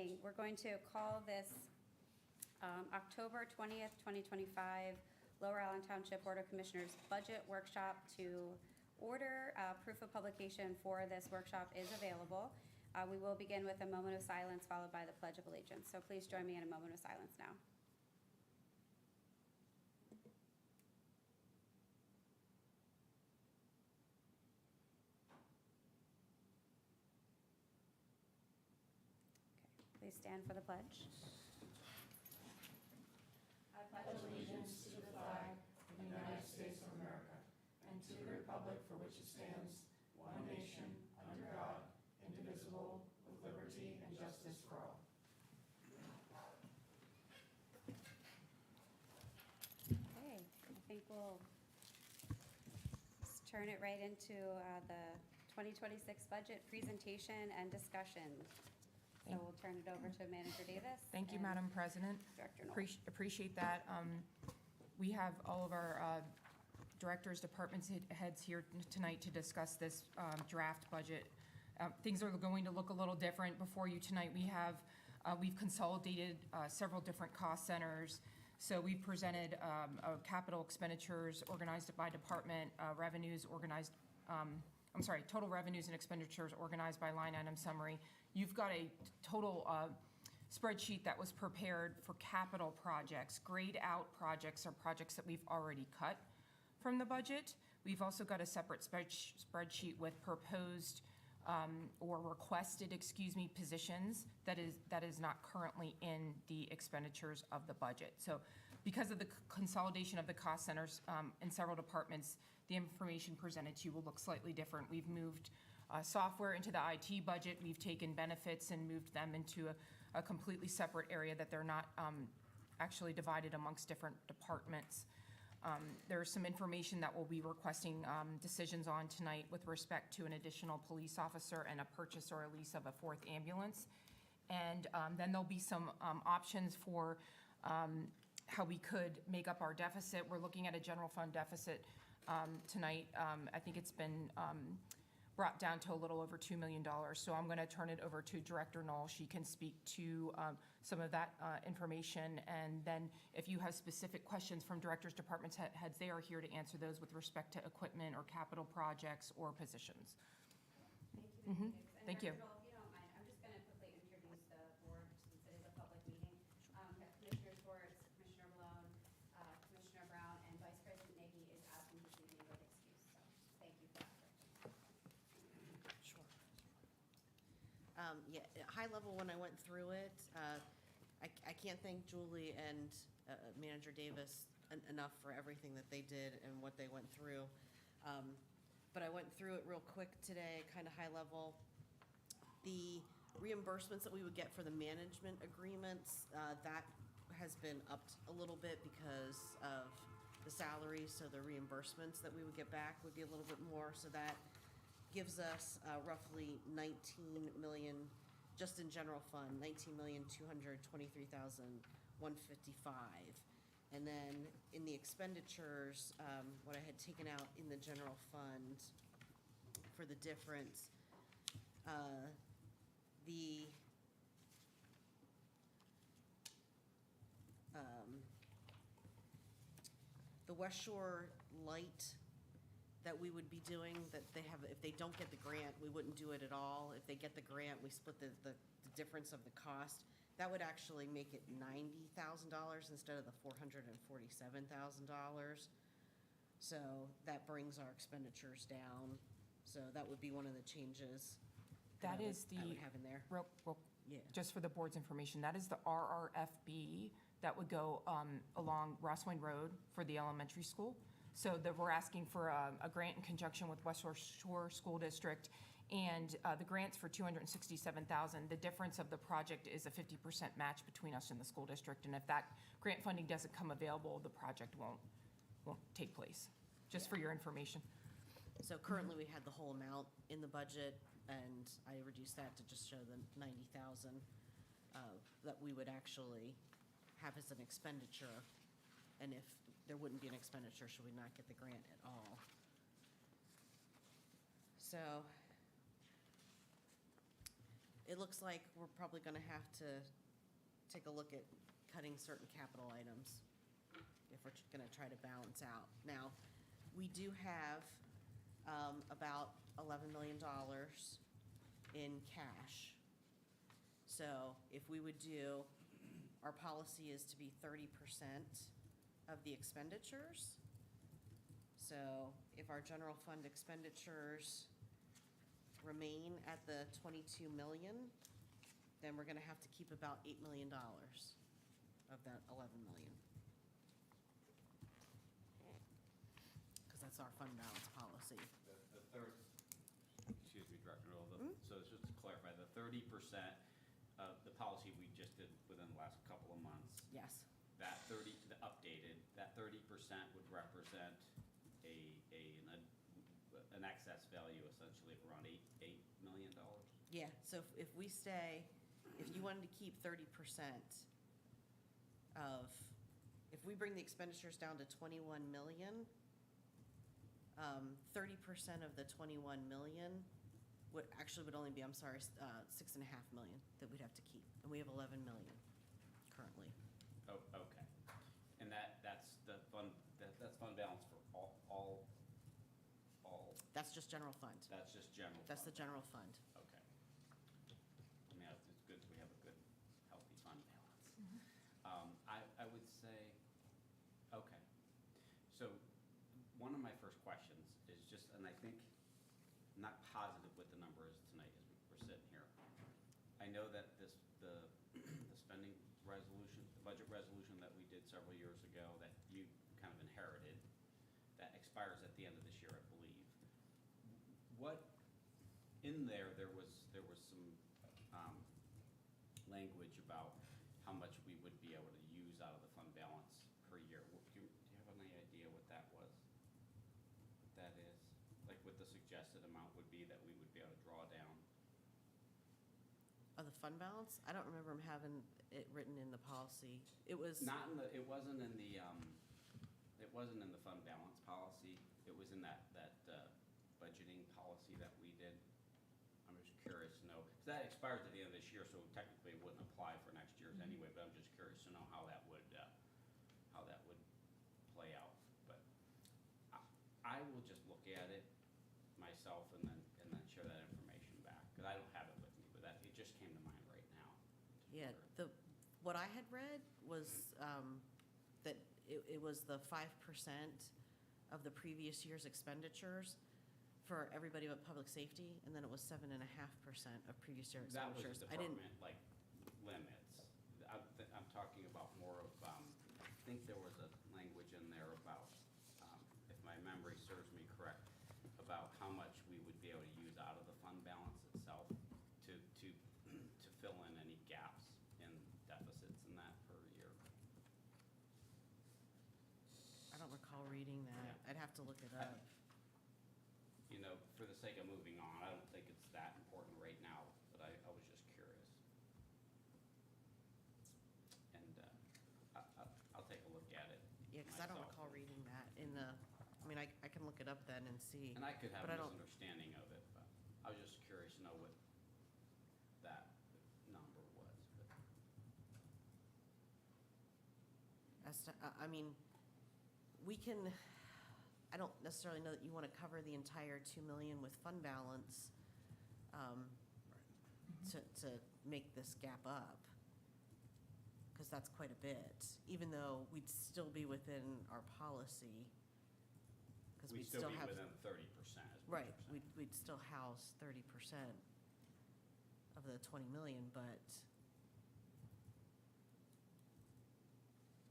evening. We're going to call this October 20th, 2025 Lower Allen Township Board of Commissioners Budget Workshop to order. Proof of publication for this workshop is available. We will begin with a moment of silence followed by the Pledge of Allegiance. So please join me in a moment of silence now. Please stand for the pledge. I pledge allegiance to the flag of the United States of America and to the republic for which it stands, one nation, under God, indivisible, with liberty and justice for all. Okay, I think we'll just turn it right into the 2026 budget presentation and discussion. So we'll turn it over to Manager Davis. Thank you, Madam President. Director Knoll. Appreciate that. We have all of our directors, departments heads here tonight to discuss this draft budget. Things are going to look a little different before you tonight. We've consolidated several different cost centers. So we've presented capital expenditures organized by department, revenues organized, total revenues and expenditures organized by line item summary. You've got a total spreadsheet that was prepared for capital projects. Grayed out projects are projects that we've already cut from the budget. We've also got a separate spreadsheet with proposed or requested, positions that is not currently in the expenditures of the budget. So because of the consolidation of the cost centers in several departments, the information presented to you will look slightly different. We've moved software into the IT budget. We've taken benefits and moved them into a completely separate area that they're not actually divided amongst different departments. There's some information that we'll be requesting decisions on tonight with respect to an additional police officer and a purchase or a lease of a fourth ambulance. And then there'll be some options for how we could make up our deficit. We're looking at a general fund deficit tonight. I think it's been brought down to a little over $2 million. So I'm going to turn it over to Director Knoll. She can speak to some of that information. And then if you have specific questions from directors, departments heads, they are here to answer those with respect to equipment or capital projects or positions. Thank you. Thank you. If you don't mind, I'm just going to quickly introduce the board since it is a public meeting. We have Commissioner Schwartz, Commissioner Malone, Commissioner Brown, and Vice President Nagy is absent this evening with excuse. So thank you for that. Sure. High level, when I went through it, I can't thank Julie and Manager Davis enough for everything that they did and what they went through. But I went through it real quick today, kind of high level. The reimbursements that we would get for the management agreements, that has been upped a little bit because of the salaries, so the reimbursements that we would get back would be a little bit more, so that gives us roughly 19 million, just in general fund, 19,223,155. And then in the expenditures, what I had taken out in the general fund for the difference, the West Shore Light that we would be doing, that they have, if they don't get the grant, we wouldn't do it at all. If they get the grant, we split the difference of the cost. That would actually make it $90,000 instead of the $447,000. So that brings our expenditures down. So that would be one of the changes That is I would have in there. Yeah. Just for the board's information, that is the RRFB that would go along Rosswayne Road for the elementary school. So that we're asking for a grant in conjunction with West Shore School District, and the grant's for $267,000. The difference of the project is a 50% match between us and the school district, and if that grant funding doesn't come available, the project won't take place. Just for your information. So currently we had the whole amount in the budget, and I reduced that to just show the 90,000 that we would actually have as an expenditure. And if there wouldn't be an expenditure, should we not get the grant at all? So it looks like we're probably gonna have to take a look at cutting certain capital items if we're gonna try to balance out. Now, we do have about $11 million in cash. So if we would do, our policy is to be 30% of the expenditures. So if our general fund expenditures remain at the 22 million, then we're gonna have to keep about $8 million of that 11 million. Because that's our fund balance policy. The third, excuse me, Director Noel, so just to clarify, the 30% of the policy we just did within the last couple of months, Yes, that 30, the updated, that 30% would represent an excess value essentially of around $8 million? yeah, so if we stay, if you wanted to keep 30% of, if we bring the expenditures down to 21 million, 30% of the 21 million would only be, I'm sorry, 6.5 million that we'd have to keep, and we have 11 million currently. Oh, okay. And that's the fund, that's fund balance for all, That's just general fund. that's just general That's the fund? general fund. Okay. I mean, it's good, we have a good, healthy fund balance. I would say, okay. So, one of my first questions is just, and I think, I'm not positive what the number is tonight as we're sitting here. I know that the spending resolution, the budget resolution that we did several years ago that you kind of inherited, that expires at the end of this year, I believe. What, in there was some language about how much we would be able to use out of the fund balance per year. Do you have any idea what that was? What that is? Like what the suggested amount would be that we would be able to draw down? Of the fund balance? I don't remember him having it written in the policy. It was, Not in the, it wasn't in the fund balance policy. It was in that budgeting policy that we did. I'm just curious to know, because that expires at the end of this year, so technically it wouldn't apply for next year's anyway, but I'm just curious to know how that would play out. But I will just look at it myself and then share that information back, because I don't have it with me, but it just came to mind right now. yeah, what I had read was that it was the 5% of the previous year's expenditures for everybody but public safety, and then it was 7.5% of previous year That was expenditures. I didn't, department, like, limits. I'm talking about more of, I think there was a language in there about, if my memory serves me correct, about how much we would be able to use out of the fund balance itself to fill in any gaps in deficits in that per year. I don't recall reading that. Yeah. I'd have to look it up. You know, for the sake of moving on, I don't think it's that important right now, but I was just curious. And I'll take a look at it. Yeah, because I don't myself. recall reading that in the, I mean, I can look it up then and see. And I could have But I a don't- misunderstanding of it, but I was just curious to know what that number was. But As to, I mean, we can, I don't necessarily know that you want to cover the entire 2 million with fund balance to make this gap up, because that's quite a bit, even though we'd still be within our policy, because we'd we'd still be have. within 30%. Right, we'd still house 30% of the 20 million, but,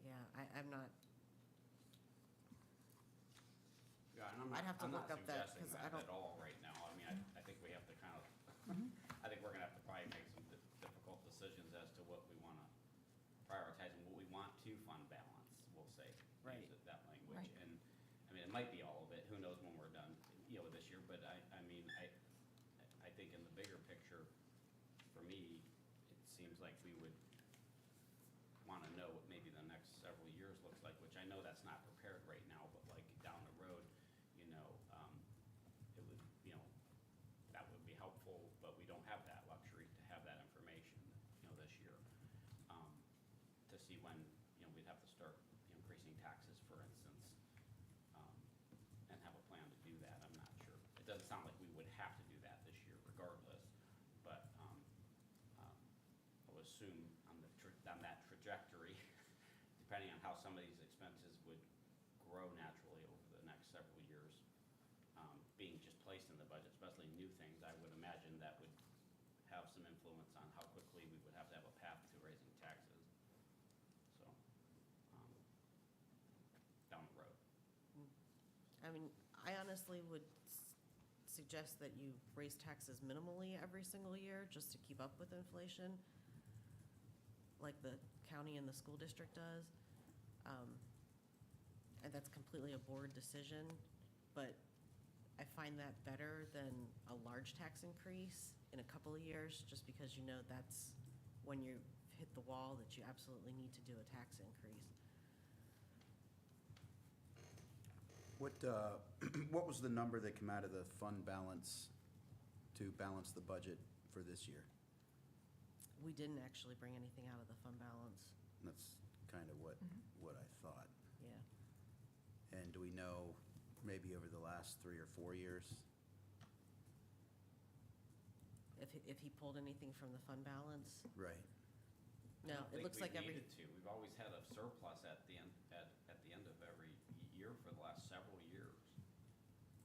yeah, I'm not, Yeah, and I'd have to I'm look not up that, suggesting 'cause I that don't- at all right now. I mean, I think we have to kind of, I think we're gonna have to probably make some difficult decisions as to what we wanna prioritize and what we want to fund balance, we'll say. Right. Use that language. Right. And, I mean, it might be all of it, who knows when we're done, with this year, but I mean, I think in the bigger picture, for me, it seems like we would wanna know what maybe the next several years looks like, which I know that's not prepared right now, but like down the road, it would, that would be helpful, but we don't have that luxury to have that see when, we'd have to start increasing taxes, for instance, and have a plan to do that. I'm not sure. It doesn't sound like we would have to do that this year regardless, but I would assume on that trajectory, depending on how some of these expenses would grow naturally over the next several years, being just placed in the budget, especially new things, I would imagine that would have some influence on how quickly we would have to have a path to raising taxes. So, down the road. I mean, I honestly would suggest that you raise taxes minimally every single year, just to keep up with inflation, like the county and the school district does. And that's completely a board decision, but I find that better than a large tax increase in a couple of years, just because you know that's when you hit the wall, that you absolutely need to do a tax increase. What was the number that came out of the fund balance to balance the budget for this year? We didn't actually bring anything out of the fund balance, That's kind of what I thought. yeah. And do we know maybe over the last 3 or 4 years? If he pulled anything from the fund balance? Right. No, I don't it think looks we've like every, needed to. We've always had a surplus at the end, at the end of every year for the last several years,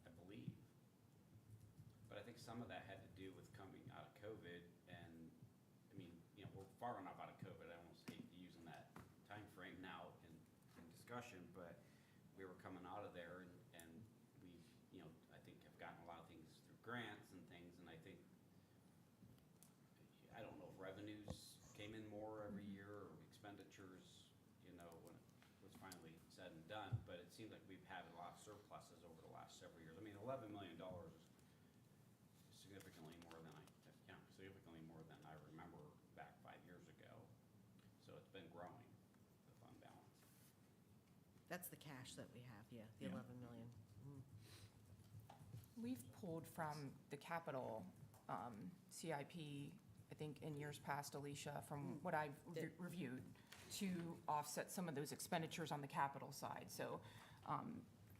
I believe. But I think some of that had to do with coming out of COVID, and, I mean, we're far enough out of COVID, I almost hate using that time frame now in discussion, but we were coming out of there, and we, I think have gotten a lot of things through grants and things, and I think, I don't know if revenues came in more every year, or expenditures, when it was finally said and done, but it seems like we've had a lot of surpluses over the last several years. I mean, $11 million is significantly more than significantly more than I remember back 5 years ago. So it's been growing, the fund balance. that's the cash that we have, yeah, the Yeah. 11 million. Mm. We've pulled from the capital CIP, I think in years past, Alicia, from what I've reviewed, to offset some of those expenditures on the capital side. So,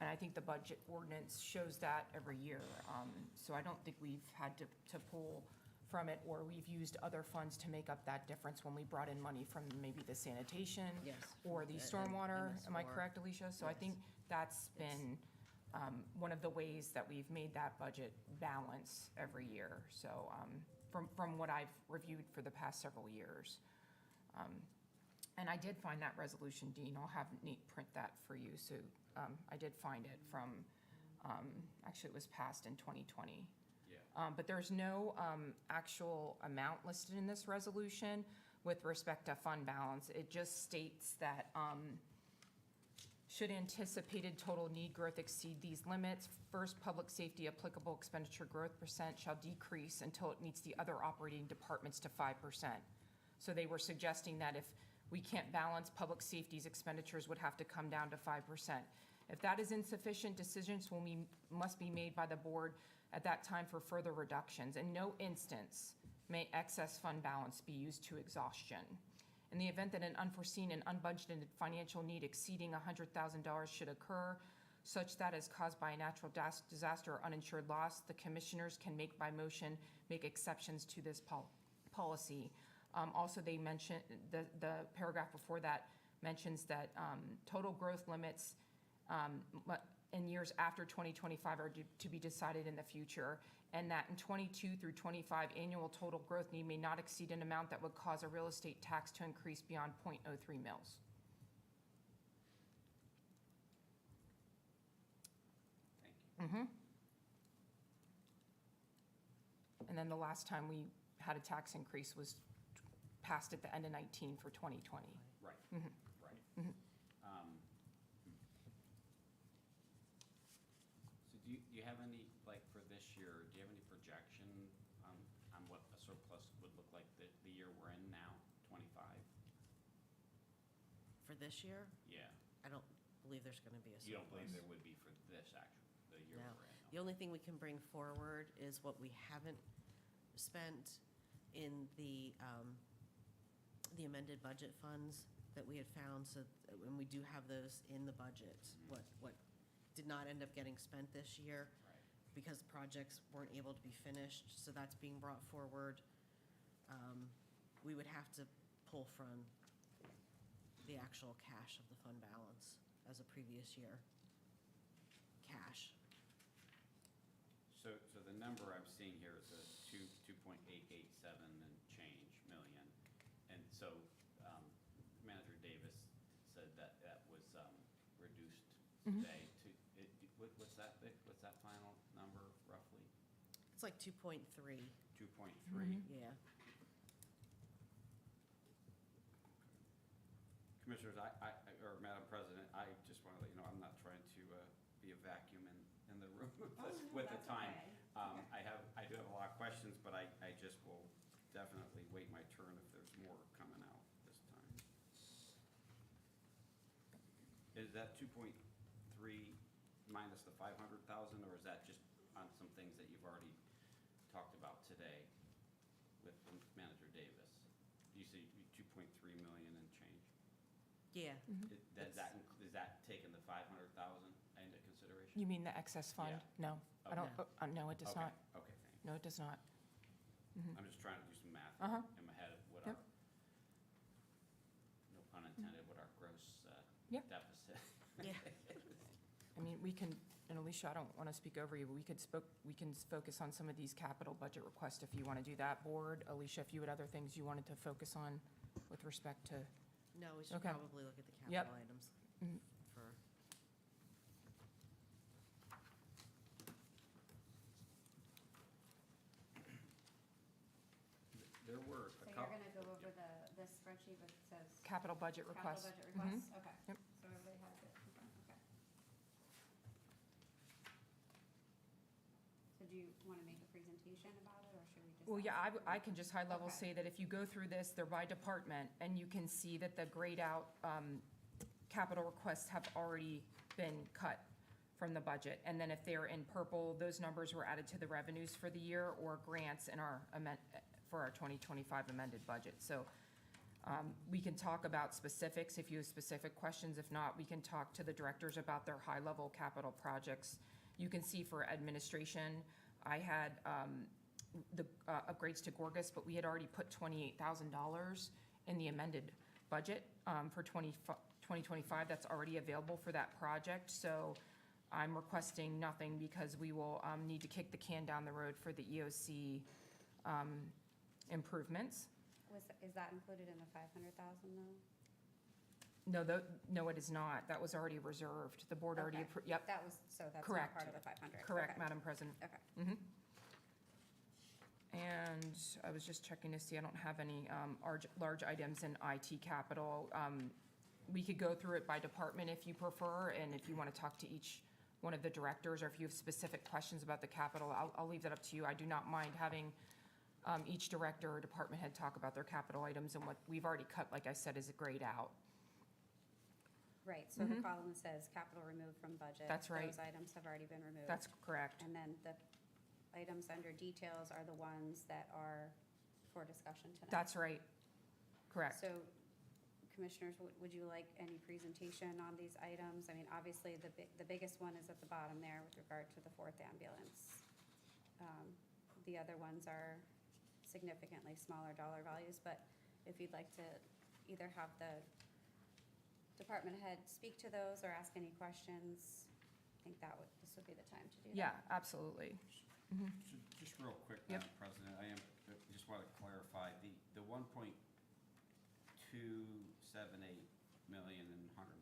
and I think the budget ordinance shows that every year. So I don't think we've had to pull from it, or we've used other funds to make up that difference when we brought in money from maybe the sanitation Yes. or the And- stormwater. and the Am I SWOR. correct, Alicia? So I Yes. think that's Yes. been one of the ways that we've made that budget balance every year. So from what I've reviewed for the past several years. And I did find that resolution, Dean. I'll have Nate print that for you. So I did find it from, actually, it was passed in 2020. Yeah. But there's no actual amount listed in this resolution with respect to fund balance. It just states that should anticipated total need growth exceed these limits, first, public safety applicable expenditure growth percent shall decrease until it meets the other operating departments to 5%. So they were suggesting that if we can't balance, public safety's expenditures would have to come down to 5%. If that is insufficient, decisions must be made by the board at that time for further reductions. In no instance may excess fund balance be used to exhaustion. In the event that an unforeseen and unbudgeted financial need exceeding $100,000 should occur, such that is caused by a natural disaster or uninsured loss, the commissioners can by motion, make exceptions to this policy. Also, they mention, the paragraph before that mentions that total growth limits in years after 2025 are to be decided in the future, and that in 22 through 25, annual total growth need may not exceed an amount that would cause a real estate tax to increase beyond .03 mils. Thank you. And then the last time we had a tax increase was passed at the end of 19 for 2020. Right, Mhm. right. Mhm. So do you have any, like, for this year, do you have any projection on what a surplus would look like the year we're in now, 25? For this year, Yeah. I don't believe there's going to be a surplus. You don't believe there would be for this the year No. we're in? The only thing we can bring forward is what we haven't spent in the amended budget funds that we had found, so when we do have those in the budget, what did not end up getting spent this year Right. because projects weren't able to be finished, so that's being brought forward. We would have to pull from the actual cash of the fund balance as a previous year. Cash. So the number I'm seeing here is a 2.887 and change million. And so Manager Davis said that was reduced today to, what's that, Vic? What's that final number roughly? It's like 2.3, 2.3? yeah. Commissioners, or Madam President, I just want to let you know, I'm not trying to be a vacuum in the room with the time. I do have a lot of questions, but I just will definitely wait my turn if there's more coming out this time. Is that 2.3 minus the 500,000, or is that just on some things that you've already talked about today with Manager Davis? You see 2.3 million and change? Yeah. Is that taking the 500,000 into consideration? You mean the excess fund? Yeah. No, I don't, Okay. no, it does Okay, not. Okay, thank you. No, it does not. I'm just trying to do some math Uh-huh. in my head of what Yep. our, no pun intended, what our gross Yeah. deficit. Yeah. I mean, we can, and Alicia, I don't want to speak over you, but we can focus on some of these capital budget requests if you want to do that. Board, Alicia, if you had other things you wanted to focus on with respect to, No, we should Okay. probably look at the Yep. capital items Mhm. for, There were So a you're couple, gonna go over this spreadsheet that says capital budget capital requests. budget Mhm. requests? Okay. Yep. So everybody has it in front, okay. So do you wanna make a presentation about it, or should we just? Well, yeah, ask I can just high level Okay. say that if you go through this, they're by department, and you can see that the grayed out capital requests have already been cut from the budget. And then if they're in purple, those numbers were added to the revenues for the year or grants in our for our 2025 amended budget. So we can talk about specifics if you have specific questions. If not, we can talk to the directors about their high-level capital projects. You can see for administration, I had the upgrades to Gorgas, but we had already put $28,000 in the amended budget for 2025. That's already available for that project. So I'm requesting nothing because we will need to kick the can down the road for the EOC improvements. Is that included in the 500,000 though? No, it is not. That was already reserved. The board already Okay. approved, yep, That was, so that's not Correct. part of the 500? correct, Okay. Madam President. Okay. And I was just checking to see, I don't have any large items in IT capital. We could go through it by department if you prefer, and if you want to talk to each one of the directors, or if you have specific questions about the capital, I'll leave that up to you. I do not mind having each director or department head talk about their capital items, and what we've already cut, like I said, is grayed out. Right, so the column says capital removed from budget. That's right. Those items have already been removed. That's correct. And then the items under details are the ones that are for discussion tonight. That's right. Correct. So, commissioners, would you like any presentation on these items? I mean, obviously, the biggest one is at the bottom there with regard to the fourth ambulance. The other ones are significantly smaller dollar values, but if you'd like to either have the department head speak to those or ask any questions, I think this would be the time to do that. Yeah, absolutely. Just real quick, Yep. Madam President, just want to clarify, the 1.278 million and 150,000,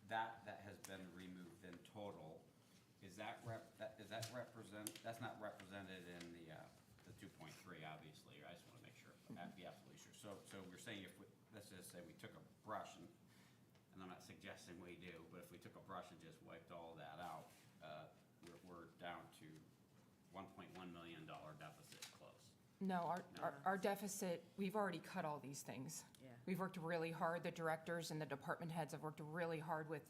that has been removed in total. Is that represent, that's not represented in the 2.3, obviously, I just want to make sure, be absolutely sure. So we're saying let's just say we took a brush, and I'm not suggesting we do, but if we took a brush and just wiped all that out, we're down to $1.1 million deficit close. No, No. our deficit, we've already cut all these things. yeah. We've worked really hard, the directors and the department heads have worked really hard with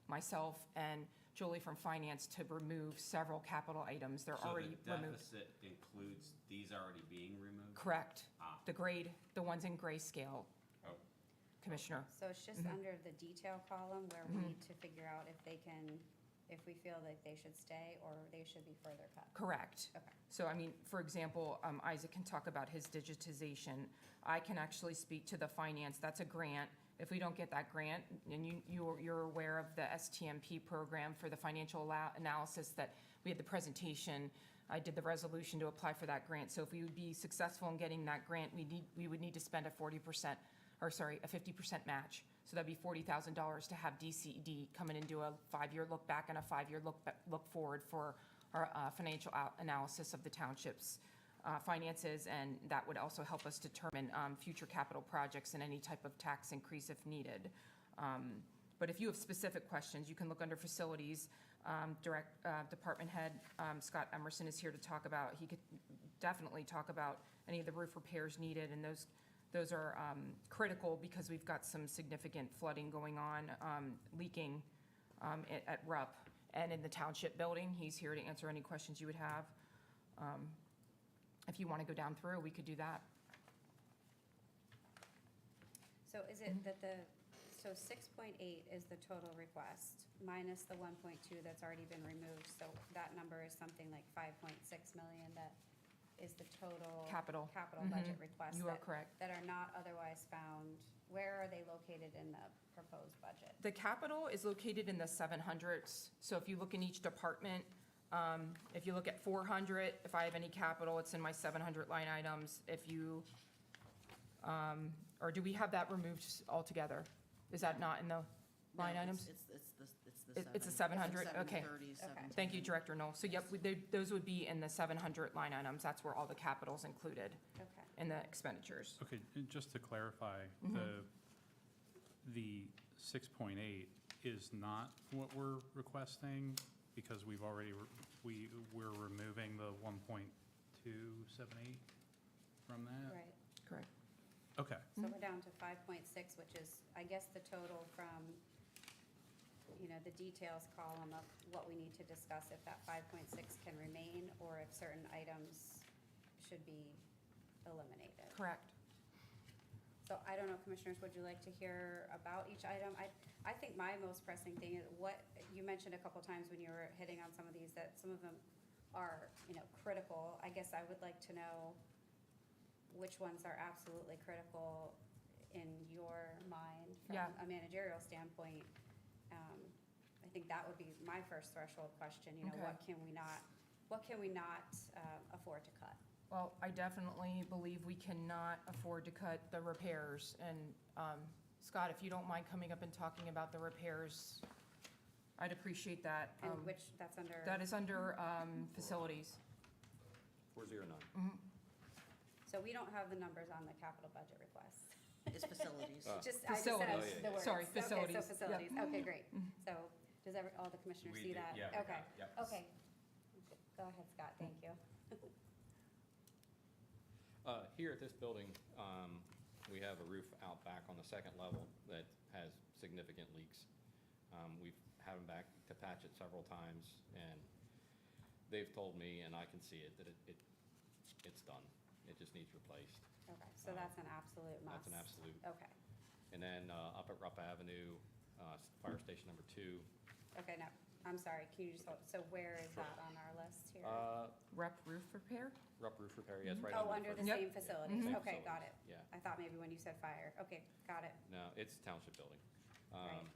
myself and Julie from finance to remove several capital items. They're already So the removed. deficit includes these already being removed? Correct. Ah, The ones in grayscale. oh, Commissioner. So it's just Mhm. under the detail column where we need to figure out if they can, if we feel like they should stay or they should be further cut. Correct. Okay. So, I mean, for example, Isaac can talk about his digitization. I can actually speak to the finance, that's a grant. If we don't get that grant, and you're aware of the STMP program for the financial analysis that we had the presentation, I did the resolution to apply for that grant. So if we would be successful in getting that grant, we would need to spend a 40%, or sorry, a 50% match. So that'd be $40,000 to have DCD come in and do a 5-year look back and a 5-year look forward for our financial analysis of the township's finances, and that would also help us determine future capital projects and any type of tax increase if needed. But if you have specific questions, you can look under facilities. Department head Scott Emerson is here to talk about, he could definitely talk about any of the roof repairs needed, and those are critical because we've got some significant flooding going on, leaking at RUP and in the township building. He's here to answer any questions you would have. If you want to go down through, we could do that. So is it that so 6.8 is the total request minus the 1.2 that's already been removed. So that number is something like 5.6 million that is the total. Capital. Capital Mhm. budget requests. You are that- correct. That are not otherwise found. Where are they located in the proposed budget? The capital is located in the 700s. So if you look in each department, if you look at 400, if I have any capital, it's in my 700 line items. If you, or do we have that removed altogether? Is that not in the line No, items? It's the It's a 700? Okay. 730, Okay. Thank you, Director Knoll. So yep, those would be in the 700 line items. That's where all the capital's included Okay. in the expenditures. Okay, and just to clarify, Mhm. the 6.8 is not what we're requesting because we've already, we're removing the 1.278 from that? Right. Correct. Okay, So we're down to 5.6, which is, I guess, the total from, the details column of what we need to discuss, if that 5.6 can remain, or if certain items should be eliminated. Correct. So I don't know, Commissioners, would you like to hear about each item? I think my most pressing thing is what, you mentioned a couple times when you were hitting on some of these, that some of them are, critical. I guess I would like to know which ones are absolutely critical in your mind from Yeah. a managerial standpoint. I think that would be my first threshold question, Okay. what can we not afford to cut? Well, I definitely believe we cannot afford to cut the repairs. And Scott, if you don't mind coming up and talking about the repairs, I'd appreciate that. And which, that's under? That is under facilities. 409. So we don't have the numbers on the capital budget request. It's facilities. Just, I just said Facilities. Oh, the words. Sorry, Okay, facilities. so facilities, Yep. okay, great. So, does all the commissioners We see do, that? yeah, we Okay, got it, yep. okay. Go ahead, Scott, thank you. Here at this building, we have a roof out back on the second level that has significant leaks. We've had them back to patch it several times, and they've told me, and I can see it, that it's done. It just needs replaced. Okay, so that's an absolute must. That's an absolute. Okay, And then up at Rupp Avenue, Fire Station number 2, okay, now, I'm sorry, can you just, so where is that on our list here? Rep roof repair? Rupp Roof Repair, yes, right Oh, under under the Yep. same facilities, Same okay, got facilities, it. Yeah. I thought maybe when you said fire, okay, got it. No, it's a township building. Right.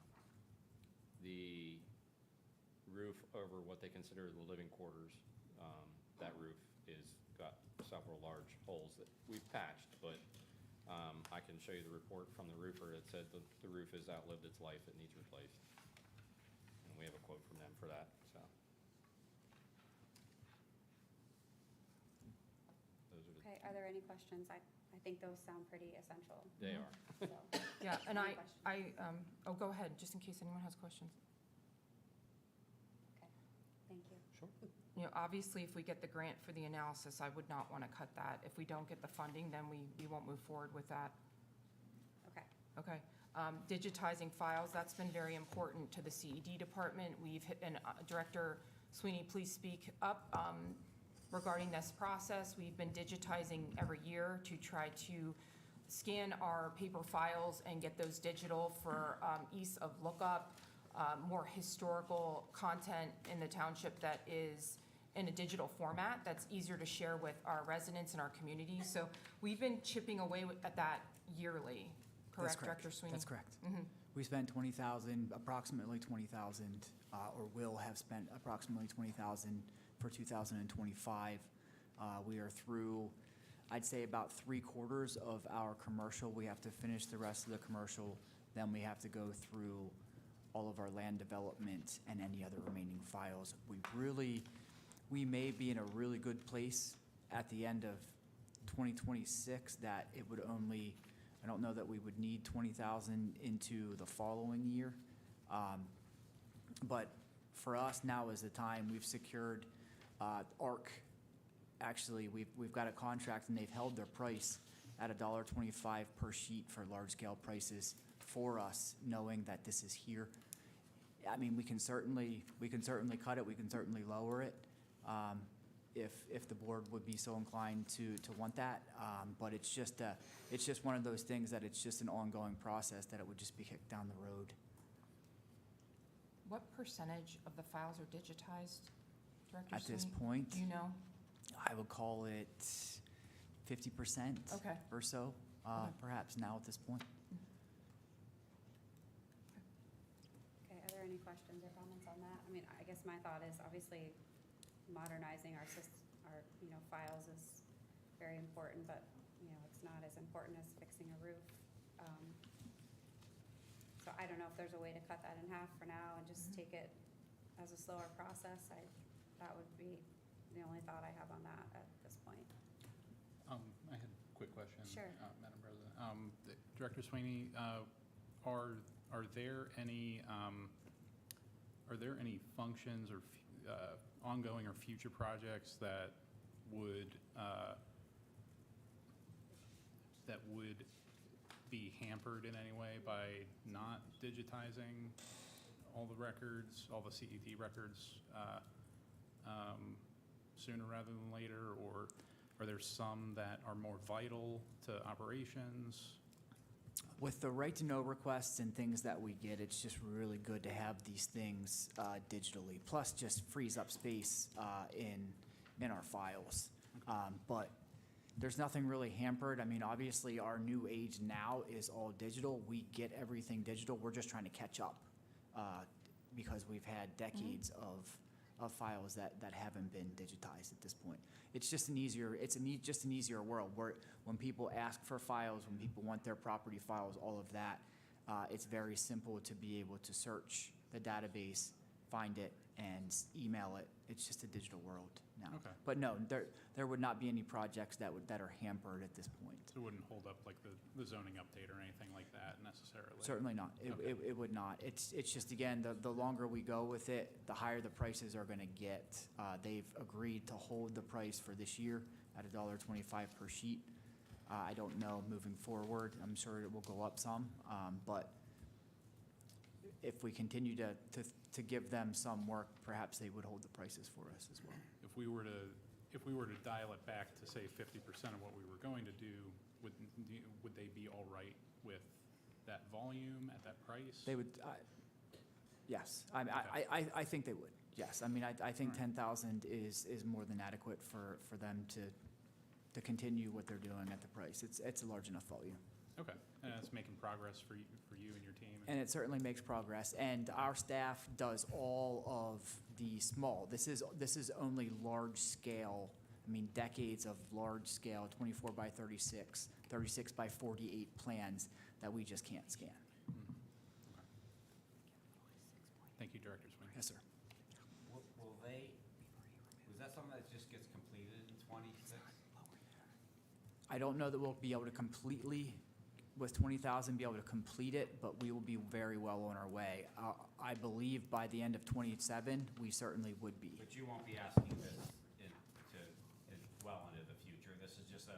The roof over what they consider the living quarters, that roof got several large holes that we've patched, but I can show you the report from the roofer that said the roof has outlived its life, it needs replaced. And we have a quote from them for that, so. Those are the, Okay, are there any questions? I think those sound pretty essential, they are. so. Yeah, and Any questions? oh, go ahead, just in case anyone has questions. Okay, thank you. Sure. Obviously, if we get the grant for the analysis, I would not want to cut that. If we don't get the funding, then we won't move forward with that. Okay, Okay. Digitizing files, that's been very important to the CED department. We've hit, and Director Sweeney, please speak up regarding this process. We've been digitizing every year to try to scan our paper files and get those digital for ease of lookup, more historical content in the township that is in a digital format that's easier to share with our residents and our community. So we've been chipping away at that yearly, That's correct, Director Sweeney? That's correct. Mhm. We spent 20,000, approximately 20,000, or will have spent approximately 20,000 for 2025. We are through, I'd say, about 3/4 of our commercial. We have to finish the rest of the commercial. Then we have to go through all of our land development and any other remaining files. We may be in a really good place at the end of 2026 that it would only, I don't know that we would need 20,000 into the following year. But for us, now is the time. We've secured ARC. Actually, we've got a contract, and they've held their price at $1.25 per sheet for large-scale prices for us, knowing that this is here. I mean, we can certainly cut it, we can certainly lower it, if the board would be so inclined to want that. But it's just one of those things that it's just an ongoing process, that it would just be kicked down the road. What percentage of the files are digitized, Director At this Sweeney? point, Do you know? I would call it 50% Okay. or so, Okay. perhaps now at this point. Okay, are there any questions or comments on that? I mean, I guess my thought is obviously modernizing our files is very important, but, it's not as important as fixing a roof. So I don't know if there's a way to cut that in half for now and just take it as a slower process. That would be the only thought I have on that at this point. I had a quick question. Sure. Madam President. Director Sweeney, are there any functions or ongoing or future projects that would be hampered in any way by not digitizing all the records, all the CED records, sooner rather than later? Or are there some that are more vital to operations? With the right-to-know requests and things that we get, it's just really good to have these things digitally. Plus, just frees up space in our files. But there's nothing really hampered. I mean, obviously, our new age now is all digital. We get everything digital. We're just trying to catch up because we've had decades of files that haven't been digitized at this point. It's just an easier world where when people ask for files, when people want their property files, all of that, it's very simple to be able to search the database, find it, and email it. It's just a digital world now. Okay. But no, there would not be any projects that are hampered at this point. So it wouldn't hold up like the zoning update or anything like that necessarily? Certainly not. Okay. It would not. It's just, again, the longer we go with it, the higher the prices are going to get. They've agreed to hold the price for this year at $1.25 per sheet. I don't know moving forward. I'm sure it will go up some, but if we continue to give them some work, perhaps they would hold the prices for us as well. If we were to dial it back to say 50% of what we were going to do, would they be all right with that volume at that price? They would, yes. I think they would, yes. I mean, I think All right. 10,000 is more than adequate for them to continue what they're doing at the price. It's a large enough volume. Okay, and it's making progress for you and your team? And it certainly makes progress. And our staff does all of the small. This is only large scale, I mean, decades of large scale, 24 by 36, 36 by 48 plans that we just can't scan. Mhm. Okay. Thank you, Director Sweeney. Yes, sir. Was that something that just gets completed in 26? I don't know that we'll be able to completely, with 20,000, be able to complete it, but we will be very well on our way. I believe by the end of 27, we certainly would be. But you won't be asking this well into the future. This is just a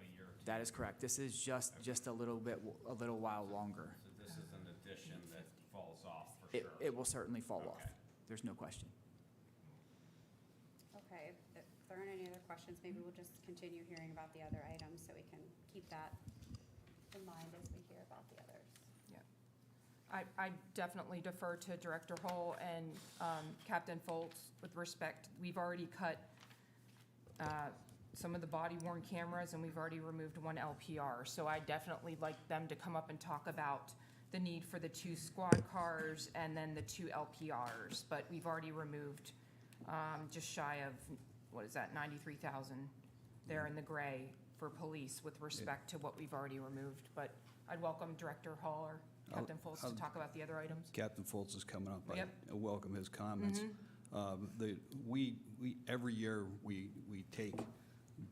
year or two? That is correct. This is just a little while longer. So this is an addition that falls off for It sure? will certainly fall off. Okay. There's no question. Okay, if there aren't any other questions, maybe we'll just continue hearing about the other items so we can keep that in mind as we hear about the others. I definitely defer to Director Hull and Captain Foltz with respect. We've already cut some of the body-worn cameras, and we've already removed one LPR. So I definitely like them to come up and talk about the need for the 2 squad cars and then the 2 LPRs. But we've already removed just shy of, what is that, 93,000 there in the gray for police with respect to what we've already removed. But I'd welcome Director Hall or Captain Foltz to talk about the other items. Captain Foltz is coming up. Yep. I welcome his comments. We every year, we take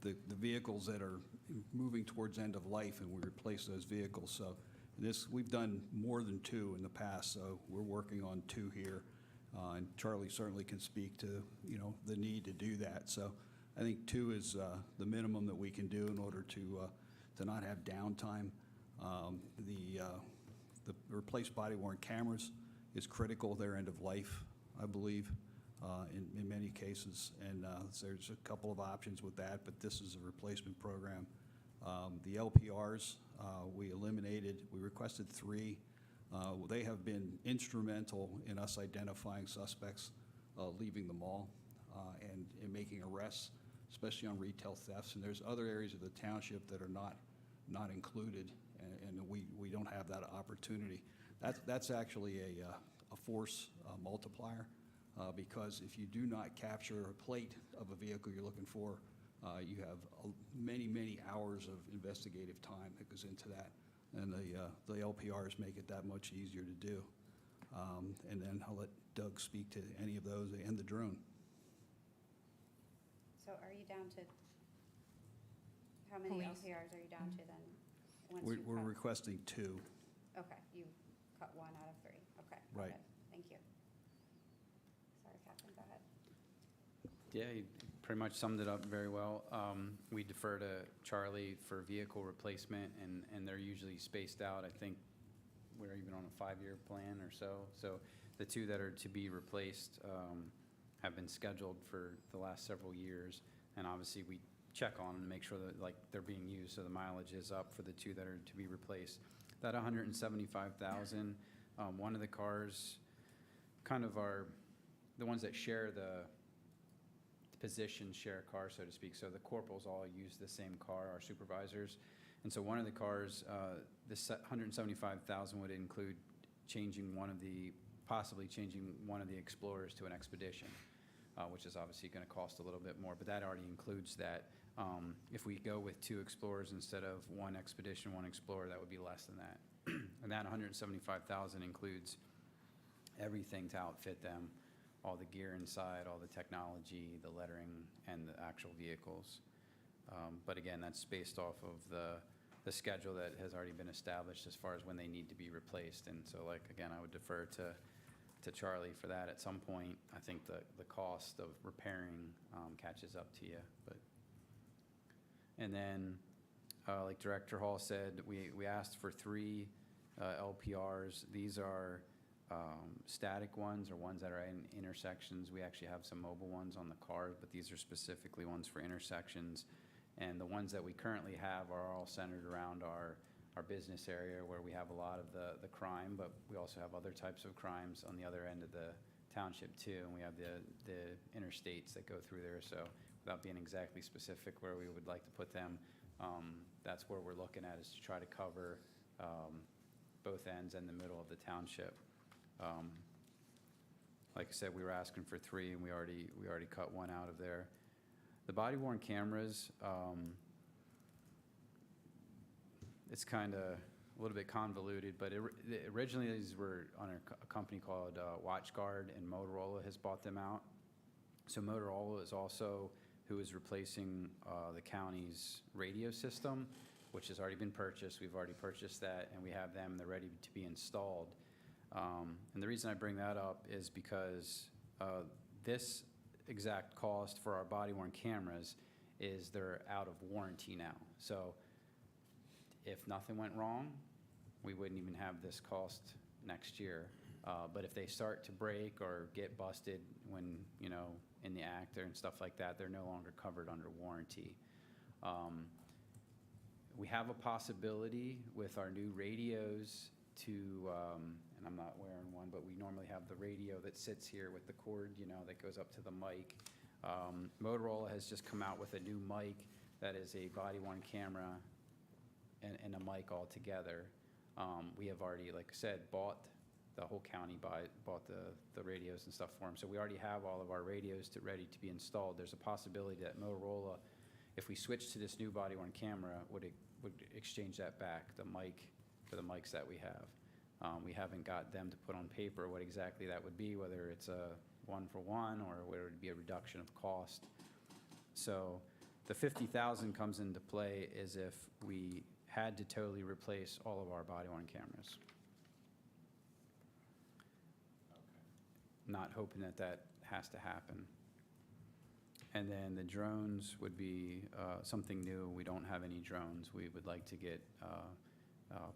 the vehicles that are moving towards end of life, and we replace those vehicles. So we've done more than 2 in the past, so we're working on 2 here. And Charlie certainly can speak to, the need to do that. So I think 2 is the minimum that we can do in order to not have downtime. The replaced body-worn cameras is critical. They're end of life, I believe, in many cases. And there's a couple of options with that, but this is a replacement program. The LPRs, we requested 3. They have been instrumental in us identifying suspects leaving the mall and in making arrests, especially on retail thefts. And there's other areas of the township that are not included, and we don't have that opportunity. That's actually a force multiplier, because if you do not capture a plate of a vehicle you're looking for, you have many hours of investigative time that goes into that. And the LPRs make it that much easier to do. And then I'll let Doug speak to any of those and the drone. So are you down to, how many Police. LPRs are you down to then? once We're you we're cut- requesting 2. Okay, you cut 1 out of 3. Okay. Right. good. Thank you. Sorry, Captain, go ahead. Yeah, you pretty much summed it up very well. We defer to Charlie for vehicle replacement, and they're usually spaced out. I think we're even on a 5-year plan or so. So the 2 that are to be replaced have been scheduled for the last several years, and obviously we check on them to make sure that they're being used, so the mileage is up for the 2 that are to be replaced. That 175,000, one of the cars kind of are the ones that share the position share a car, so to speak. So the corporals all use the same car, our supervisors. And so one of the cars, this 175,000 would include possibly changing one of the Explorers to an Expedition, which is obviously going to cost a little bit more, but that already includes that. If we go with 2 Explorers instead of 1 Expedition, 1 Explorer, that would be less than that. And that 175,000 includes everything to outfit them, all the gear inside, all the technology, the lettering, and the actual vehicles. But again, that's based off of the schedule that has already been established as far as when they need to be replaced. And so, again, I would defer to Charlie for that. At some point, I think the cost of repairing catches up to you. And then, like Director Hall said, we asked for 3 LPRs. These are static ones, or ones that are in intersections. We actually have some mobile ones on the cars, but these are specifically ones for intersections. And the ones that we currently have are all centered around our business area, where we have a lot of the crime, but we also have other types of crimes on the other end of the township too, and we have the interstates that go through there. So without being exactly specific where we would like to put them, that's where we're looking at, is to try to cover both ends and the middle of the township. Like I said, we were asking for 3, and we already cut 1 out of there. The body-worn cameras, it's kind of a little bit convoluted, but originally these were on a company called WatchGuard, and Motorola has bought them out. So Motorola is also who is replacing the county's radio system, which has already been purchased. We've already purchased that, and we have them. They're ready to be installed. And the reason I bring that up is because this exact cost for our body-worn cameras is they're out of warranty now. So if nothing went wrong, we wouldn't even have this cost next year. But if they start to break or get busted when, in the act and stuff like that, they're no longer covered under warranty. We have a possibility with our new radios to, and I'm not wearing one, but we normally have the radio that sits here with the cord, that goes up to the mic. Motorola has just come out with a new mic that is a body-worn camera and a mic all together. We have already, like I said, the whole county bought the radios and stuff for them. So we already have all of our radios ready to be installed. There's a possibility that Motorola, if we switch to this new body-worn camera, would exchange that back, the mic, for the mics that we have. We haven't got them to put on paper what exactly that would be, whether it's a one-for-one or whether it would be a reduction of cost. So the 50,000 comes into play as if we had to totally replace all of our body-worn cameras. Not hoping that has to happen. And then the drones would be something new. We don't have any drones. We would like to get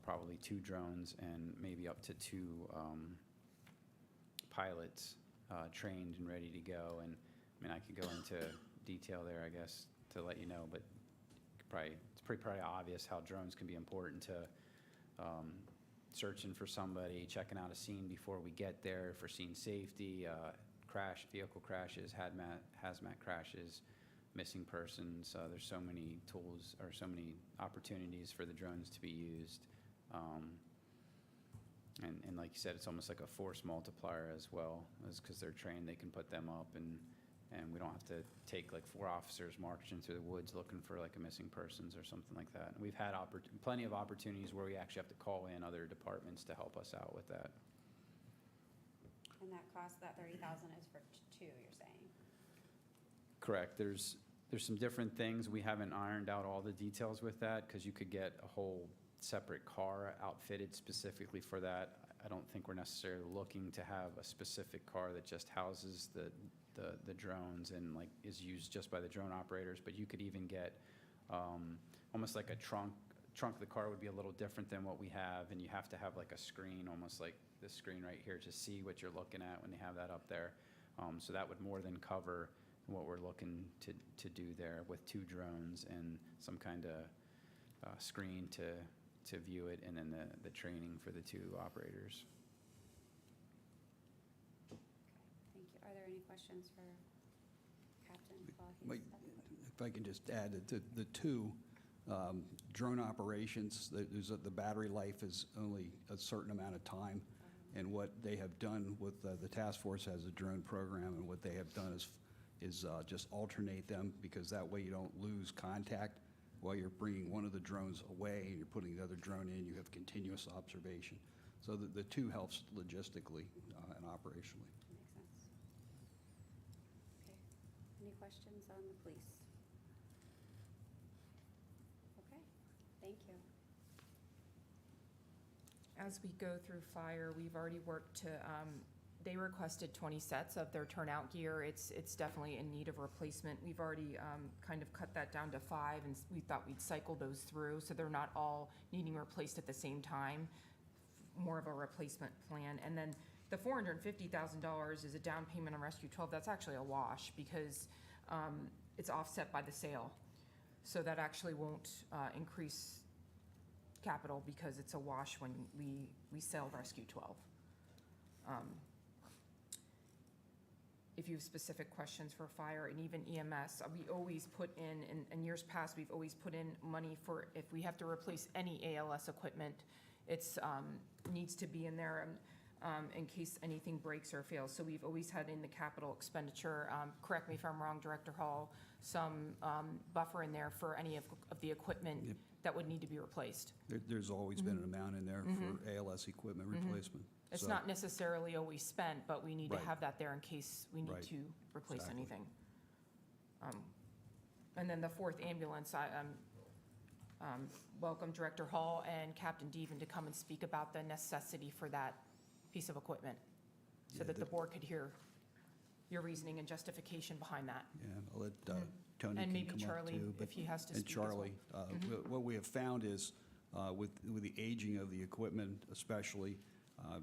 probably 2 drones and maybe up to 2 pilots trained and ready to go. And I mean, I could go into detail there, I guess, to let you know, but it's probably obvious how drones can be important to searching for somebody, checking out a scene before we get there, for scene safety, vehicle crashes, hazmat crashes, missing persons. There's so many tools, or so many opportunities for the drones to be used. And like you said, it's almost like a force multiplier as well, because they're trained, they can put them up, and we don't have to take like 4 officers marching through the woods looking for like a missing persons or something like that. And we've had plenty of opportunities where we actually have to call in other departments to help us out with that. And that cost, that 30,000 is for 2, you're saying? Correct. There's some different things. We haven't ironed out all the details with that, because you could get a whole separate car outfitted specifically for that. I don't think we're necessarily looking to have a specific car that just houses the drones and like is used just by the drone operators, but you could even get almost like a trunk. Trunk of the car would be a little different than what we have, and you have to have like a screen, almost like this screen right here, to see what you're looking at when they have that up there. So that would more than cover what we're looking to do there with 2 drones and some kind of screen to view it, and then the training for the 2 operators. Thank you. Are there any questions for Captain while he's Wait, up? If I can just add that the 2 drone operations, the battery life is only a certain amount of time. And what they have done with the task force has a drone program, and what they have done is just alternate them, because that way you don't lose contact while you're bringing one of the drones away and you're putting the other drone in. You have continuous observation. So the 2 helps logistically and operationally. Makes sense. Okay. Any questions on the police? Okay. Thank you. As we go through fire, we've already worked to, they requested 20 sets of their turnout gear. It's definitely in need of replacement. We've already kind of cut that down to 5, and we thought we'd cycle those through, so they're not all needing replaced at the same time, more of a replacement plan. And then the $450,000 is a down payment on Rescue 12. That's actually a wash, because it's offset by the sale. So that actually won't increase capital, because it's a wash when we sell Rescue 12. If you have specific questions for fire and even EMS, we always put in years past, we've always put in money for, if we have to replace any ALS equipment, it's needs to be in there in case anything breaks or fails. So we've always had in the capital expenditure, correct me if I'm wrong, Director Hall, some buffer in there for any of the equipment Yep. that would need to be replaced. There's always been an amount in there for ALS equipment replacement. It's So- not necessarily always spent, but we need to Right. have that there in case we need Right. to replace Exactly. anything. And then the 4th ambulance, I welcome Director Hall and Captain Deven to come and speak about the necessity for that piece of equipment, so Yeah, that the board could hear your reasoning and justification behind that. Yeah, I'll let Tony And can maybe come up Charlie, too. but- if he has to And speak as well. Charlie, what we have found is, with the aging of the equipment especially,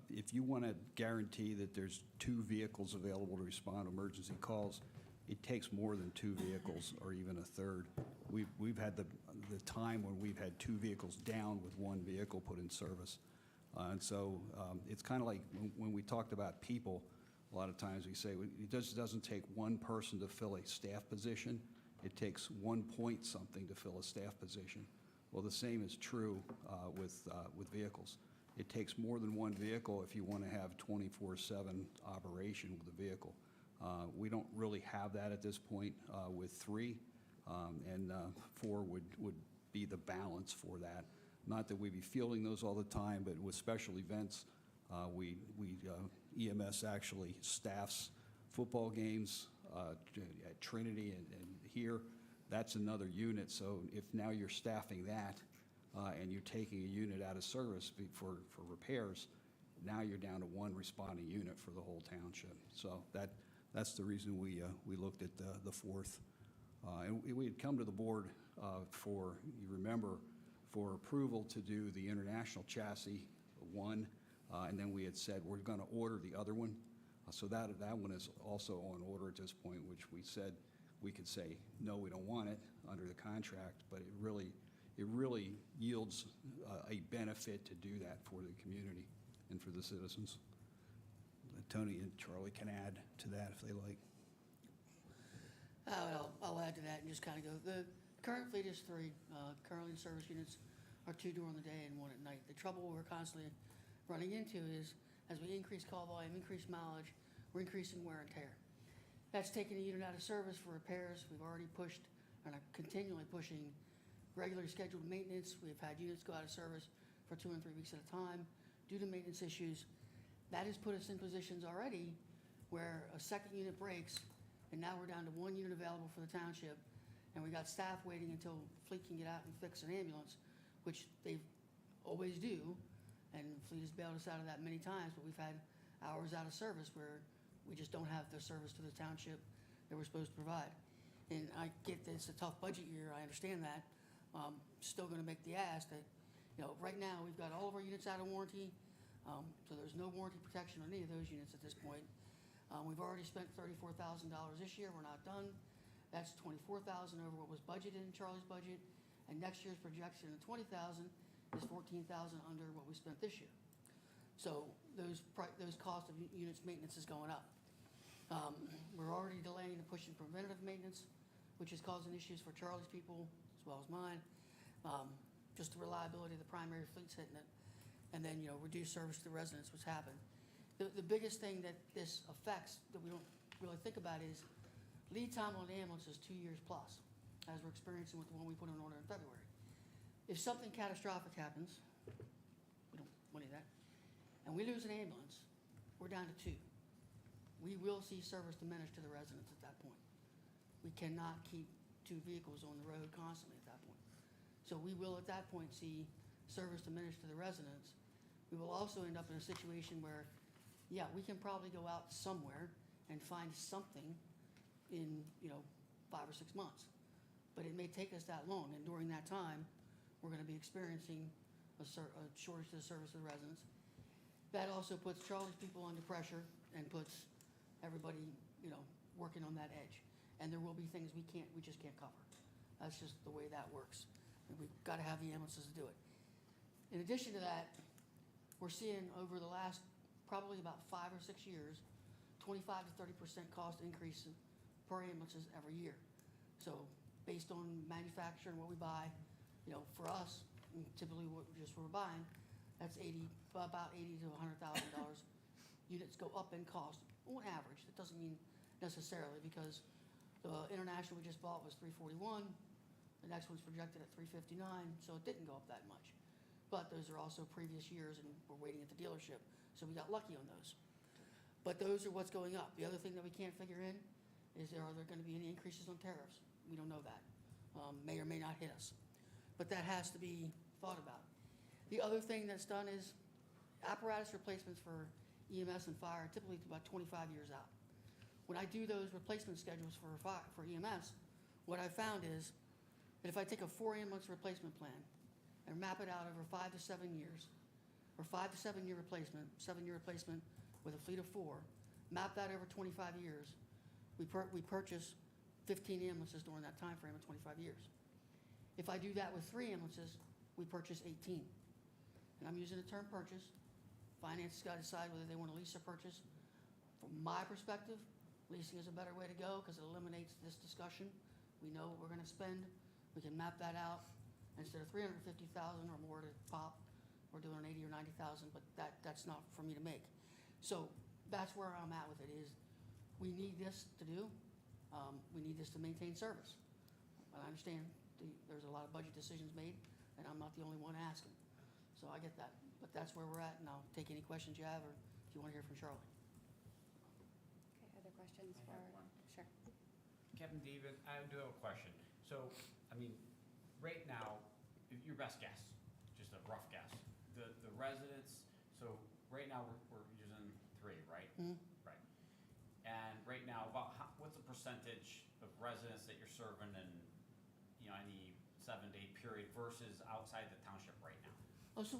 if you want to guarantee that there's 2 vehicles available to respond to emergency calls, it takes more than 2 vehicles or even a third. We've had the time when we've had 2 vehicles down with 1 vehicle put in service. And so it's kind of like when we talked about people, a lot of times we say it just doesn't take one person to fill a staff position. It takes 1 point something to fill a staff position. Well, the same is true with vehicles. It takes more than 1 vehicle if you want to have 24/7 operation with a vehicle. We don't really have that at this point with 3, and 4 would be the balance for that. Not that we be fielding those all the time, but with special events, EMS actually staffs football games at Trinity and here. That's another unit, so if now you're staffing that and you're taking a unit out of service for repairs, now you're down to 1 responding unit for the whole township. So that's the reason we looked at the 4th. And we had come to the board you remember, for approval to do the international chassis 1, and then we had said we're going to order the other one. So that one is also on order at this point, which we said we could say, no, we don't want it under the contract, but it really yields a benefit to do that for the community and for the citizens. Tony and Charlie can add to that if they like. I'll add to that and just kind of go, the current fleet is 3. Currently, service units are 2 during the day and 1 at night. The trouble we're constantly running into is, as we increase call volume, increase mileage, we're increasing wear and tear. That's taking a unit out of service for repairs. We've already pushed and are continually pushing regularly scheduled maintenance. We've had units go out of service for 2 and 3 weeks at a time due to maintenance issues. That has put us in positions already where a second unit breaks, and now we're down to 1 unit available for the township, and we got staff waiting until fleet can get out and fix an ambulance, which they always do, and fleet has bailed us out of that many times, but we've had hours out of service where we just don't have the service to the township that we're supposed to provide. And I get that it's a tough budget year, I understand that. Still gonna make the ask that, right now, we've got all of our units out of warranty, so there's no warranty protection on any of those units at this point. We've already spent $34,000 this year, we're not done. That's $24,000 over what was budgeted in Charlie's budget, and next year's projection of $20,000 is $14,000 under what we spent this year. So those costs of units maintenance is going up. We're already delaying and pushing preventative maintenance, which is causing issues for Charlie's people as well as mine. Just the reliability of the primary fleet's hitting it, and then reduced service to the residents, what's happened. The biggest thing that this affects that we don't really think about is lead time on the ambulance is 2 years plus, as we're experiencing with the one we put on order in February. If something catastrophic happens, we don't want any of that, and we lose an ambulance, we're down to 2. We will see service diminish to the residents at that point. We cannot keep 2 vehicles on the road constantly at that point. So we will at that point see service diminish to the residents. We will also end up in a situation where, we can probably go out somewhere and find something in 5 or 6 months, but it may take us that long, and during that time, we're going to be experiencing a shortage to the service of the residents. That also puts Charlie's people under pressure and puts everybody, working on that edge. And there will be things we just can't cover. That's just the way that works. And we've got to have the ambulances to do it. In addition to that, we're seeing over the last probably about 5 or 6 years, 25 to 30% cost increase per ambulances every year. So based on manufacturer and what we buy, for us, typically what we're buying, that's about $80,000 to $100,000 units go up in cost on average. That doesn't mean necessarily, because the international we just bought was $341. The next one's projected at $359, so it didn't go up that much. But those are also previous years, and we're waiting at the dealership, so we got lucky on those. But those are what's going up. The other thing that we can't figure in is are there going to be any increases on tariffs? We don't know that. May or may not hit us. But that has to be thought about. The other thing that's done is apparatus replacements for EMS and fire are typically about 25 years out. When I do those replacement schedules for EMS, what I found is that if I take a 4 ambulance replacement plan and map it out over 5 to 7 years, or 5 to 7 year replacement, 7-year replacement with a fleet of 4, map that over 25 years, We purchased 15 ambulances during that time frame of 25 years. If I do that with 3 ambulances, we purchase 18. And I'm using the term purchase. Finance has got to decide whether they want to lease or purchase. From my perspective, leasing is a better way to go because it eliminates this discussion. We know what we're going to spend. We can map that out. Instead of 350,000 or more to pop, we're doing 80 or 90,000, but that's not for me to make. So that's where I'm at with it is we need this to do. We need this to maintain service. I understand there's a lot of budget decisions made, and I'm not the only one asking. So I get that. But that's where we're at, and I'll take any questions you have, or if you want to hear from Charlie. Okay, other questions I for? have one. Sure. Kevin David, I do have a question. So, I mean, right now, your best guess, just a rough guess, the residents, so right now we're using 3, right? Mhm. Right. And right now, what's the percentage of residents that you're serving in, any 7-day period versus outside the township right now? Oh, so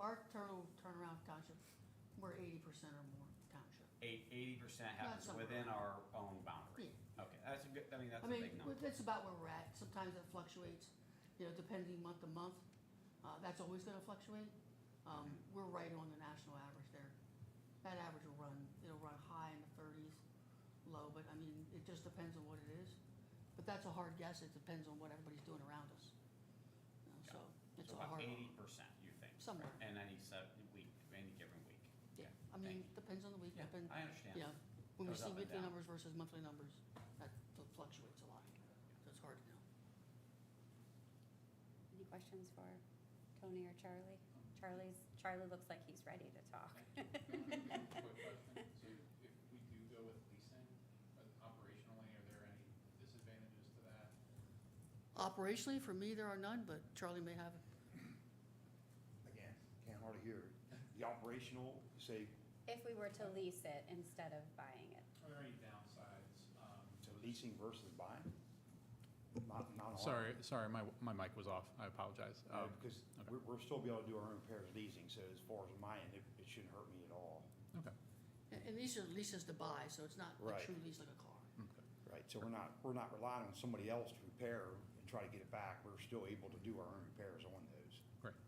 our turnaround township, we're 80% or more township. 80% happens somewhere within around. our own boundary? Okay, that's a good, that's a big number. That's about where we're at. Sometimes it fluctuates, depending month to month. That's always gonna fluctuate. We're right on the national average there. That average it'll run high in the 30s, low, but I mean, it just depends on what it is. But that's a hard guess. It depends on what everybody's doing around us. So it's So a about hard, 80%, you think? Somewhere. In any week, any given week? yeah. Okay, I mean, thank you. depends on the week. Yeah, I understand. When we Goes see up and weekly down. numbers versus monthly numbers, that fluctuates a lot. So it's hard to know. Any questions for Tony or Charlie? Charlie looks like he's ready to talk. Quick question. So if we do go with leasing, operationally, are there any disadvantages to that? Operationally, for me, there are none, but Charlie may have. Again, can't hardly hear it. The operational, say, If we were to lease it instead of buying it. Are there any downsides? to leasing versus buying? Not a lot. Sorry, my mic was off. I apologize. Because okay. we're still be able to do our own repairs leasing, so as far as my end, it shouldn't hurt me at all. Okay, And these are leases to buy, so it's not a Right. true lease like a car. okay. Right, so we're not relying on somebody else to repair and try to get it back. We're still able to do our own repairs on those. Great.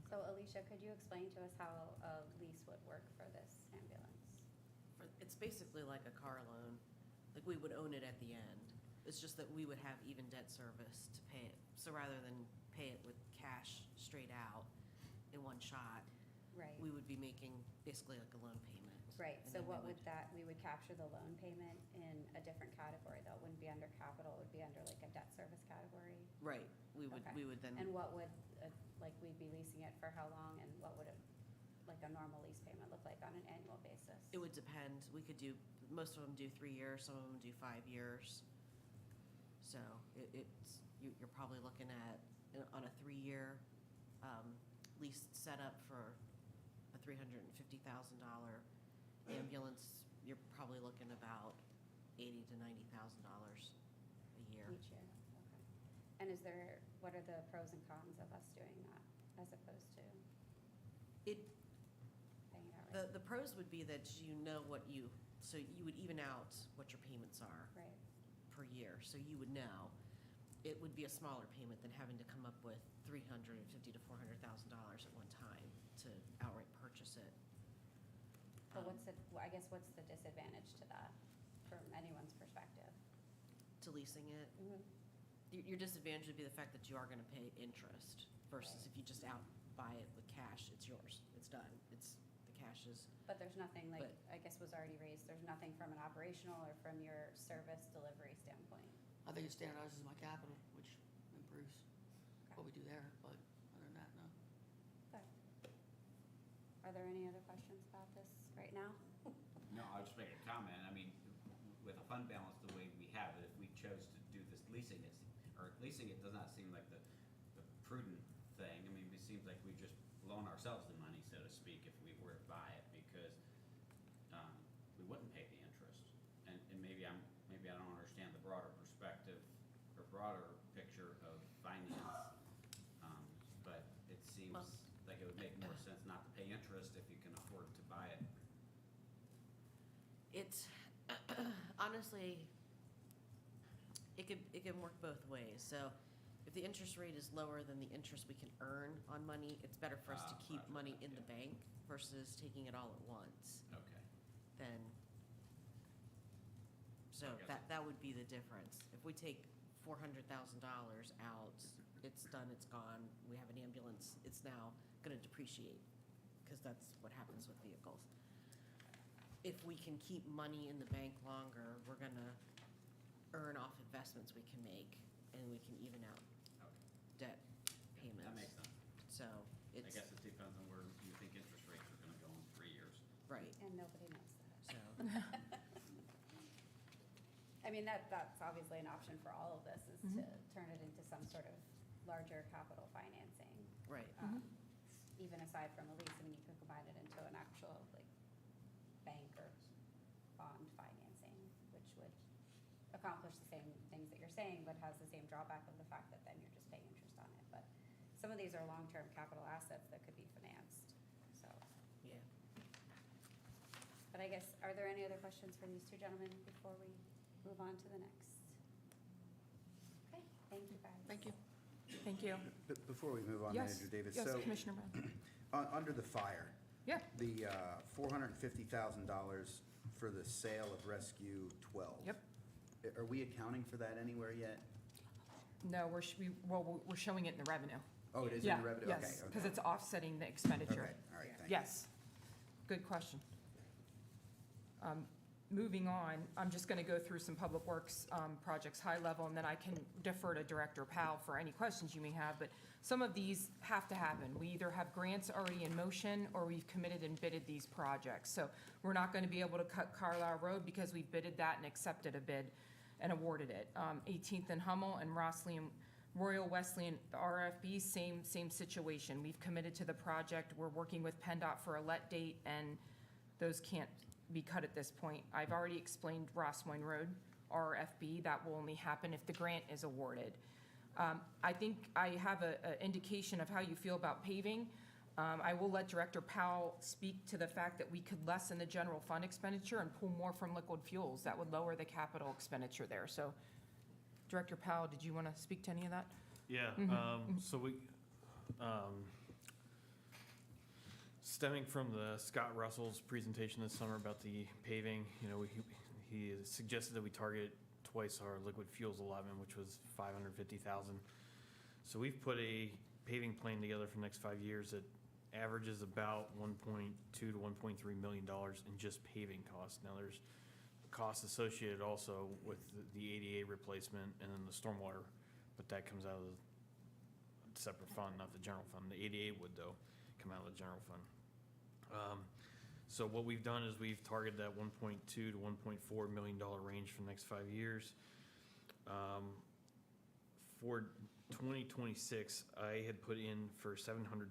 So Alicia, could you explain to us how a lease would work for this ambulance? It's basically like a car loan, like we would own it at the end. It's just that we would have even debt service to pay it. So rather than pay it with cash straight out in one shot, Right, we would be making basically like a loan payment. right. And So then what would that, we would capture the loan payment in a different category though? It wouldn't be under capital, it would be under like a debt service category? Right, we Okay. would then, And what would, like, we'd be leasing it for how long, and what would like a normal lease payment look like on an annual basis? it would depend. We could do, most of them do 3 years, some of them do 5 years. So you're probably looking at, on a 3-year lease setup for a $350,000 ambulance, you're probably looking about $80,000 to $90,000 a year. Each year, okay. And what are the pros and cons of us doing that, as opposed to It, paying it outright? the pros would be that so you would even out what your payments are Right, per year, so you would know. It would be a smaller payment than having to come up with $350,000 to $400,000 at one time to outright purchase it. but I guess what's the disadvantage to that, from anyone's perspective? To leasing it, your disadvantage would be the fact that you are gonna pay interest versus if you just buy it with cash, it's yours, it's done, the cash is, But there's nothing, like, But- I guess was already raised, there's nothing from an operational or from your service delivery standpoint? I think it standardizes my capital, which improves what we do there, but other than that, no. Okay. Are there any other questions about this right now? No, I'll just make a comment. I mean, with a fund balance the way we have it, if we chose to do this leasing it does not seem like the prudent thing. I mean, it seems like we've just blown ourselves the money, so to speak, if we were to buy it, because we wouldn't pay the interest. And maybe I don't understand the broader perspective or broader picture of finance. But it seems Well- like it would make more sense not to pay interest if you can afford to buy it. it's, honestly, it can work both ways. So if the interest rate is lower than the interest we can earn on money, it's better for us to keep money in the bank versus taking it all at once. Okay. Then, so I guess- that would be the difference. If we take $400,000 out, it's done, it's gone, we have an ambulance, it's now gonna depreciate, because that's what happens with vehicles. If we can keep money in the bank longer, we're gonna earn off investments we can make, and we can even out Okay. debt payments. That makes sense. So I it's, guess it depends on where you think interest rates are gonna go in 3 years. right, And nobody knows that. so, I mean, that's obviously an option for all of this, is to turn it into some sort of larger capital financing. right. Even aside from a lease, I mean, you could combine it into an actual, like, bank or bond financing, which would accomplish the same things that you're saying, but has the same drawback of the fact that then you're just paying interest on it. But some of these are long-term capital assets that could be financed, so. Yeah. But I guess, are there any other questions for these two gentlemen before we move on to the next? Okay, thank you guys. Thank you. Thank you. Before we move on, Yes, Manager Davis, yes, so, Commissioner Brown. under the fire, Yeah, the $450,000 for the sale of Rescue 12. Yep. Are we accounting for that anywhere yet? no, we're showing it in the revenue. Oh, it is in Yeah, the revenue? yes, Okay, because okay. it's offsetting the expenditure. Okay, all right, thank you. Yes, good question. Moving on, I'm just going to go through some Public Works projects high level, and then I can defer to Director Powell for any questions you may have. But some of these have to happen. We either have grants already in motion, or we've committed and bidded these projects. So we're not going to be able to cut Carlisle Road because we bidded that and accepted a bid and awarded it. 18th and Hummel and Royal Wesleyan, the RFB, same situation. We've committed to the project. We're working with PennDOT for a let date, and those can't be cut at this point. I've already explained Ross Moyne Road, RFB. That will only happen if the grant is awarded. I think I have an indication of how you feel about paving. I will let Director Powell speak to the fact that we could lessen the general fund expenditure and pull more from liquid fuels. That would lower the capital expenditure there. So, Director Powell, did you want to speak to any of that? Yeah, so we, stemming from the Scott Russell's presentation this summer about the paving, you know, he suggested that we target twice our liquid fuels allotment, which was $550,000. So we've put a paving plan together for the next 5 years that averages about $1.2 to $1.3 million in just paving costs. Now, there's costs associated also with the ADA replacement and then the stormwater, but that comes out of the separate fund, not the general fund. The ADA would, though, come out of the general fund. So what we've done is we've targeted that $1.2 to $1.4 million range for the next 5 years. For 2026, I had put in for $700,000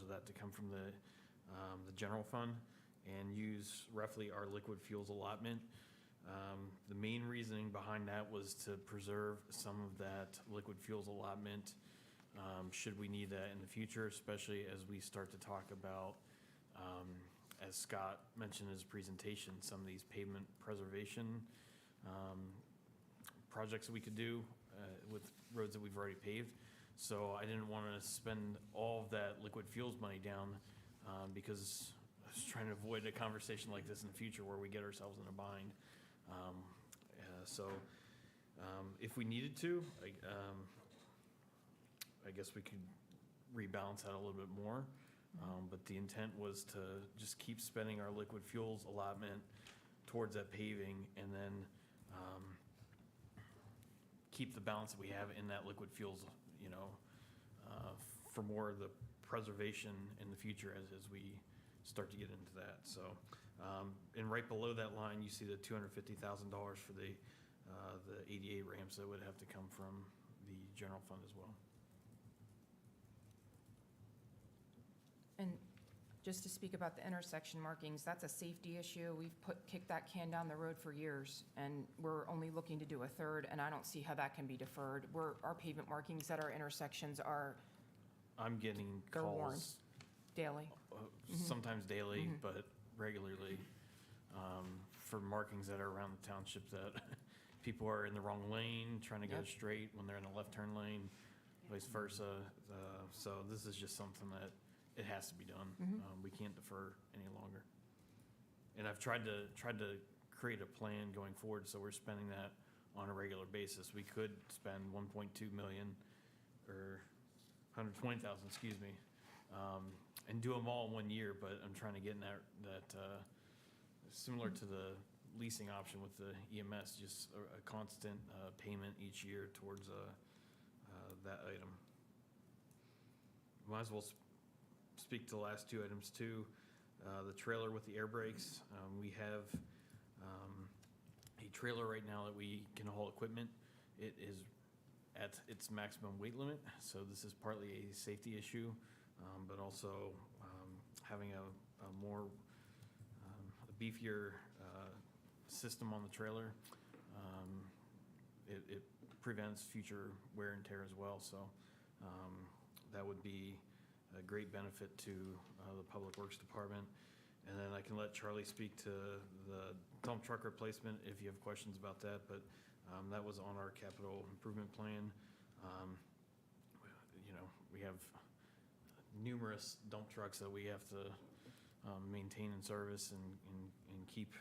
of that to come from the general fund and use roughly our liquid fuels allotment. The main reasoning behind that was to preserve some of that liquid fuels allotment should we need that in the future, especially as we start to talk about, as Scott mentioned in his presentation, some of these pavement preservation projects that we could do with roads that we've already paved. So I didn't want to spend all of that liquid fuels money down because I was trying to avoid a conversation like this in the future where we get ourselves in a bind. If we needed to, I guess we could rebalance that a little bit more. But the intent was to just keep spending our liquid fuels allotment towards that paving and then keep the balance that we have in that liquid fuels, you know, for more of the preservation in the future as we start to get into that. So, and right below that line, you see the $250,000 for the ADA ramps that would have to come from the general fund as well. And just to speak about the intersection markings, that's a safety issue. We've kicked that can down the road for years, and we're only looking to do a third, and I don't see how that can be deferred. Our pavement markings at our intersections are I'm getting They're worn. calls daily. sometimes daily, but regularly, for markings that are around the township that people are in the wrong lane, trying to go Yep. straight when they're in a left turn lane, vice versa. So this is just something that it has to be done. We can't defer any longer. And I've tried to create a plan going forward, so we're spending that on a regular basis. We could spend 1.2 million or 120,000, excuse me, and do them all in 1 year, but I'm trying to get in that similar to the leasing option with the EMS, just a constant payment each year towards that item. Might as well speak to the last two items too. The trailer with the air brakes. We have a trailer right now that we can haul equipment. It is at its maximum weight limit, so this is partly a safety issue, but also having a more a beefier system on the trailer. It prevents future wear and tear as well, so that would be a great benefit to the Public Works Department. And then I can let Charlie speak to the dump truck replacement if you have questions about that, but that was on our capital improvement plan. You know, we have numerous dump trucks that we have to maintain and service and keep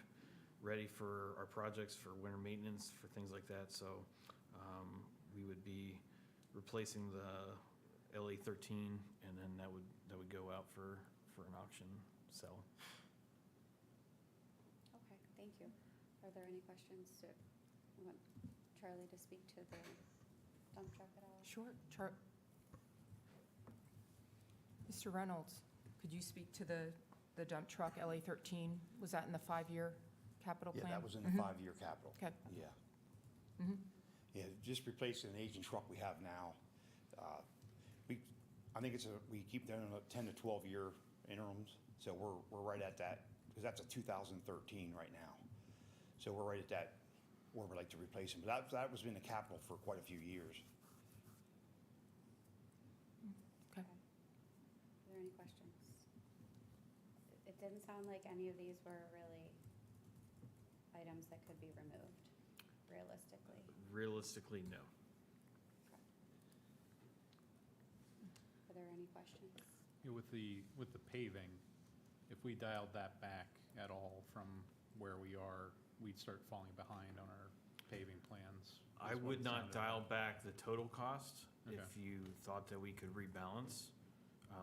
ready for our projects, for winter maintenance, for things like that. So we would be replacing the LA 13, and then that would go out for an auction sale. Okay, thank you. Are there any questions? You want Charlie to speak to the dump truck at all? Sure. Mr. Reynolds, could you speak to the dump truck LA 13? Was that in the 5-year capital plan? Yeah, that was in the 5-year capital. Okay. Yeah. Mhm. Yeah, just replacing an aging truck we have now. I think we keep them in a 10 to 12-year interims, so we're right at that, because that's a 2013 right now. So we're right at that, where we'd like to replace them. But that was in the capital for quite a few years. Okay. Are there any questions? It didn't sound like any of these were really items that could be removed realistically. Realistically, no. Are there any questions? Yeah, with the paving, if we dialed that back at all from where we are, we'd start falling behind on our paving plans. I is what would it not sounded dial like. back the total cost if Okay. you thought that we could rebalance.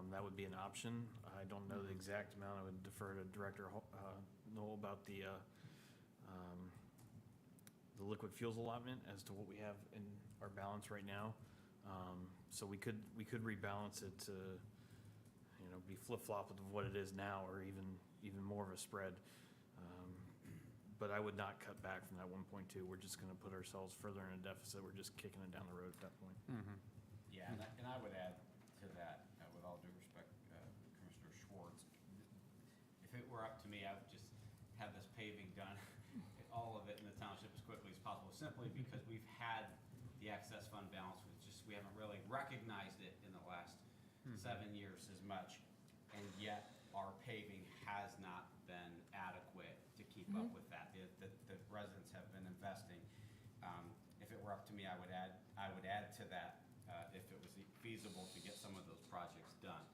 That would be an option. I don't know the exact amount. I would defer to Director Knoll about the liquid fuels allotment as to what we have in our balance right now. So we could rebalance it to, you know, be flip-flop with what it is now, or even more of a spread. But I would not cut back from that 1.2. We're just going to put ourselves further in a deficit. We're just kicking it down the road at that point. Yeah, and I would add to that, with all due respect, Commissioner Schwartz, if it were up to me, I would just have this paving done, all of it in the township as quickly as possible, simply because we've had the excess fund balance, we haven't really recognized it in the last 7 years as much, and yet our paving has not been adequate to keep up with that. The residents have been investing. If it were up to me, I would add to that, if it was feasible to get some of those projects done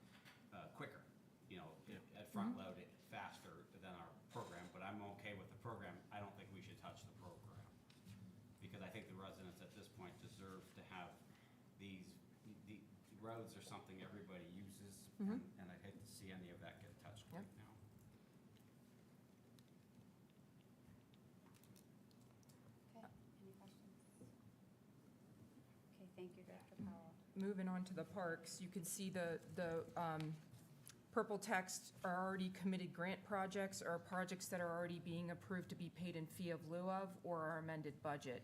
quicker, you know, at front load it faster than our program, but I'm okay with the program. I don't think we should touch the program, because I think the residents at this point deserve to have the roads are something everybody uses, and I'd hate to see any of that get touched right now. Okay, any questions? Okay, thank you, Director Powell. Moving on to the parks, you can see the purple text are already committed grant projects, or projects that are already being approved to be paid in fee of lieu of, or our amended budget.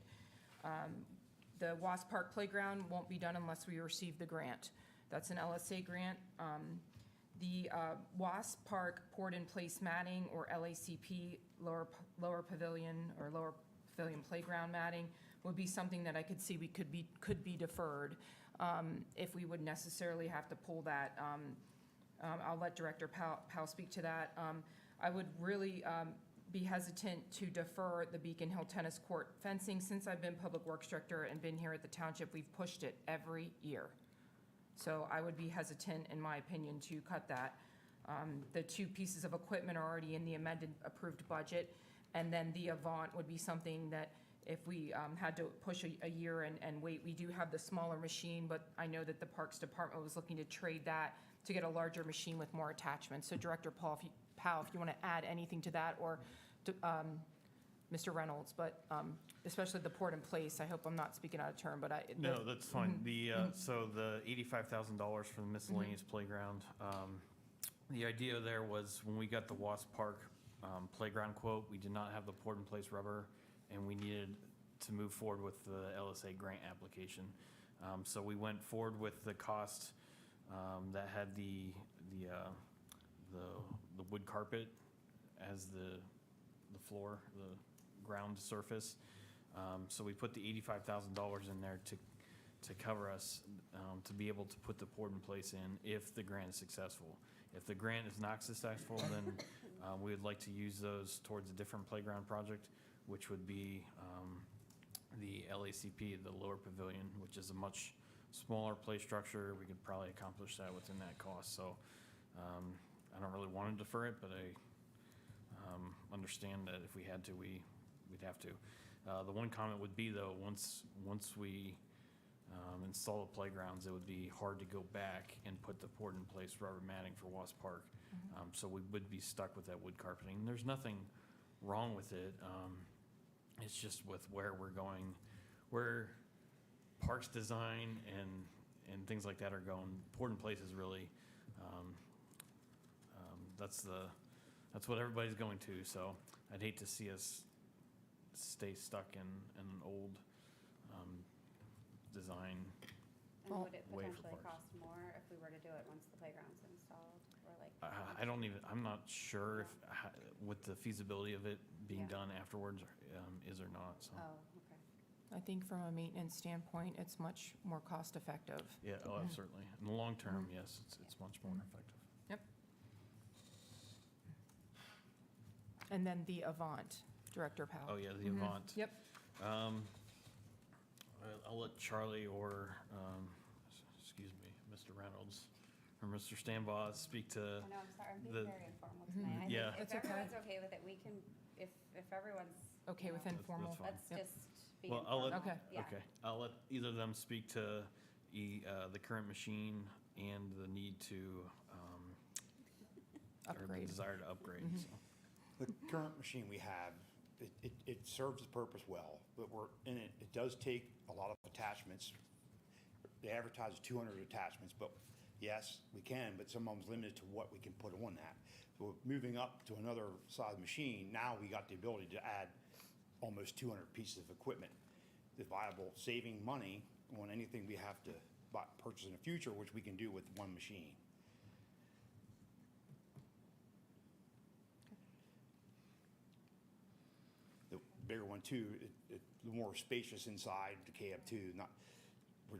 The Wasp Park Playground won't be done unless we receive the grant. That's an LSA grant. The Wasp Park Poured in Place Matting, or LACP, Lower Pavilion, or Lower Pavilion Playground Matting, would be something that I could see could be deferred if we would necessarily have to pull that. I'll let Director Powell speak to that. I would really be hesitant to defer the Beacon Hill Tennis Court fencing. Since I've been Public Works Director and been here at the township, we've pushed it every year. So I would be hesitant, in my opinion, to cut that. The two pieces of equipment are already in the amended approved budget, and then the Avant would be something that if we had to push a year and wait, we do have the smaller machine, but I know that the Parks Department was looking to trade that to get a larger machine with more attachments. So Director Powell, if you want to add anything to that, or to, Mr. Reynolds, but especially the port in place, I hope I'm not speaking out of turn, but I. No, that's fine. So the $85,000 for the miscellaneous playground, the idea there was when we got the Wasp Park playground quote, we did not have the port in place rubber, and we needed to move forward with the LSA grant application. So we went forward with the cost that had the wood carpet as the floor, the ground surface. So we put the $85,000 in there to cover us, to be able to put the port in place in if the grant is successful. If the grant is not successful, then we would like to use those towards a different playground project, which would be the LACP, the Lower Pavilion, which is a much smaller play structure. We could probably accomplish that within that cost. So I don't really want to defer it, but I understand that if we had to, we'd have to. The one comment would be, though, once we install the playgrounds, it would be hard to go back and put the port in place rubber matting for Wasp Park. So we would be stuck with that wood carpeting. There's nothing wrong with it. It's just with where we're going, where parks design and things like that are going. Port in place is really, that's what everybody's going to. So I'd hate to see us stay stuck in an old design. And would it Way potentially for parks. cost more if we were to do it once the playground's installed, or like? I'm not sure if, with the feasibility of it being Yeah. done afterwards, is or not, so. Oh, okay. I think from a maintenance standpoint, it's much more cost effective. Yeah, certainly. In the long term, yes, it's much more effective. And then the Avant, Director Powell. Oh, yeah, the Avant. Yep. I'll let Charlie or, excuse me, Mr. Reynolds or Mr. Stambaugh speak to, Oh, no, I'm sorry, I'm being the- very informal tonight. I Yeah. think That's if okay. everyone's okay with it, we can, if everyone's. Okay you with know, informal? fine. Let's Yep. just be well, I'll let, informal. Okay. Yeah. okay, I'll let either of them speak to the current machine and the need to, or the Upgrade. desire to upgrade, so. The current machine we have, it serves the purpose well, but it does take a lot of attachments. They advertise 200 attachments, but yes, we can, but some of them's limited to what we can put on that. So moving up to another size machine, now we got the ability to add almost 200 pieces of equipment. The viable, saving money on anything we have to purchase in the future, which we can do with one machine. The bigger one too, the more spacious inside, the KF2,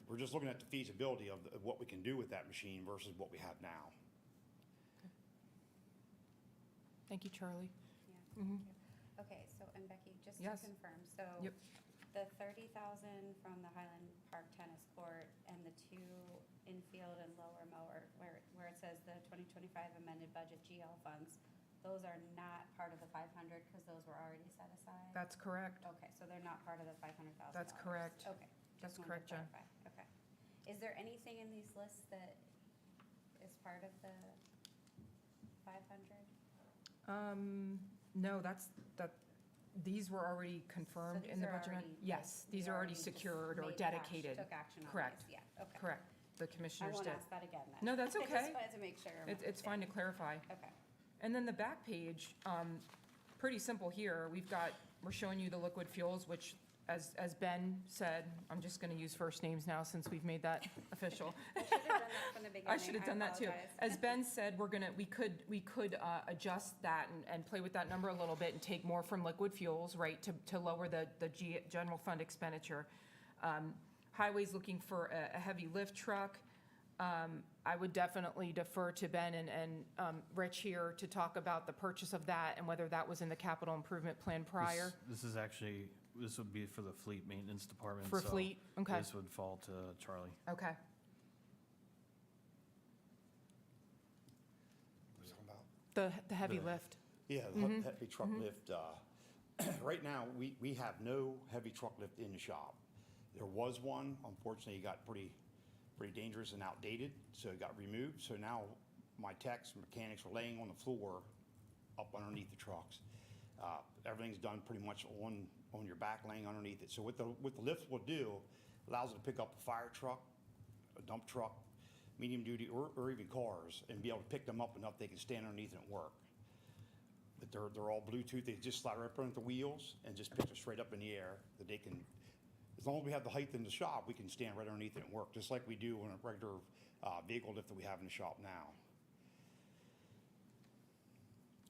we're just looking at the feasibility of what we can do with that machine versus what we have now. Thank you, Charlie. Yeah, Mhm. thank you. Okay, so, and Becky, just to Yes. confirm, so Yep. the 30,000 from the Highland Park Tennis Court and the two infield and lower mower, where it says the 2025 amended budget GL funds, those are not part of the 500 because those were already set aside? That's correct. Okay, so they're not part of the $500,000? That's correct. Okay. That's just wanted to correct, Jen. clarify. Okay. Is there anything in these lists that is part of the 500? No, these were already confirmed in the these are budget. already, Yes, like, these we are already just secured or made dedicated. Took action on Correct. these, yeah, okay. Correct. The I commissioners won't did. ask that again then. No, that's I okay. just wanted to make sure. It's fine to clarify. Okay. And then the back page, pretty simple here. We're showing you the liquid fuels, which, as Ben said, I'm just going to use first names now since we've made that official. I should have done that from the beginning. I should have done that too. apologize. As Ben said, we could adjust that and play with that number a little bit and take more from liquid fuels, right, to lower the general fund expenditure. Highway's looking for a heavy lift truck. I would definitely defer to Ben and Rich here to talk about the purchase of that and whether that was in the capital improvement plan prior. This is actually, this would be for the fleet maintenance department. For so fleet? Okay. This would fall to Charlie. Okay. What are you talking about? The heavy The- lift. Yeah, the heavy truck lift, right now, we have no heavy truck lift in the shop. There was one, unfortunately, it got pretty dangerous and outdated, so it got removed. So now my techs and mechanics are laying on the floor up underneath the trucks. Everything's done pretty much on your back, laying underneath it. So what the lift will do, allows it to pick up a fire truck, a dump truck, medium duty, or even cars, and be able to pick them up enough they can stand underneath it and work. But they're all Bluetooth, they just slide right up underneath the wheels and just pick it straight up in the air, that they can, as long as we have the height in the shop, we can stand right underneath it and work, just like we do on a regular vehicle lift that we have in the shop now.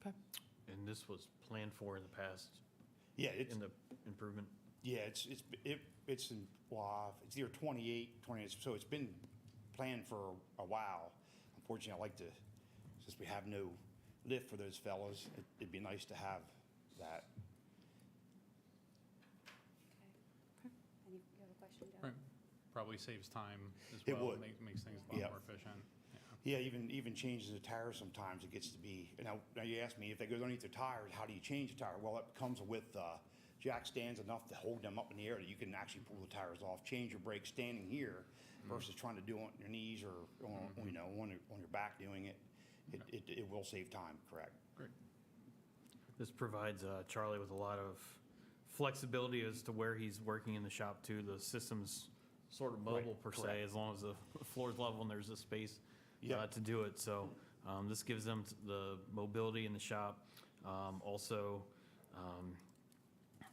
Okay. And this was planned for in the past, Yeah, it's, in the improvement? yeah, it's in, well, it's either 28, so it's been planned for a while. Unfortunately, I like to, since we have no lift for those fellows, it'd be nice to have that. Okay. Any, you have a question, Joe? Right. Probably saves time as It well. would. Makes things a lot Yeah. more efficient. Yeah, even changing the tires sometimes, it gets to be, now you ask me, if they go underneath the tires, how do you change the tire? Well, it comes with jack stands enough to hold them up in the air that you can actually pull the tires off, change your brakes standing here versus trying to do it on your knees or, on, you know, on your back doing it. It will save time, correct? Great. This provides Charlie with a lot of flexibility as to where he's working in the shop too. The system's sort of mobile per se, correct. as long as the floor's level and there's a space Yeah. to do it. So this gives them the mobility in the shop. Also,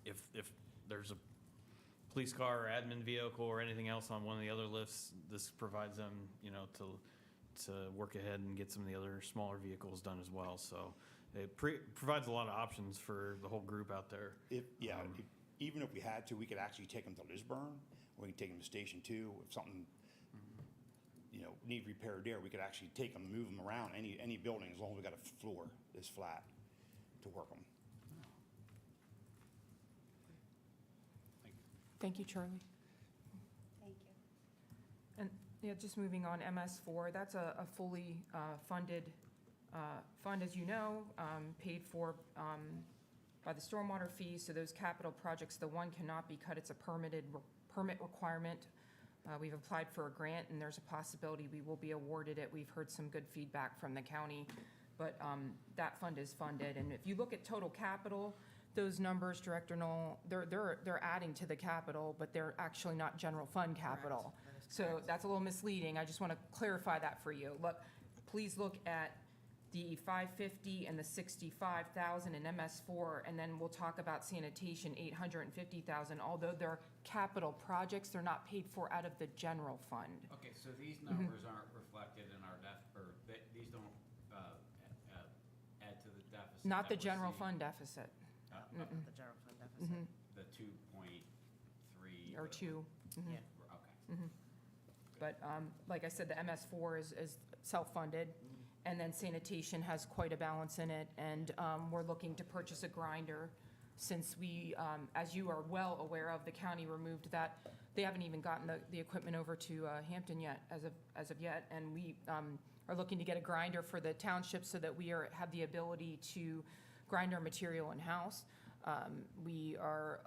if there's a police car or admin vehicle or anything else on one of the other lifts, this provides them, you know, to work ahead and get some of the other smaller vehicles done as well. So it provides a lot of options for the whole group out there. Even if we had to, we could actually take them to Lisburn, or we can take them to Station 2. If something, you know, need repaired there, we could actually take them, move them around any building, as long as we got a floor that's flat to work them. Thank you, Charlie. Thank you. And, yeah, just moving on, MS4, that's a fully funded fund, as you know, paid for by the stormwater fees. So those capital projects, the one cannot be cut, it's a permit requirement. We've applied for a grant, and there's a possibility we will be awarded it. We've heard some good feedback from the county, but that fund is funded. And if you look at total capital, those numbers, Director Knoll, they're adding to the capital, but they're actually not general fund capital. So that's a little misleading. I just want to clarify that for you. Look, please look at the 550 and the 65,000 in MS4, and then we'll talk about sanitation, 850,000. Although they're capital projects, they're not paid for out of the general fund. Okay, so these numbers aren't reflected in our these don't add to the deficit. Not the that we're general seeing? fund deficit, The general fund deficit. The 2.3. or two. Mhm. Yeah. Okay. But like I said, the MS4 is self-funded, and then sanitation has quite a balance in it, and we're looking to purchase a grinder since we, as you are well aware of, the county removed that. They haven't even gotten the equipment over to Hampton yet, as of yet, and we are looking to get a grinder for the township so that we have the ability to grind our material in-house. We are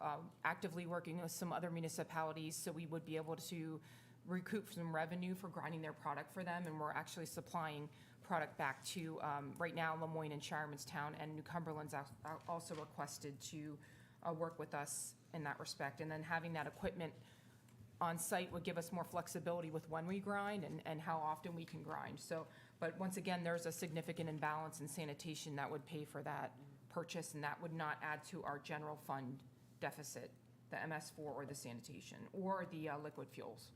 actively working with some other municipalities, so we would be able to recoup some revenue for grinding their product for them, and we're actually supplying product back to, right now, Lemoyne and Shiremanstown, and New Cumberland's also requested to work with us in that respect. And then having that equipment on site would give us more flexibility with when we grind and how often we can grind. So, but once again, there's a significant imbalance in sanitation that would pay for that purchase, and that would not add to our general fund deficit, the MS4 or the sanitation, or the liquid fuels.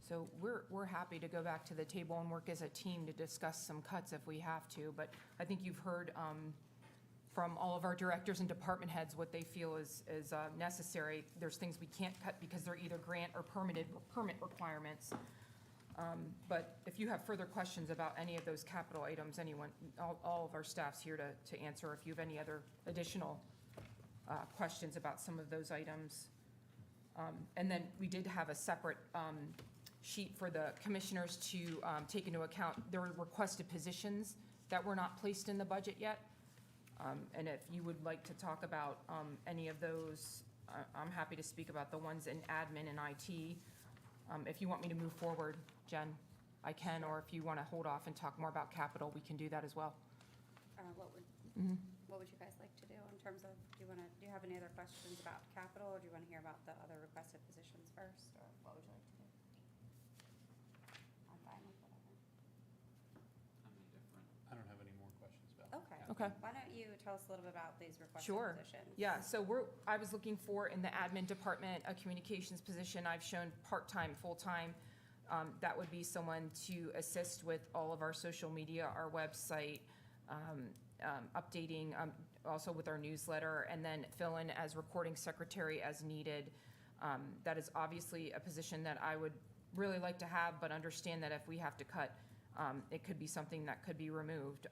So we're happy to go back to the table and work as a team to discuss some cuts if we have to. But I think you've heard from all of our directors and department heads what they feel is necessary. There's things we can't cut because they're either grant or permit requirements. But if you have further questions about any of those capital items, anyone, all of our staff's here to answer if you have any other additional questions about some of those items. And then we did have a separate sheet for the commissioners to take into account. There were requested positions that were not placed in the budget yet. And if you would like to talk about any of those, I'm happy to speak about the ones in admin and IT. If you want me to move forward, Jen, I can, or if you want to hold off and talk more about capital, we can do that as well. What would you guys like to do in terms of, do you have any other questions about capital, or do you want to hear about the other requested positions first, or what would you like to do? I'm fine with whatever. I'm indifferent. I don't have any more questions about Okay. Okay. Why don't you tell us a little bit about these requested Sure. positions? Yeah, so I was looking for in the admin department, a communications position. I've shown part-time, full-time. That would be someone to assist with all of our social media, our website, updating, also with our newsletter, and then fill in as recording secretary as needed. That is obviously a position that I would really like to have, but understand that if we have to cut, it could be something that could be removed.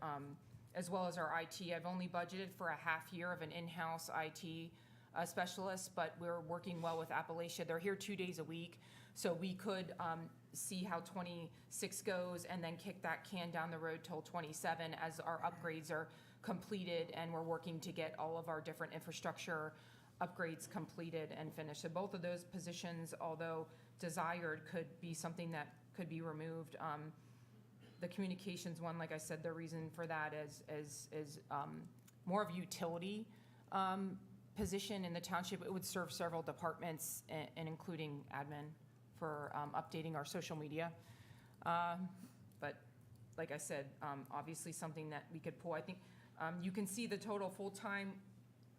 As well as our IT. I've only budgeted for a half year of an in-house IT specialist, but we're working well with Appalachia. They're here 2 days a week, so we could see how 26 goes and then kick that can down the road till 27 as our upgrades are completed, and we're working to get all of our different infrastructure upgrades completed and finished. So both of those positions, although desired, could be something that could be removed. The communications one, like I said, the reason for that is more of a utility position in the township. It would serve several departments, and including admin, for updating our social media. But like I said, obviously something that we could pull. I think you can see the total full-time,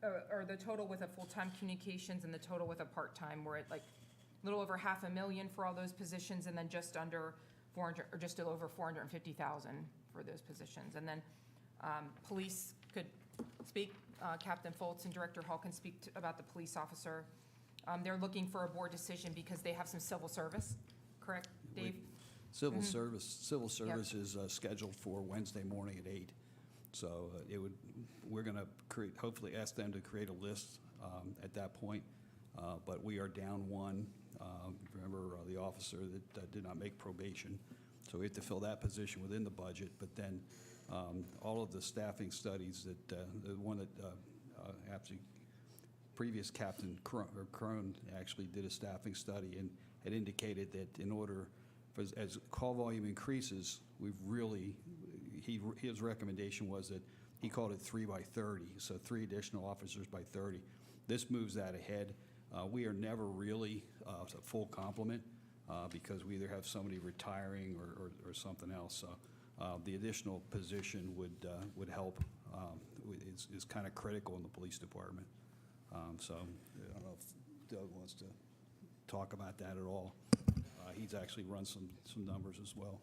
or the total with a full-time communications and the total with a part-time. We're at like a little over $500,000 for all those positions, and then just under 400, or just over 450,000 for those positions. And then police could speak. Captain Foltz and Director Hall can speak about the police officer. They're looking for a board decision because they have some civil service, correct, Dave? Civil service is scheduled for Wednesday morning at 8. So we're going to hopefully ask them to create a list at that point. But we are down one. Remember the officer that did not make probation. So we have to fill that position within the budget. But then all of the staffing studies the one that actually previous Captain Crone actually did a staffing study and had indicated that in order, as call volume increases, his recommendation was that he called it 3 by 30, so 3 additional officers by 30. This moves that ahead. We are never really a full complement because we either have somebody retiring or something else. So the additional position would help. Is kind of critical in the police department. So I don't know if Doug wants to talk about that at all. He's actually run some numbers as well.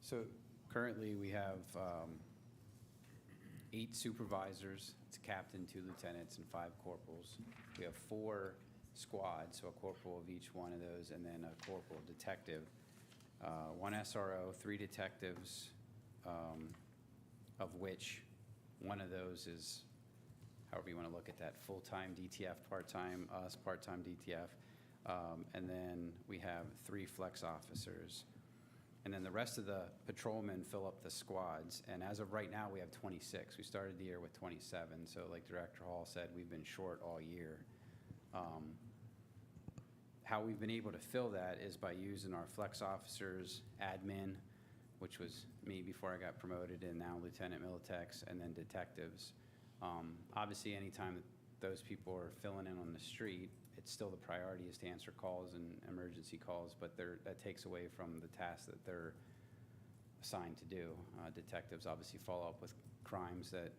So currently, we have 8 supervisors. It's a captain, 2 lieutenants, and 5 corporals. We have 4 squads, so a corporal of each one of those, and then a corporal detective. 1 SRO, 3 detectives, of which one of those is, however you want to look at that, full-time DTF, part-time, us, part-time DTF. And then we have 3 flex officers. And then the rest of the patrolmen fill up the squads. And as of right now, we have 26. We started the year with 27. So like Director Hall said, we've been short all year. How we've been able to fill that is by using our flex officers, admin, which was me before I got promoted, and now Lieutenant Militex, and then detectives. Obviously, anytime that those people are filling in on the street, it's still the priority is to answer calls and emergency calls, but that takes away from the tasks that they're assigned to do. Detectives obviously follow up with crimes that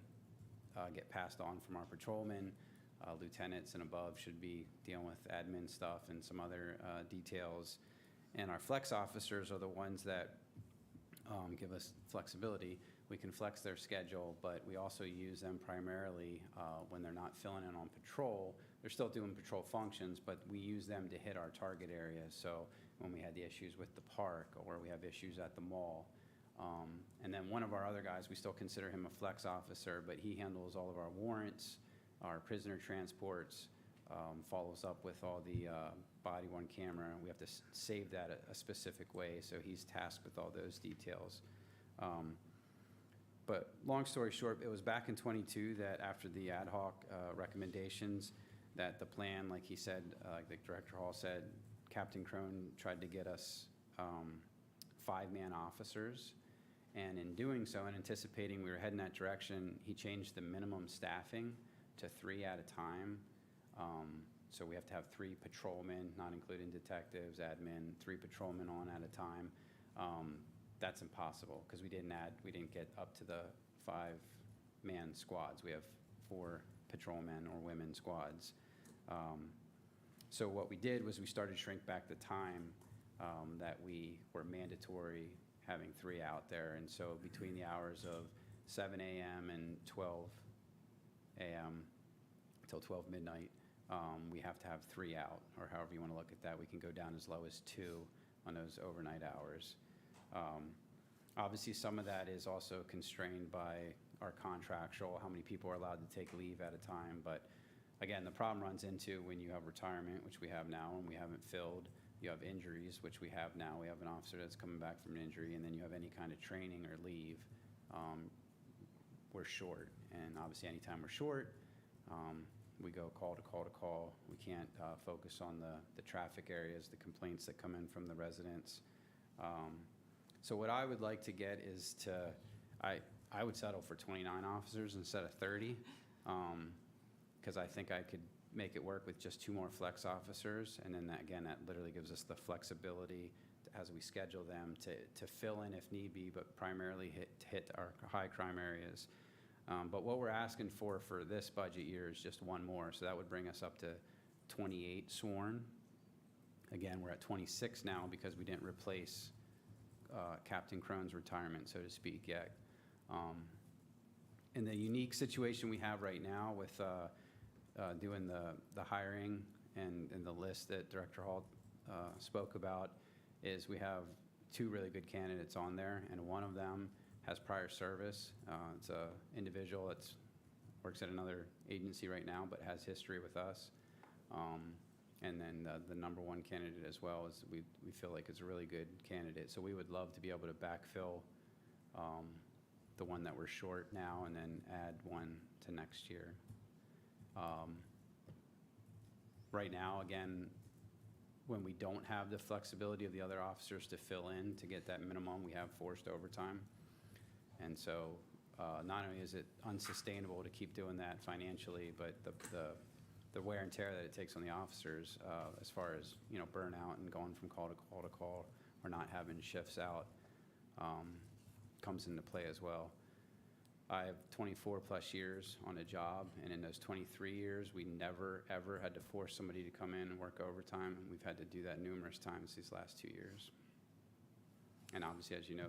get passed on from our patrolmen. Lieutenants and above should be dealing with admin stuff and some other details. And our flex officers are the ones that give us flexibility. We can flex their schedule, but we also use them primarily when they're not filling in on patrol. They're still doing patrol functions, but we use them to hit our target area. So when we had the issues with the park, or we have issues at the mall. And then one of our other guys, we still consider him a flex officer, but he handles all of our warrants, our prisoner transports, follows up with all the body-worn camera. We have to save that a specific way, so he's tasked with all those details. But long story short, it was back in '22 that after the ad hoc recommendations, that the plan, like he said, like Director Hall said, Captain Crone tried to get us 5-man officers. And in doing so, and anticipating we were heading that direction, he changed the minimum staffing to 3 at a time. So we have to have 3 patrolmen, not including detectives, admin, 3 patrolmen on at a time. That's impossible because we didn't get up to the 5-man squads. We have 4 patrolmen or women squads. So what we did was we started to shrink back the time that we were mandatory having 3 out there. And so between the hours of 7 a.m. and 12 a.m. until 12 midnight, we have to have 3 out, or however you want to look at that. We can go down as low as 2 on those overnight hours. Obviously, some of that is also constrained by our contractual, how many people are allowed to take leave at a time. But again, the problem runs into when you have retirement, which we have now and we haven't filled. You have injuries, which we have now. We have an officer that's coming back from an injury, and then you have any kind of training or leave. We're short, and obviously anytime we're short, we go call to call to call. We can't focus on the traffic areas, the complaints that come in from the residents. So what I would like to get is I would settle for 29 officers instead of 30, because I think I could make it work with just 2 more flex officers, and then that literally gives us the flexibility as we schedule them to fill in if need be, but primarily hit our high crime areas. But what we're asking for this budget year is just 1 more, so that would bring us up to 28 sworn. Again, we're at 26 now because we didn't replace Captain Crone's retirement, so to speak, yet. In the unique situation we have right now with doing the hiring and the list that Director Hall spoke about, is we have 2 really good candidates on there, and one of them has prior service. It's an individual that works at another agency right now, but has history with us. And then the number 1 candidate as well is we feel like is a really good candidate. So we would love to be able to backfill the one that we're short now and then add 1 to next year. Right now, again, when we don't have the flexibility of the other officers to fill in to get that minimum, we have forced overtime. And so not only is it unsustainable to keep doing that financially, but the wear and tear that it takes on the officers as far as, burnout and going from call to call to call or not having shifts out comes into play as well. I have 24 plus years on a job, and in those 23 years, we never, ever had to force somebody to come in and work overtime, and we've had to do that numerous times these last 2 years. And obviously, as you know,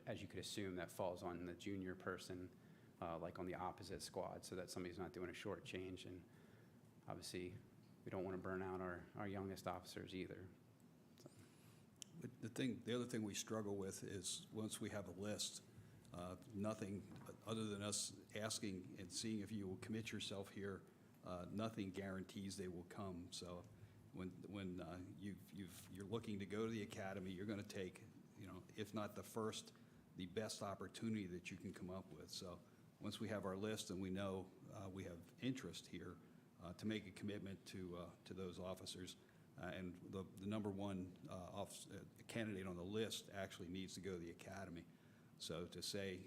as you could assume, that falls on the junior person, like on the opposite squad, so that somebody's not doing a short change. And obviously, we don't want to burn out our youngest officers either. But the other thing we struggle with is once we have a list, nothing other than us asking and seeing if you will commit yourself here, nothing guarantees they will come. So when you're looking to go to the academy, you're going to take, if not the first, the best opportunity that you can come up with. So once we have our list and we know we have interest here, to make a commitment to those officers. And the number 1 candidate on the list actually needs to go to the academy. So to say,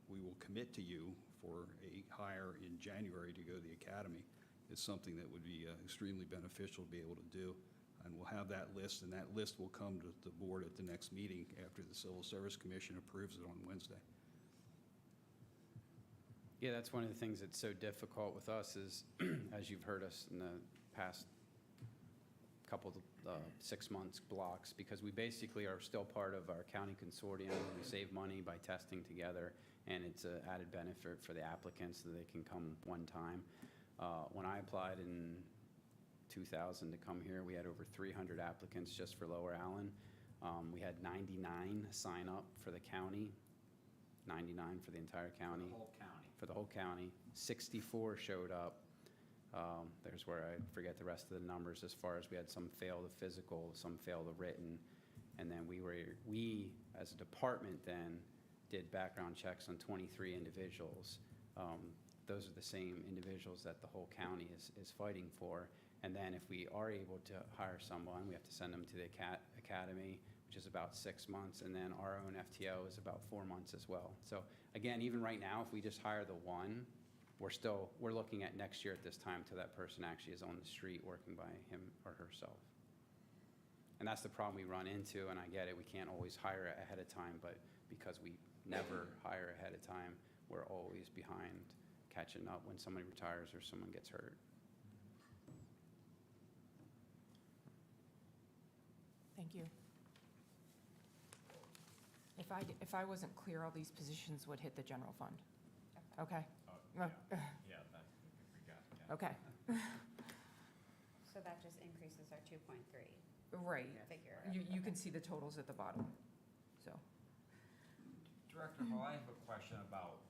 we will commit to you for a hire in January to go to the academy is something that would be extremely beneficial to be able to do. And we'll have that list, and that list will come to the board at the next meeting after the Civil Service Commission approves it on Wednesday. Yeah, that's one of the things that's so difficult with us is, as you've heard us in the past couple of 6 months blocks, because we basically are still part of our county consortium. We save money by testing together, and it's an added benefit for the applicants that they can come one time. When I applied in 2000 to come here, we had over 300 applicants just for Lower Allen. We had 99 sign up for the county, 99 for the entire county. The whole county. For the whole county. 64 showed up. There's where I forget the rest of the numbers as far as we had some fail the physical, some fail the written. And then we as a department then did background checks on 23 individuals. Those are the same individuals that the whole county is fighting for. And then if we are able to hire someone, we have to send them to the academy, which is about 6 months, and then our own FTO is about 4 months as well. So again, even right now, if we just hire the one, we're looking at next year at this time till that person actually is on the street working by him or herself. And that's the problem we run into, and I get it, we can't always hire ahead of time, but because we never hire ahead of time, we're always behind catching up when somebody retires or someone gets hurt. Thank you. If I wasn't clear, all these positions would hit the general fund. Okay? Yeah, we got it. Okay, So that just increases our 2.3 right. figure. You can see the totals at the bottom, so. Director Hall, I have a question about,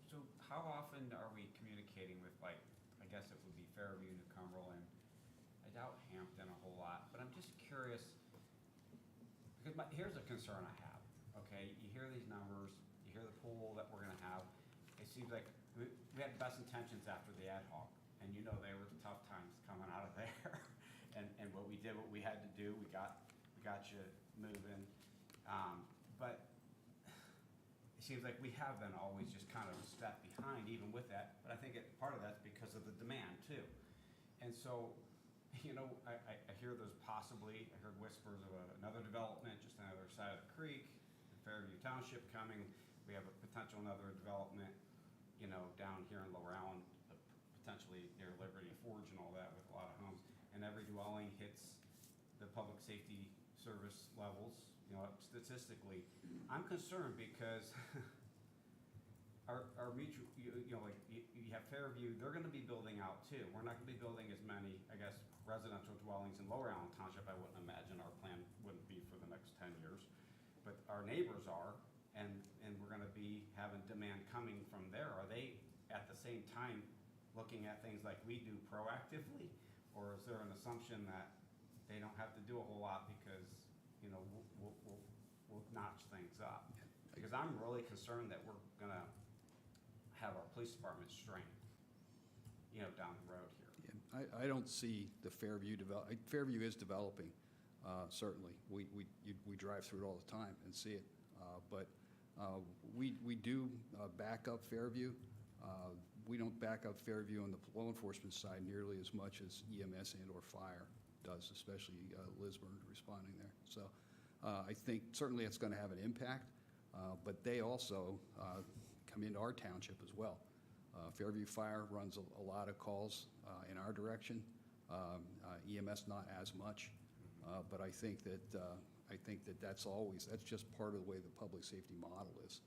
so how often are we communicating with, like, I guess it would be Fairview, New Cumberland? I doubt Hampton a whole lot, but I'm just curious, because here's a concern I have, okay? You hear these numbers, you hear the pool that we're gonna have. It seems like we had the best intentions after the ad hoc, and you know they were the tough times coming out of there. And what we did, what we had to do, we got you moving. But it seems like we have been always just kind of a step behind even with that, but I think part of that's because of the demand too. And so, you know, I hear there's possibly, I heard whispers of another development just on the other side of the creek, Fairview Township coming. We have a potential another development, you know, down here in Lower Allen, potentially near Liberty Forge and all that with a lot of homes. And every dwelling hits the public safety service levels, you know, statistically. I'm concerned because our mutual, you know, like you have Fairview, they're gonna be building out too. We're not gonna be building as many, I guess, residential dwellings in Lower Allen Township. I wouldn't imagine our plan wouldn't be for the next 10 years. But our neighbors are, and we're gonna be having demand coming from there. Are they at the same time looking at things like we do proactively? Or is there an assumption that they don't have to do a whole lot because, you know, we'll notch things up? Because I'm really concerned that we're gonna have our police department strained, you know, down the road here. Yeah, I don't see the Fairview Fairview is developing, certainly. We drive through it all the time and see it. But we do back up Fairview. We don't back up Fairview on the law enforcement side nearly as much as EMS and or fire does, especially Lisburn responding there. So I think certainly it's going to have an impact, but they also come into our township as well. Fairview Fire runs a lot of calls in our direction. EMS not as much, but I think that that's just part of the way the public safety model is.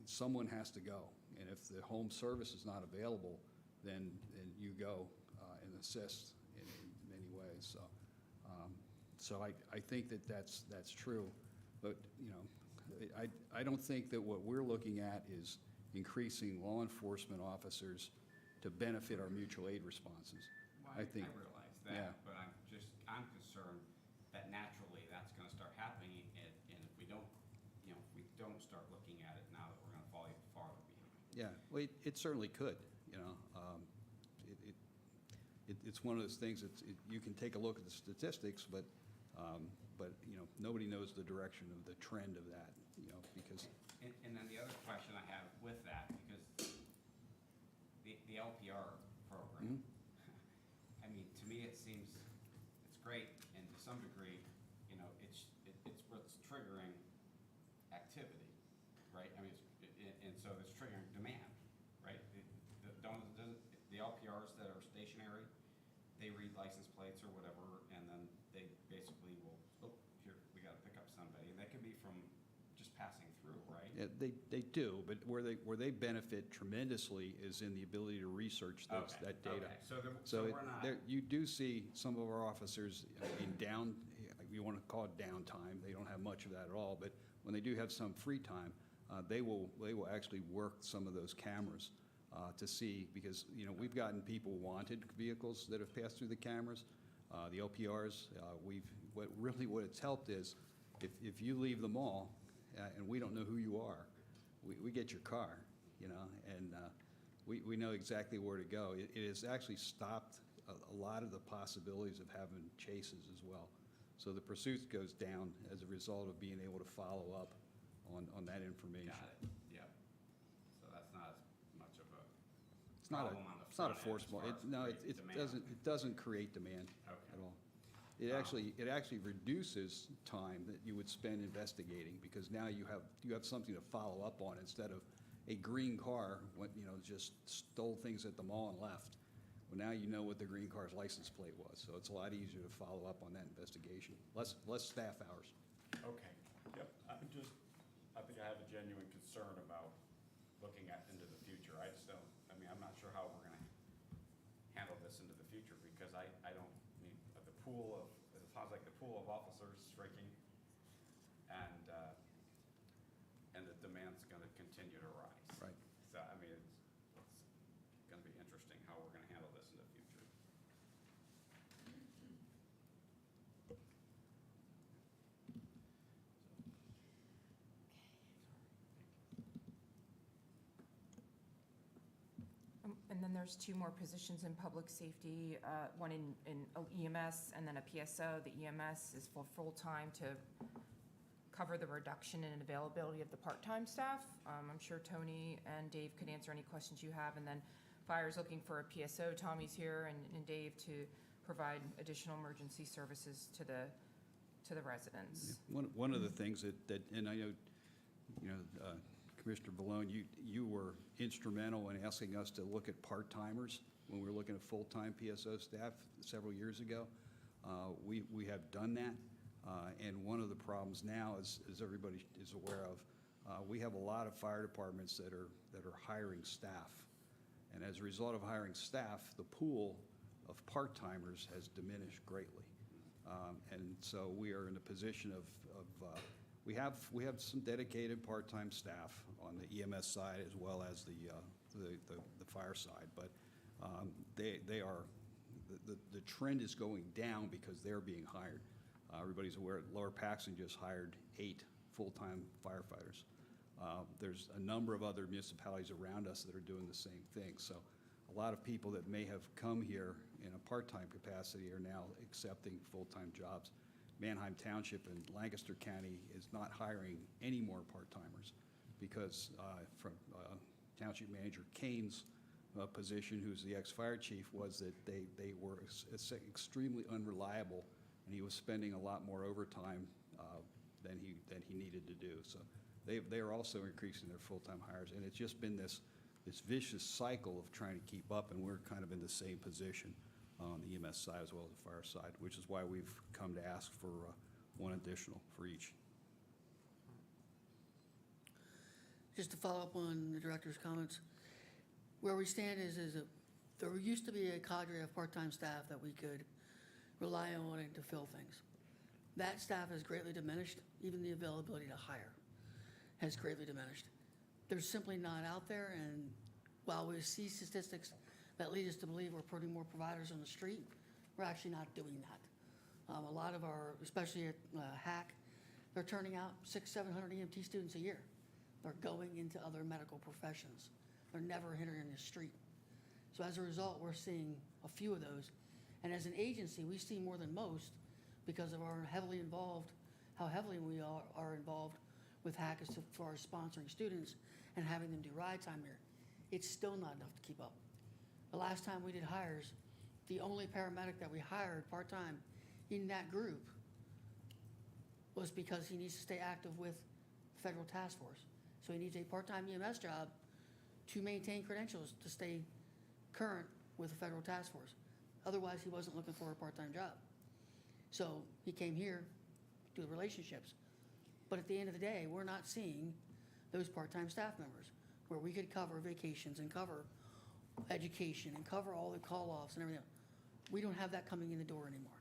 Someone has to go, and if the home service is not available, then you go and assist in many ways. So I think that's true, but you know, I don't think that what we're looking at is increasing law enforcement officers to benefit our mutual aid responses. Well, I think, realize yeah. that, but I'm concerned that naturally that's gonna start happening, and if we don't, you know, if we don't start looking at it now, that we're gonna fall even farther behind. Yeah, well, it certainly could, you know. It's one of those things, you can take a look at the statistics, but you know, nobody knows the direction of the trend of that, you know, because. And then the other question I have with that, because the LPR program, I mean, to me, it seems, it's great, and to some degree, you know, it's what's triggering activity, right? I mean, and so it's triggering demand, right? The LPRs that are stationary, they read license plates or whatever, and then they basically will, oh, here, we gotta pick up somebody, and that could be from just passing through, right? Yeah, they do, but where they benefit tremendously is in the ability to research those, Okay, that data. okay, so there- So so it- we're not- there, you do see some of our officers in down, you want to call it downtime, they don't have much of that at all, but when they do have some free time, they will actually work some of those cameras to see, because, you know, we've gotten people wanted vehicles that have passed through the cameras, the LPRs, what it's helped is, if you leave the mall and we don't know who you are, we get your car, you know, and we know exactly where to go. It has actually stopped a lot of the possibilities of having chases as well. So the pursuit goes down as a result of being able to follow up on that information. Got it, yeah. So that's not as much of a It's not problem on the it's not a front end force, as far as no, creating it demand. doesn't create demand Okay. at all. It actually reduces time that you would spend investigating, because now you have something to follow up on instead of a green car, you know, just stole things at the mall and left. Well, now you know what the green car's license plate was, so it's a lot easier to follow up on that investigation. Less staff hours. Okay, yep, I think I have a genuine concern about looking into the future. I just don't, I mean, I'm not sure how we're gonna handle this into the future, because I don't need, the pool of, it sounds like the pool of officers is shrinking, and the demand's gonna continue to rise. Right. So, I mean, it's gonna be interesting how we're gonna handle this in the future. And then there's two more positions in public safety, one in EMS and then a PSO. The EMS is for full-time to cover the reduction in availability of the part-time staff. I'm sure Tony and Dave could answer any questions you have. And then fire's looking for a PSO. Tommy's here and Dave to provide additional emergency services to the residents. One of the things that, and I know, you know, Commissioner Valone, you were instrumental in asking us to look at part-timers when we were looking at full-time PSO staff several years ago. We have done that, and one of the problems now, as everybody is aware of, we have a lot of fire departments that are hiring staff. And as a result of hiring staff, the pool of part-timers has diminished greatly. And so we are in a position of we have some dedicated part-time staff on the EMS side as well as the fire side, but they are, the trend is going down because they're being hired. Everybody's aware, Lower Paxton just hired 8 full-time firefighters. There's a number of other municipalities around us that are doing the same thing. So a lot of people that may have come here in a part-time capacity are now accepting full-time jobs. Manheim Township and Lancaster County is not hiring any more part-timers because from Township Manager Kane's position, who's the ex-fire chief, was that they were extremely unreliable, and he was spending a lot more overtime than he needed to do. So they are also increasing their full-time hires, and it's just been this vicious cycle of trying to keep up, and we're kind of in the same position on the EMS side as well as the fire side, which is why we've come to ask for one additional for each. Just to follow up on the director's comments, where we stand is that there used to be a cadre of part-time staff that we could rely on to fill things. That staff has greatly diminished. Even the availability to hire has greatly diminished. They're simply not out there, and while we see statistics that lead us to believe we're putting more providers on the street, we're actually not doing that. A lot of our, especially at HAC, they're turning out 600-700 EMT students a year. They're going into other medical professions. They're never entering the street. So as a result, we're seeing a few of those. And as an agency, we see more than most because of our how heavily we are involved with HAC as far as sponsoring students and having them do ride time here. It's still not enough to keep up. The last time we did hires, the only paramedic that we hired part-time in that group was because he needs to stay active with federal task force. So he needs a part-time EMS job to maintain credentials to stay current with the federal task force. Otherwise, he wasn't looking for a part-time job. So he came here to do the relationships. But at the end of the day, we're not seeing those part-time staff members where we could cover vacations and cover education and cover all the call-offs and everything. We don't have that coming in the door anymore.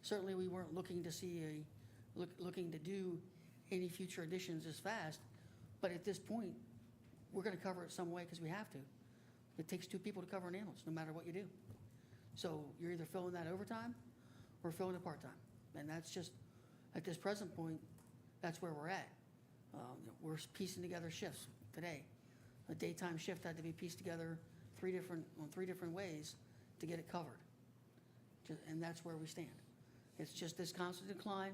Certainly, we weren't looking to see looking to do any future additions as fast, but at this point, we're gonna cover it some way because we have to. It takes two people to cover an ambulance, no matter what you do. So you're either filling that overtime or filling it part-time. And that's just, at this present point, that's where we're at. We're piecing together shifts today. A daytime shift had to be pieced together three different ways to get it covered. And that's where we stand. It's just this constant decline.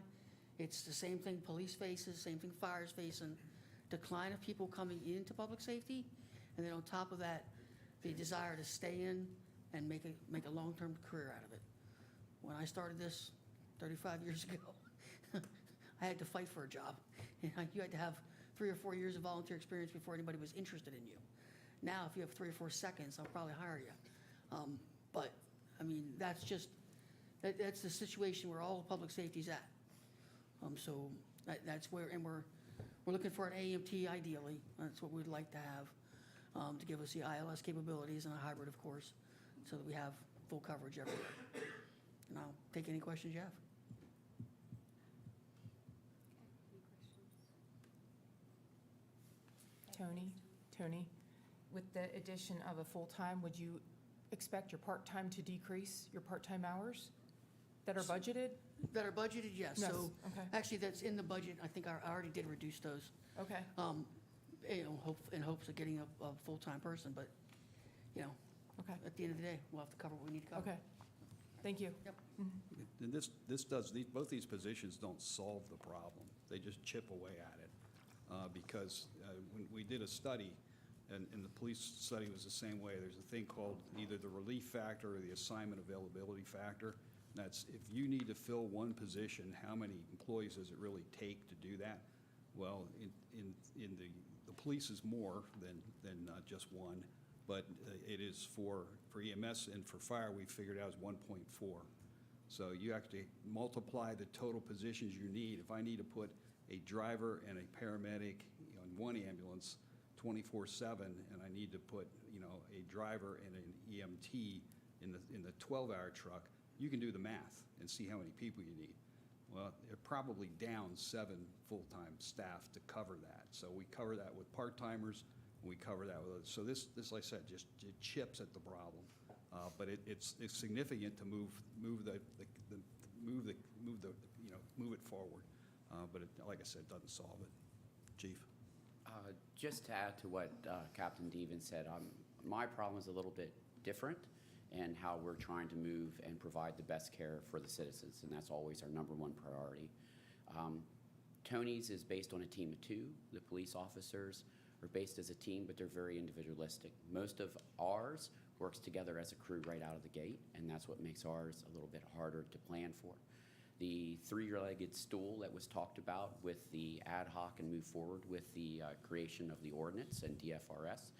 It's the same thing police faces, same thing fires facing, decline of people coming into public safety, and then on top of that, the desire to stay in and make a long-term career out of it. When I started this 35 years ago, I had to fight for a job. You had to have 3 or 4 years of volunteer experience before anybody was interested in you. Now, if you have 3 or 4 seconds, I'll probably hire you. But, I mean, that's the situation where all public safety's at. So that's where, and we're looking for an AMT ideally. That's what we'd like to have, to give us the ILS capabilities and a hybrid, of course, so that we have full coverage everywhere. And I'll take any questions you have. Tony, with the addition of a full-time, would you expect your part-time to decrease, your part-time hours that are budgeted? That are budgeted, yes. Yes, So okay. actually, that's in the budget. I think I already did reduce those, Okay, in hopes of getting a full-time person. But, okay, at the end of the day, we'll have to cover what we need to cover. okay. Thank you. Yep. And both these positions don't solve the problem. They just chip away at it. Because when we did a study, and the police study was the same way, there's a thing called either the relief factor or the assignment availability factor. And that's, if you need to fill one position, how many employees does it really take to do that? Well, in the police is more than just one, but it is for EMS and for fire, we figured out is 1.4. So you actually multiply the total positions you need. If I need to put a driver and a paramedic in one ambulance 24/7, and I need to put, a driver and an EMT in the 12-hour truck, you can do the math and see how many people you need. Well, they're probably down 7 full-time staff to cover that. So we cover that with part-timers, and we cover that with others. So this, like I said, just it chips at the problem. But it's significant to move it forward. But like I said, doesn't solve it. Chief? Just to add to what Captain Deven said, my problem is a little bit different in how we're trying to move and provide the best care for the citizens, and that's always our number one priority. Tony's is based on a team of 2. The police officers are based as a team, but they're very individualistic. Most of ours works together as a crew right out of the gate, and that's what makes ours a little bit harder to plan for. The 3-legged stool that was talked about with the ad hoc and move forward with the creation of the ordinance and DFRS,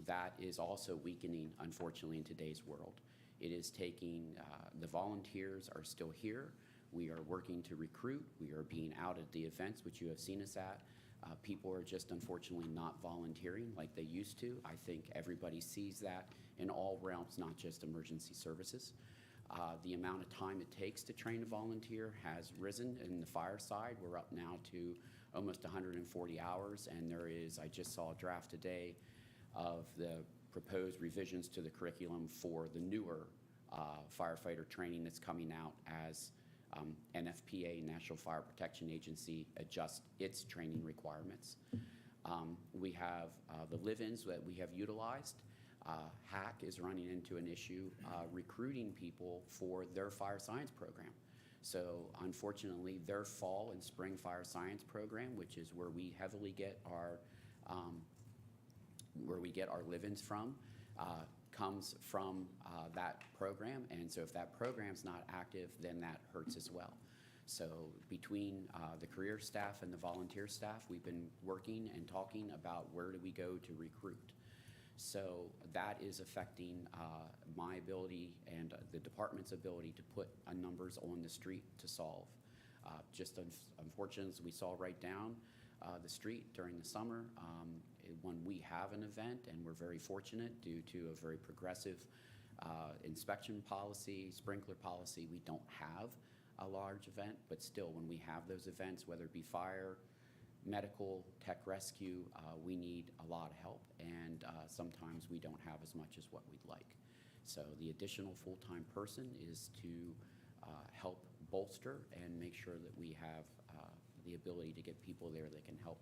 that is also weakening, unfortunately, in today's world. It is taking, the volunteers are still here. We are working to recruit. We are being out at the events, which you have seen us at. People are just unfortunately not volunteering like they used to. I think everybody sees that in all realms, not just emergency services. The amount of time it takes to train a volunteer has risen. In the fire side, we're up now to almost 140 hours, and there is, I just saw a draft today of the proposed revisions to the curriculum for the newer firefighter training that's coming out as NFPA, National Fire Protection Agency, adjusts its training requirements. We have the live-ins that we have utilized. HAC is running into an issue recruiting people for their fire science program. So unfortunately, their fall and spring fire science program, which is where we heavily get our live-ins from, comes from that program. And so if that program's not active, then that hurts as well. So between the career staff and the volunteer staff, we've been working and talking about where do we go to recruit. So that is affecting my ability and the department's ability to put numbers on the street to solve. Just unfortunate, as we saw right down the street during the summer, when we have an event, and we're very fortunate due to a very progressive inspection policy, sprinkler policy, we don't have a large event, but still, when we have those events, whether it be fire, medical, tech rescue, we need a lot of help, and sometimes we don't have as much as what we'd like. So the additional full-time person is to help bolster and make sure that we have the ability to get people there that can help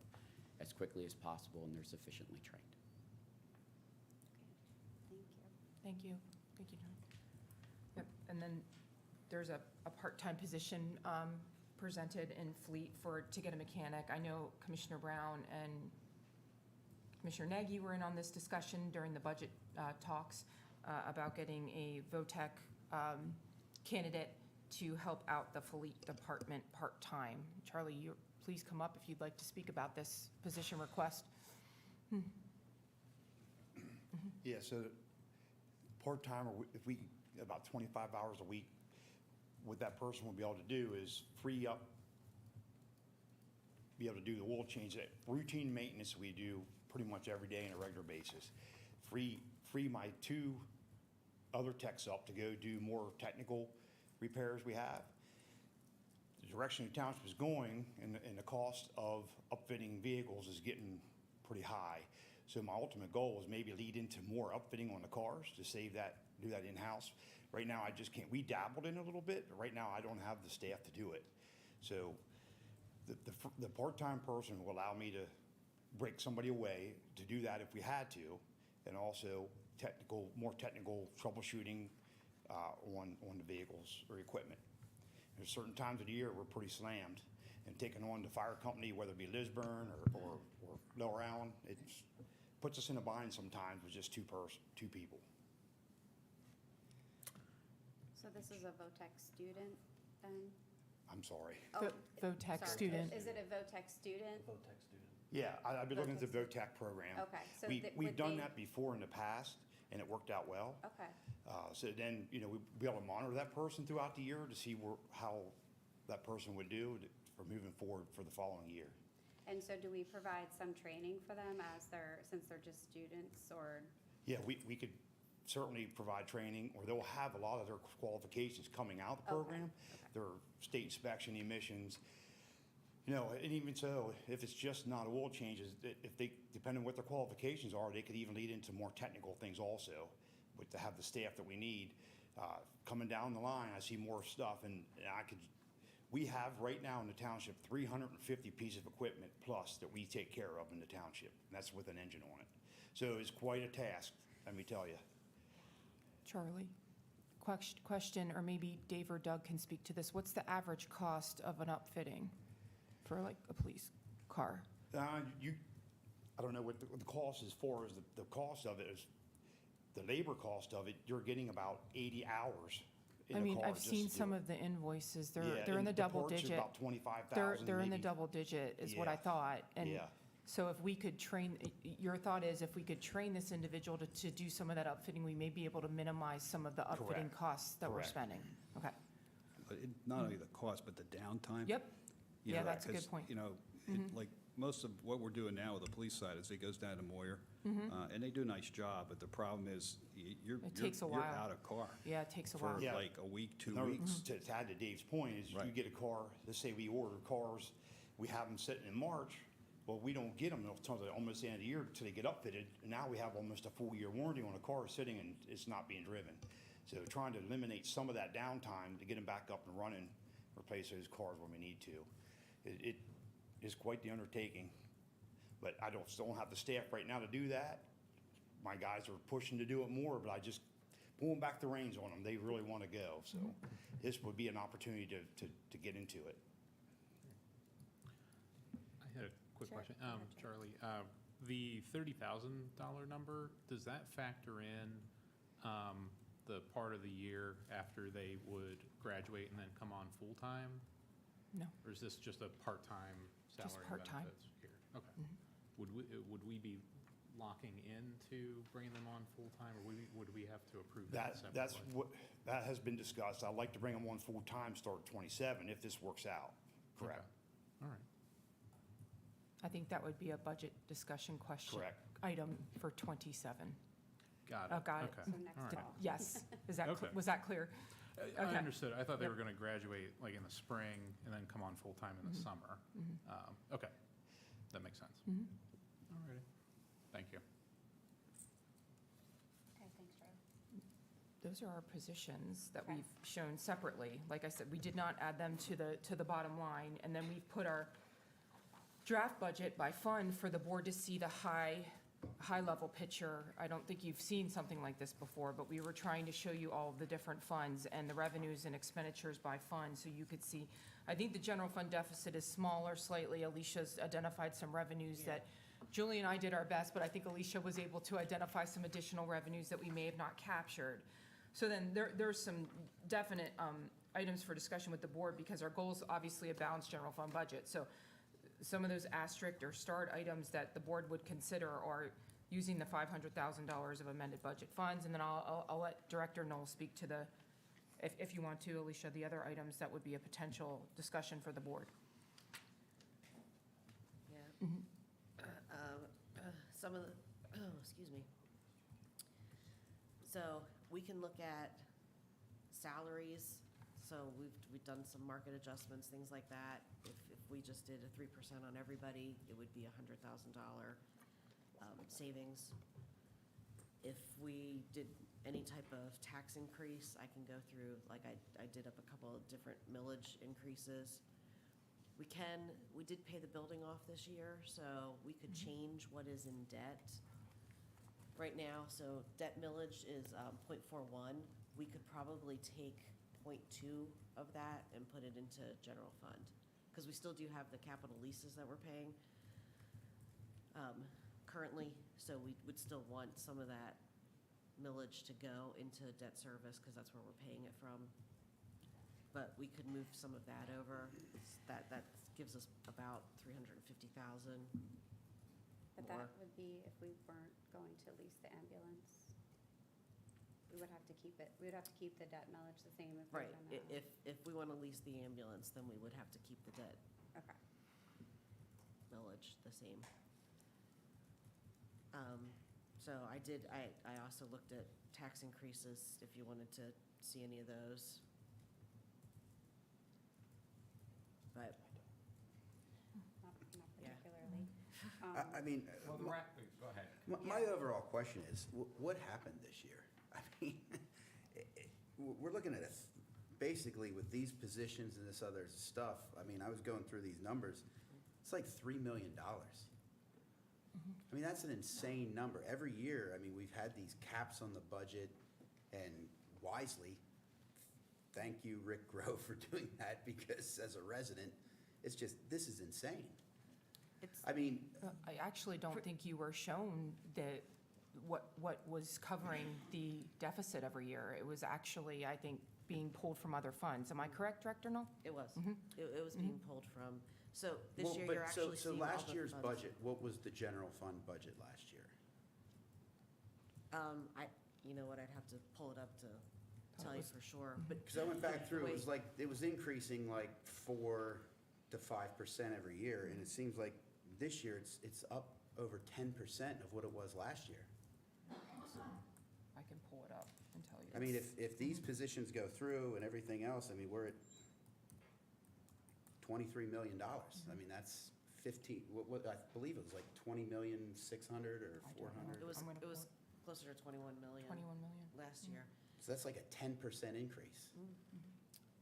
as quickly as possible and they're sufficiently trained. Thank you. Thank you. Thank you, John. Yep, and then there's a part-time position presented in Fleet to get a mechanic. I know Commissioner Brown and Commissioner Nagy were in on this discussion during the budget talks about getting a VOTEC candidate to help out the Fleet Department part-time. Charlie, please come up if you'd like to speak about this position request. Yeah, so part-time, or if we, about 25 hours a week, what that person will be able to do is free up, be able to do the oil change, that routine maintenance we do pretty much every day on a regular basis. Free my 2 other techs up to go do more technical repairs we have. The direction the township is going and the cost of upfitting vehicles is getting pretty high. So my ultimate goal is maybe lead into more upfitting on the cars to save that, do that in-house. Right now, I just can't. We dabbled in a little bit, but right now I don't have the staff to do it. So the part-time person will allow me to break somebody away to do that if we had to, and also more technical troubleshooting on the vehicles or equipment. There's certain times of the year we're pretty slammed, and taking on the fire company, whether it be Lisburn or Lower Allen, it puts us in a bind sometimes with just two people. So this is a VOTEC student then? I'm sorry. Oh, VOTEC sorry. student. Is it a VOTEC student? Yeah, I've been looking at the VOTEC program. Okay, so We've done that before in the past, and it worked out well. Okay, So then, we'd be able to monitor that person throughout the year to see how that person would do for moving forward for the following year. and so do we provide some training for them since they're just students, or? Yeah, we could certainly provide training, or they'll have a lot of their qualifications coming out of the program. Okay. Their state inspection emissions, and even so, if it's just not oil changes, if they, depending on what their qualifications are, they could even lead into more technical things also, but to have the staff that we need. Coming down the line, I see more stuff, and we have right now in the township 350 pieces of equipment plus that we take care of in the township, and that's with an engine on it. So it's quite a task, let me tell you. Charlie, question, or maybe Dave or Doug can speak to this. What's the average cost of an upfitting for like a police car? I don't know what the cost is for, is the cost of it is, the labor cost of it, you're getting about 80 hours in I a mean, car I've just seen to do some it. of the invoices. They're Yeah, in and the double parts are digit. about 25,000 They're in the maybe. double digit is what I Yeah. thought. And Yeah. so if we could train, your thought is if we could train this individual to do some of that upfitting, we may be able to minimize some of the upfitting Correct. costs that we're Correct. spending. Okay. But not only the cost, but the downtime. Yep. You Yeah, know, that's a good 'cause, point. like most of what we're doing now with the police side is it goes down to Moyer, and they do a nice job, but the problem is you're takes a you're while. out of car Yeah, it takes a for while. Yeah. like a week, 2 No, weeks. To add to Dave's point is you Right. get a car, let's say we order cars, we have them sitting in March, well, we don't get them until almost the end of the year until they get upfitted, and now we have almost a full year warranty on a car sitting and it's not being driven. So trying to eliminate some of that downtime to get them back up and running, replace those cars when we need to. It is quite the undertaking, but I don't have the staff right now to do that. My guys are pushing to do it more, but I just pulling back the reins on them. They really want to go, so this would be an opportunity to get into it. I had a quick Sure. question. Go ahead, Charlie, the $30,000 number, does that factor in the part of the year after they would graduate and then come on full-time? No. Or is this just a part-time Just salary and part-time. benefits here? Okay. Would we be locking into bringing them on full-time, or would we have to approve that separately? That's what, that has been discussed. I'd like to bring them on full-time, start at 27, if this works out. Correct. Okay. All right. I think that would be a budget discussion question. Correct. Item for 27. Got Oh, it. got it. Okay. So All next right. fall. Yes. Is that, Okay. was that clear? I Okay. understood. I thought they Yep. were going to graduate like in the spring and then come on full-time in the summer. Okay, that makes sense. All righty. Thank you. Okay, thanks, Charlie. Those are our positions that Okay. we've shown separately. Like I said, we did not add them to the bottom line. And then we've put our draft budget by fund for the board to see the high-level picture. I don't think you've seen something like this before, but we were trying to show you all of the different funds and the revenues and expenditures by fund, so you could see. I think the general fund deficit is smaller slightly. Alicia's identified some revenues that Julie and I did our best, but I think Alicia was able to identify some additional revenues that we may have not captured. So then there's some definite items for discussion with the board, because our goal is obviously a balanced general fund budget. So some of those asterisk or starred items that the board would consider are using the $500,000 of amended budget funds. And then I'll let Director Knoll speak to the, if you want to, Alicia, the other items that would be a potential discussion for the board. Yeah. Some of the, excuse me. So we can look at salaries. So we've done some market adjustments, things like that. If we just did a 3% on everybody, it would be a $100,000 savings. If we did any type of tax increase, I can go through, like I did up a couple of different millage increases. We did pay the building off this year, so we could change what is in debt right now. So debt millage is 0.41. We could probably take 0.2 of that and put it into general fund, because we still do have the capital leases that we're paying currently, so we would still want some of that millage to go into debt service, because that's where we're paying it from. But we could move some of that over. That gives us about $350,000. But more. that would be if we weren't going to lease the ambulance. We would have to keep it, we would have to keep the debt millage the same if we Right, done that. if we want to lease the ambulance, then we would have to keep the debt Okay. millage the same. So I also looked at tax increases, if you wanted to see any of those. But, Not Yeah. particularly. I mean, Well, go ahead. my overall question is, what happened this year? I mean, we're looking at basically with these positions and this other stuff, I mean, I was going through these numbers, it's like $3 million. I mean, that's an insane number. Every year, I mean, we've had these caps on the budget, and wisely, thank you, Rick Grove, for doing that, because as a resident, it's just, this is insane. I mean, I actually don't think you were shown what was covering the deficit every year. It was actually, I think, being pulled from other funds. Am I correct, Director Knoll? it was. It was being pulled from, so this year you're actually so seeing all last the year's funds. budget, what was the general fund budget last year? You know what, I'd have to pull it up to tell you for sure, but. Because I went back through, it was Wait. like, it was increasing like 4 to 5% every year, and it seems like this year, it's up over 10% of what it was last year. I can pull it up and tell you. I mean, if these positions go through and everything else, I mean, we're at $23 million. I mean, that's 15, what, I believe it was like 20,600,000 or I don't know. 400. It was, I'm gonna it was closer to 21 million 21 million. last year. So that's like a 10% increase.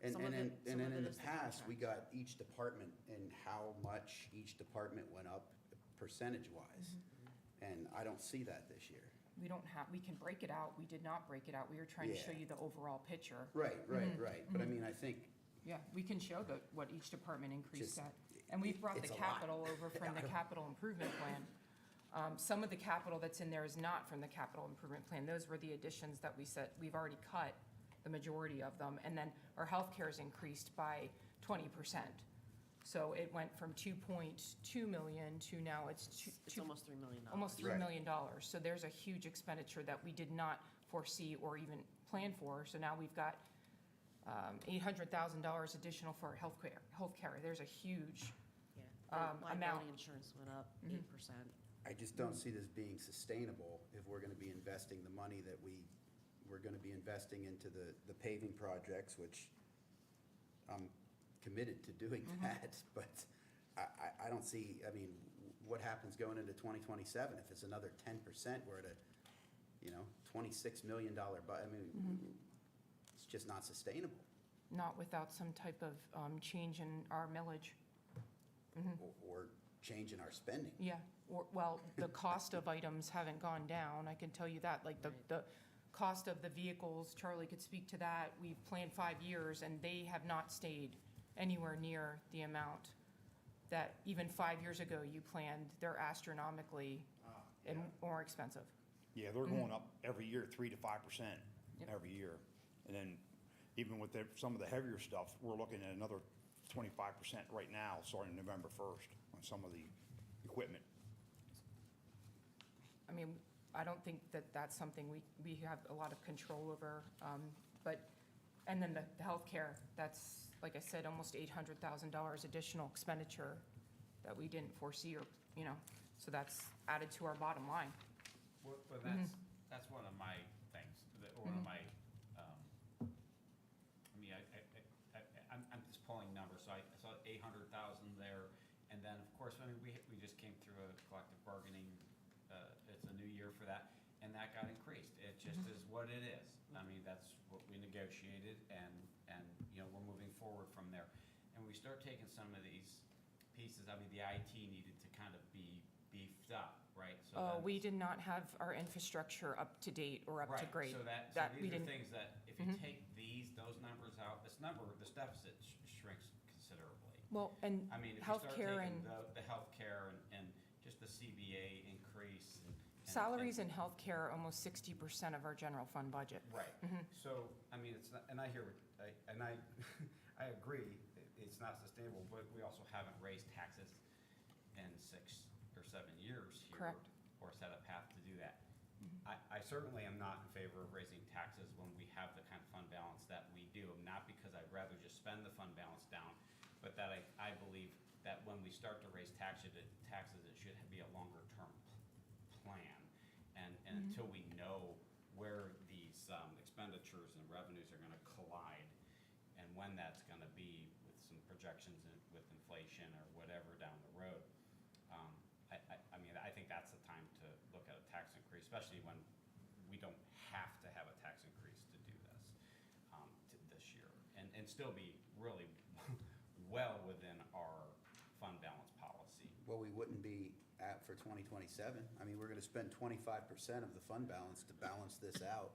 And, Some of and then, it- some and of then in it the is the past, we contract. got each department and how much each department went up percentage-wise. And I don't see that this year. We don't have, we can break it out. We did not break it out. We were trying to show Yeah. you the overall picture. Right. But I mean, I think, Yeah, we can show what each department increased Just- at. And we've brought the it's a lot. capital over from the capital improvement plan. Some of the capital that's in there is not from the capital improvement plan. Those were the additions that we said, we've already cut the majority of them. And then our healthcare is increased by 20%. So it went from 2.2 million to now it's It's almost $3 million. almost $3 Right. million. So there's a huge expenditure that we did not foresee or even plan for. So now we've got $800,000 additional for healthcare. There's a huge, Yeah. amount. Liability insurance went up Mhm. 8%. I just don't see this being sustainable if we're gonna be investing the money that we're gonna be investing into the paving projects, which I'm committed to doing that, but I don't see, I mean, what happens going into 2027? If it's another 10%, we're at a, $26 million, I mean, it's just not sustainable. not without some type of change in our millage. Or change in our spending. Yeah, well, the cost of items haven't gone down, I can tell you that, like Right. the cost of the vehicles, Charlie could speak to that. We've planned 5 years and they have not stayed anywhere near the amount that even 5 years ago you planned. They're astronomically and more expensive. Yeah, they're going up every year, 3 to 5% Yep. every year. And then even with some of the heavier stuff, we're looking at another 25% right now, starting November 1st on some of the equipment. I mean, I don't think that that's something we have a lot of control over, but, and then the healthcare, that's, like I said, almost $800,000 additional expenditure that we didn't foresee or, so that's added to our bottom line. But that's one of my things, one of my, I mean, I'm just pulling numbers, so I saw 800,000 there, and then, of course, I mean, we just came through a collective bargaining, it's a new year for that, and that got increased. It just is what it is. I mean, that's what we negotiated, and, we're moving forward from there. And we start taking some of these pieces, I mean, the IT needed to kind of be beefed up, right? So then- We did not have our infrastructure up to date or up to Right, grade. so That we these are didn't- things that, if you take those numbers out, this deficit shrinks considerably. Well, and I mean, if you start healthcare taking and the healthcare and just the CBA increase. salaries and healthcare are almost 60% of our general fund budget. Right, so, I mean, it's not, and I hear, I agree, it's not sustainable, but we also haven't raised taxes in 6 or 7 years here. Correct. Or set a path to do that. I certainly am not in favor of raising taxes when we have the kind of fund balance that we do, not because I'd rather just spend the fund balance down, but that I believe that when we start to raise taxes, it should be a longer-term plan. And until we know where these expenditures and revenues are gonna collide, and when that's gonna be with some projections with inflation or whatever down the road, I mean, I think that's the time to look at a tax increase, especially when we don't have to have a tax increase to do this year, and still be really well within our fund balance policy. Well, we wouldn't be at for 2027. I mean, we're gonna spend 25% of the fund balance to balance this out,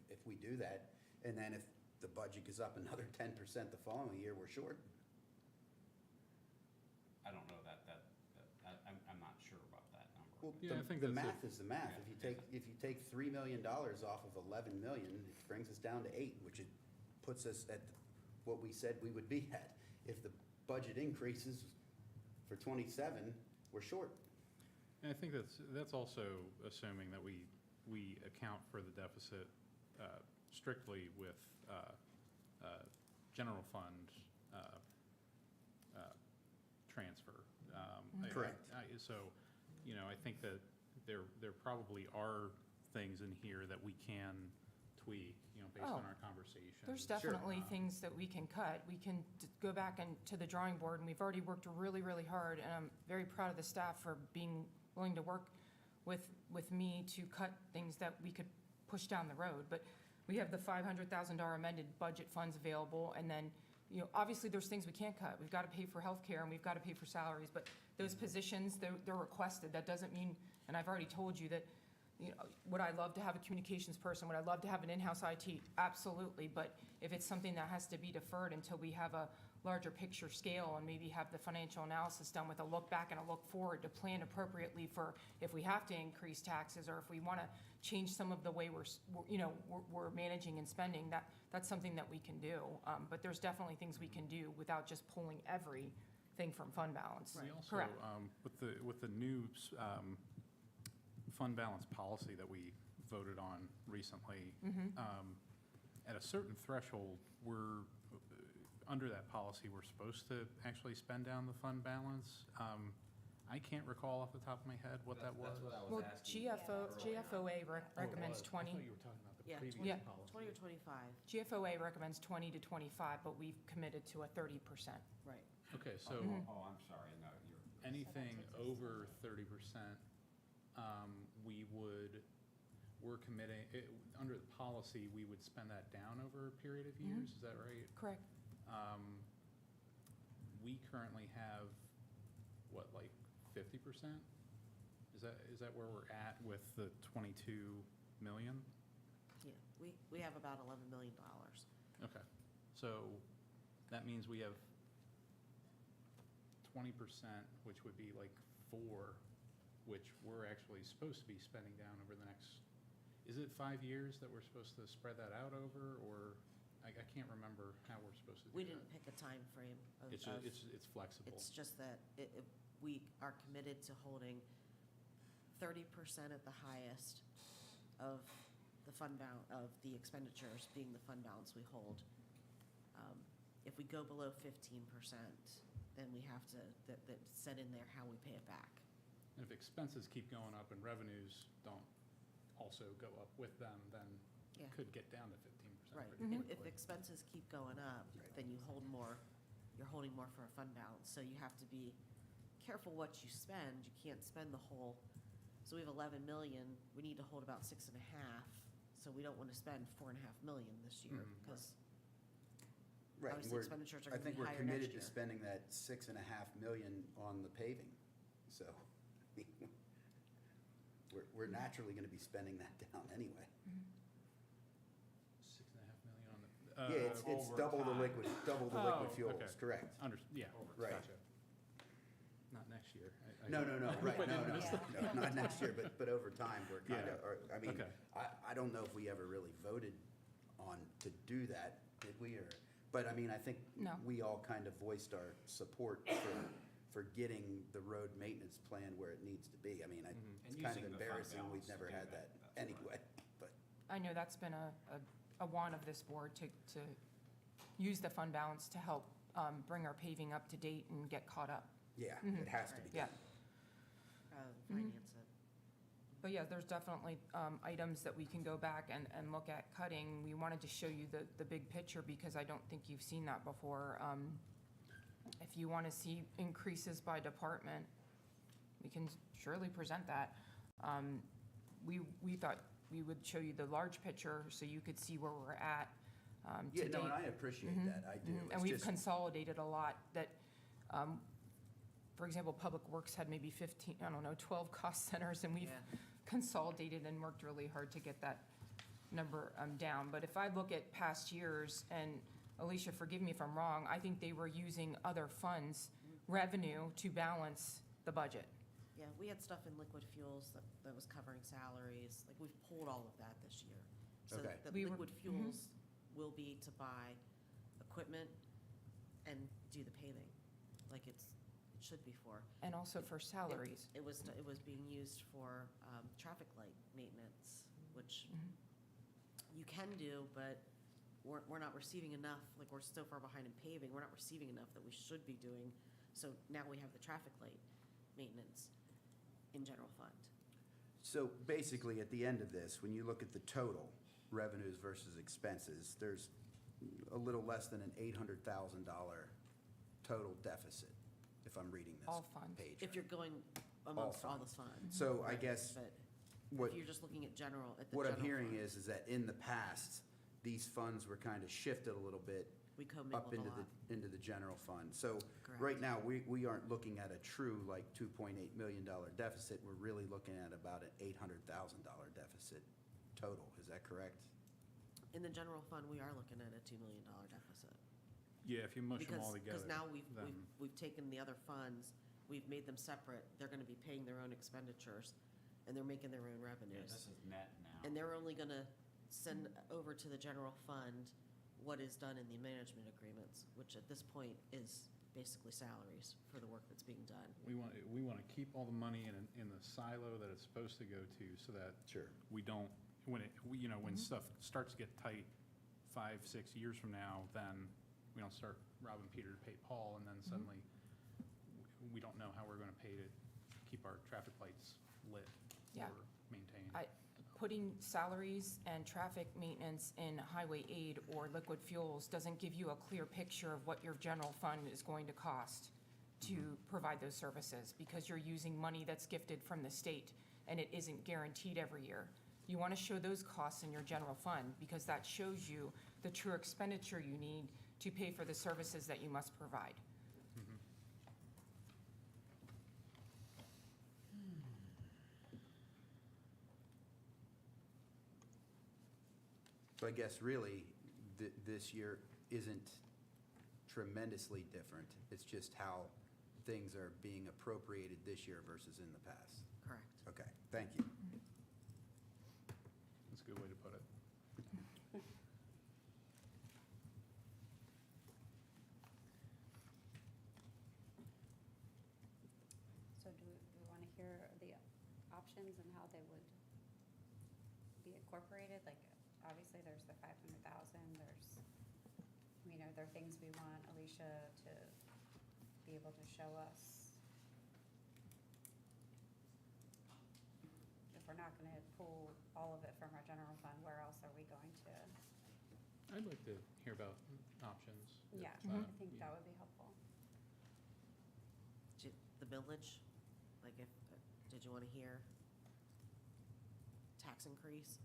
if we do that. And then if the budget goes up another 10% the following year, we're short. I don't know I'm not sure about that number. Well, Yeah, I think the that's math is the math. Yeah. If you take $3 million off of 11 million, it brings us down to 8, which it puts us at what we said we would be at. If the budget increases for 27, we're short. And I think that's also assuming that we account for the deficit strictly with general fund transfer. Correct. So, I think that there probably are things in here that we can tweak, based on our conversation. There's definitely things that we can cut. We can go back to the drawing board, and we've already worked really, really hard, and I'm very proud of the staff for being willing to work with me to cut things that we could push down the road. But we have the $500,000 amended budget funds available, and then, obviously, there's things we can't cut. We've got to pay for healthcare, and we've got to pay for salaries, but those positions, they're requested. That doesn't mean, and I've already told you that, would I love to have a communications person? Would I love to have an in-house IT? Absolutely, but if it's something that has to be deferred until we have a larger picture scale and maybe have the financial analysis done with a look back and a look forward to plan appropriately for if we have to increase taxes or if we want to change some of the way we're managing and spending, that's something that we can do. But there's definitely things we can do without just pulling everything from fund balance. We also, Correct. with the new fund balance policy that we voted on recently, at a certain threshold, we're, under that policy, we're supposed to actually spend down the fund balance. I can't recall off the top of my head what that was. That's what I was Well, asking. GFOA recommends 20. I thought you were talking about the Yeah, previous 20 Yeah. policy. 20 or 25, GFOA recommends 20 to 25, but we've committed to a 30%. right. Okay, so Oh, I'm sorry, no, you're. anything over 30%, we're committing, under the policy, we would spend that down over a period of years, is that right? Correct. We currently have, what, like 50%? Is that where we're at with the 22 million? Yeah, we have about $11 million. Okay, so that means we have 20%, which would be like 4, which we're actually supposed to be spending down over the next, is it 5 years that we're supposed to spread that out over, or, I can't remember how we're supposed to do that. We didn't pick a time frame of. It's flexible. It's just that we are committed to holding 30% at the highest of the of the expenditures being the fund balance we hold. If we go below 15%, then we have to, that set in there how we pay it back. And if expenses keep going up and revenues don't also go up with them, then Yeah. it could get down to 15%. Right. pretty If quickly. expenses keep going up, then you hold more, you're holding more for a fund balance. So you have to be careful what you spend. You can't spend the whole, so we have 11 million, we need to hold about 6.5. So we don't want to spend 4.5 million this year Mhm. because Right, and obviously we're- expenditures are I going to think be we're higher committed next to year. spending that 6.5 million on the paving, so we're naturally gonna be spending that down anyway. 6.5 million on the. Yeah, it's over double the time. liquid Oh, fuels, okay. correct. Yeah, Right. gotcha. Not next year. No, right, But no, Yeah. not next year, but over time, we're kind Yeah. of, I mean, Okay. I don't know if we ever really voted on to do that, did we, or, but I mean, I think No. we all kind of voiced our support for getting the road maintenance plan where it needs to be. I mean, Mhm. it's And kind of using the fund embarrassing, we've balance to never do had that. that That's what anyway, but. I know that's been a want of this board to use the fund balance to help bring our paving up to date and get caught up. Yeah, Mhm. it has to be Yeah. done. Finance it. But yeah, there's definitely items that we can go back and look at cutting. We wanted to show you the big picture because I don't think you've seen that before. If you want to see increases by department, we can surely present that. We thought we would show you the large picture so you could see where we're at to Yeah, date. no, and I appreciate that, I do. And It's we've just- consolidated a lot that, for example, Public Works had maybe 15, 12 cost centers, and we've Yeah. consolidated and worked really hard to get that number down. But if I look at past years, and Alicia, forgive me if I'm wrong, I think they were using other funds, revenue, to balance the budget. Yeah, we had stuff in liquid fuels that was covering salaries. Like, we've pulled all of that this year. So Okay. the We were- liquid fuels will be to buy equipment and do the paving, like it should be for. And also for salaries. It was being used for traffic light maintenance, which you can do, but we're not receiving enough, like, we're so far behind in paving, we're not receiving enough that we should be doing. So now we have the traffic light maintenance in general fund. So basically, at the end of this, when you look at the total revenues versus expenses, there's a little less than an $800,000 total deficit, if I'm reading this All funds. page. If right. you're going amongst all the funds. funds. So I Right, guess But what, if you're just looking at general, at the what I'm general hearing fund, is that in the past, these funds were kind of shifted a little bit we up commingled a into lot. into the general fund. So Correct. right now, we aren't looking at a true like $2.8 million deficit. We're really looking at about an $800,000 deficit total. Is that correct? In the general fund, we are looking at a $2 million deficit. Yeah, if you mush them all together. Because now then- we've taken the other funds, we've made them separate, they're gonna be paying their own expenditures, and they're making their own Yeah, revenues. this is net now. And they're only gonna send over to the general fund what is done in the management agreements, which at this point is basically salaries for the work that's being done. We want to keep all the money in the silo that it's supposed to go to so that Sure. we don't, when stuff starts to get tight 5, 6 years from now, then we don't start robbing Peter to pay Paul, and then suddenly we don't know how we're going to pay to keep our traffic lights lit Yeah. or maintained. Putting salaries and traffic maintenance in highway aid or liquid fuels doesn't give you a clear picture of what your general fund is going to cost to provide those services, because you're using money that's gifted from the state, and it isn't guaranteed every year. You want to show those costs in your general fund, because that shows you the true expenditure you need to pay for the services that you must provide. So I guess really, this year isn't tremendously different. It's just how things are being appropriated this year versus in the past. Correct. Okay, thank you. That's a good way to put it. So do we want to hear the options and how they would be incorporated? Like, obviously, there's the 500,000, there's, there are things we want Alicia to be able to show us. If we're not going to pull all of it from our general fund, where else are we going to? I'd like to hear about options. Yeah, if, I think that would be helpful. The millage, like did you want to hear tax increase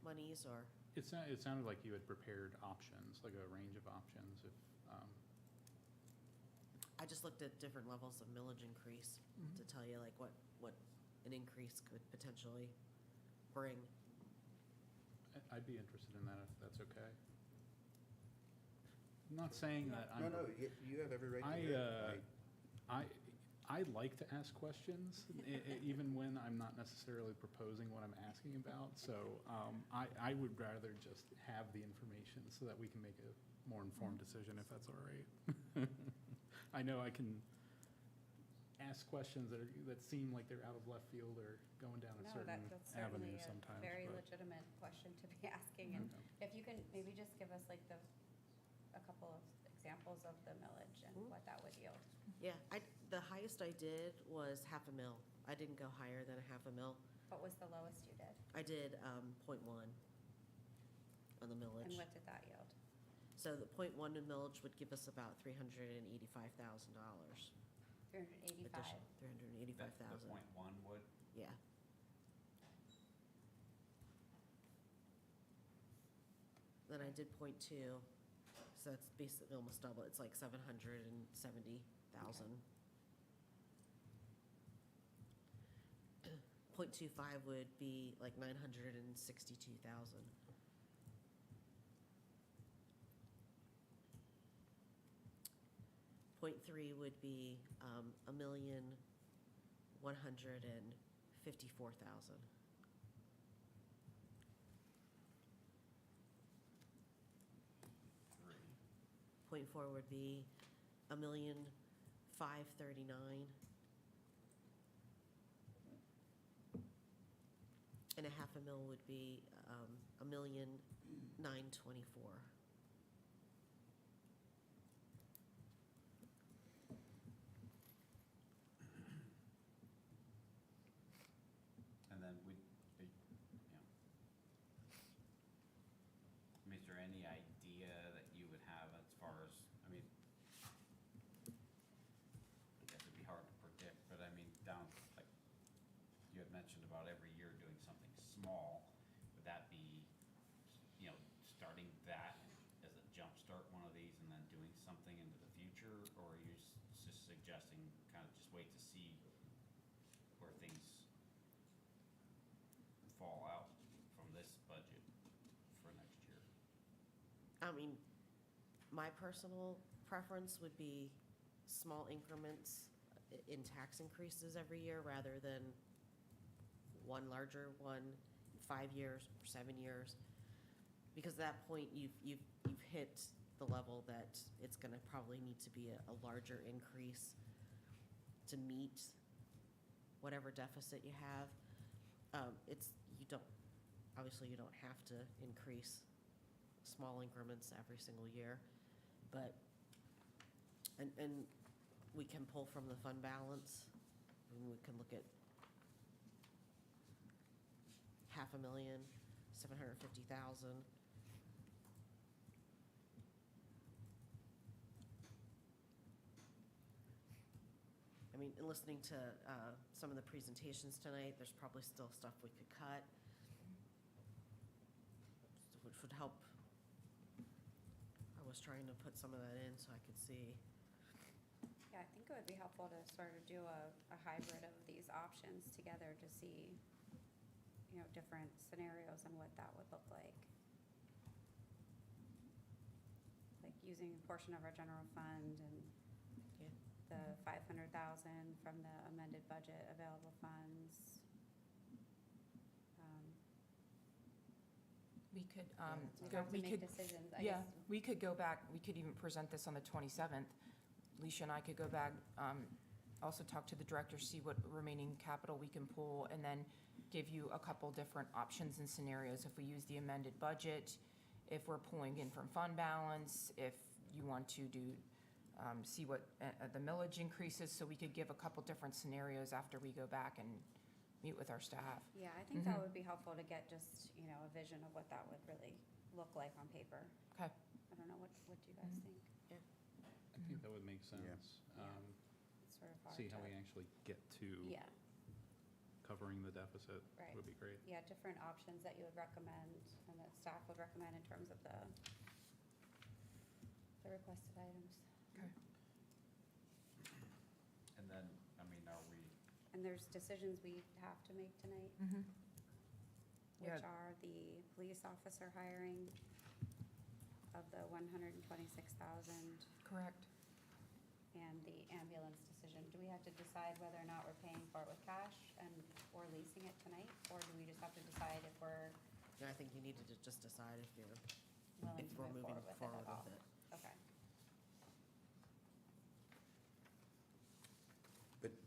monies, or? It sounded like you had prepared options, like a range of options, if, I just looked at different levels of millage increase to tell you like what an increase could potentially bring. I'd be interested in that if that's okay. I'm not saying that I'm. No, you have every right to hear it. I like to ask questions, even when I'm not necessarily proposing what I'm asking about. So I would rather just have the information so that we can make a more informed decision, if that's all right. I know I can ask questions that seem like they're out of left field or going down a No, certain that's avenue certainly a sometimes. very but- legitimate question to be asking. And if you can maybe just give us like a couple of examples of the millage and what that would yield. Yeah, the highest I did was $0.5 mil. I didn't go higher than $0.5 mil. What was the lowest you did? I did 0.1 on the millage. And what did that yield? So the 0.1 in millage would give us about $385,000. 385. The 0.1 would? Yeah. Then I did 0.2, so that's basically almost double. It's like 770,000. 0.25 would be like 962,000. Point three would be 1,154,000. Point four would be 1,539,000. And $0.5 mil would be 1,924,000. And then is there any idea that you would have as far as, I guess it'd be hard to predict, but down, like, you had mentioned about every year doing something small. Would that be, starting that as a jumpstart, one of these, and then doing something into the future? Or are you just suggesting kind of just wait to see where things fall out from this budget for next year? My personal preference would be small increments in tax increases every year rather than one larger one, 5 years, 7 years. Because at that point, you've hit the level that it's gonna probably need to be a larger increase to meet whatever deficit you have. Obviously, you don't have to increase small increments every single year, but, and we can pull from the fund balance, and we can look at $500,000, $750,000. I mean, in listening to some of the presentations tonight, there's probably still stuff we could cut, which would help. I was trying to put some of that in so I could see. Yeah, I think it would be helpful to sort of do a hybrid of these options together to see, you know, different scenarios and what that would look like. Like using a portion of our general fund and Yeah. the 500,000 from the amended budget available funds. We could, We'd go- have to we make could, decisions, I yeah, guess. we could go back, we could even present this on the 27th. Alicia and I could go back, also talk to the director, see what remaining capital we can pull, and then give you a couple different options and scenarios. If we use the amended budget, if we're pulling in from fund balance, if you want to do, see what the millage increases, so we could give a couple different scenarios after we go back and meet with our staff. Yeah, I think that Mhm. would be helpful to get just, you know, a vision of what that would really look like on paper. Okay. I don't know, what do you guys Mhm. think? I think that would make sense. Yeah. It's sort of hard See how to- we actually get to Yeah, covering the deficit Right. would be great. yeah, different options that you would recommend and that staff would recommend in terms of the requested items. Okay. And then, I mean, are we, And there's decisions we have to make tonight, Mhm. which Yeah. are the police officer hiring of the 126,000 Correct. and the ambulance decision. Do we have to decide whether or not we're paying for it with cash and, or leasing it tonight? Or do we just have to decide if we're Yeah, I think you need to just decide if you're, willing if to we're move moving forward with it forward at all? with it. Okay.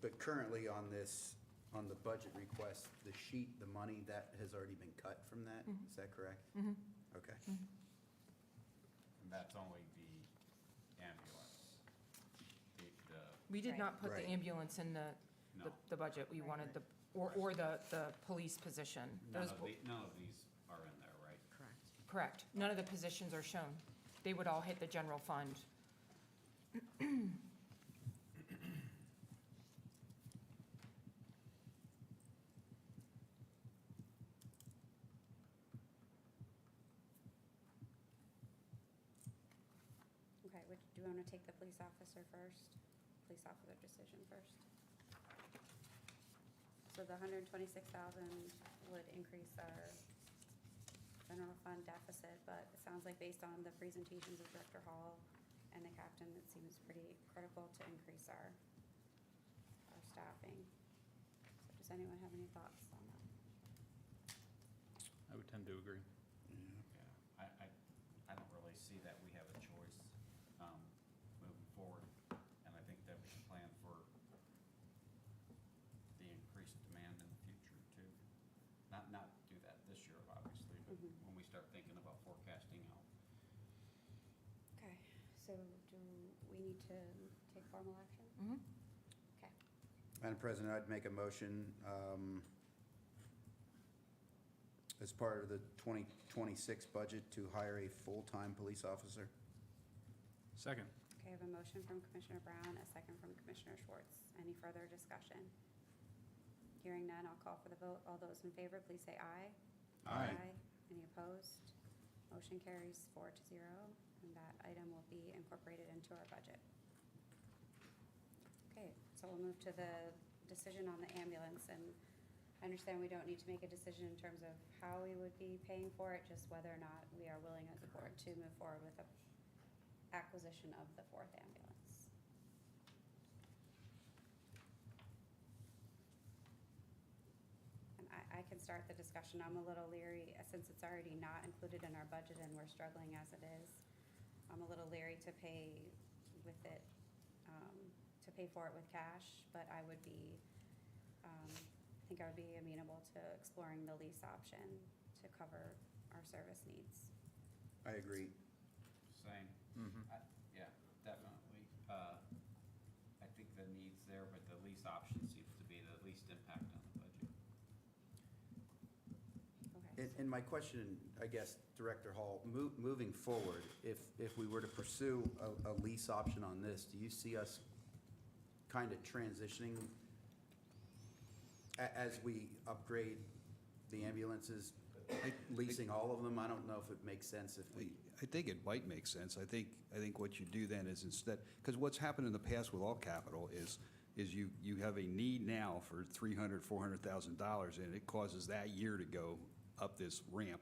But currently on this, on the budget request, the sheet, the money, that has already been cut from that? Mhm. Is that correct? Mhm. Okay. and that's only the ambulance? The, We did Right. not put the Right. ambulance in no, the budget. We Right. wanted the, or the police position. none Those of will- none of these are in there, right? Correct. Correct. None of the positions are shown. They would all hit the general fund. Okay, do you want to take the police officer first? Police officer decision first? So the 126,000 would increase our general fund deficit, but it sounds like based on the presentations of Director Hall and the captain, it seems pretty critical to increase our staffing. So does anyone have any thoughts on that? I would tend to agree. Yeah, I don't really see that we have a choice moving forward, and I think that we should plan for the increased demand in the future too. Not do that this year, obviously, but Mhm. when we start thinking about forecasting out. Okay, so do we need to take formal action? Mhm. Okay. Madam President, I'd make a motion as part of the 2026 budget to hire a full-time police officer. Second. Okay, I have a motion from Commissioner Brown, a second from Commissioner Schwartz. Any further discussion? Hearing none, I'll call for the vote. All those in favor, please say aye. Aye. Any opposed? Motion carries 4-0, and that item will be incorporated into our budget. Okay, so we'll move to the decision on the ambulance, and I understand we don't need to make a decision in terms of how we would be paying for it, just whether or not we are willing as a board to move forward with acquisition of the fourth ambulance. And I can start the discussion. I'm a little leery, since it's already not included in our budget and we're struggling as it is. I'm a little leery to pay with it, to pay for it with cash, but I would be, I think I would be amenable to exploring the lease option to cover our service needs. I agree. Same. Yeah, definitely. I think the need's there, but the lease option seems to be the least impact on the budget. Okay. And my question, I guess, Director Hall, moving forward, if we were to pursue a lease option on this, do you see us kind of transitioning as we upgrade the ambulances, leasing all of them? I don't know if it makes sense if we. I think it might make sense. I think what you do then is instead, because what's happened in the past with all capital is you have a need now for $300,000, $400,000, and it causes that year to go up this ramp,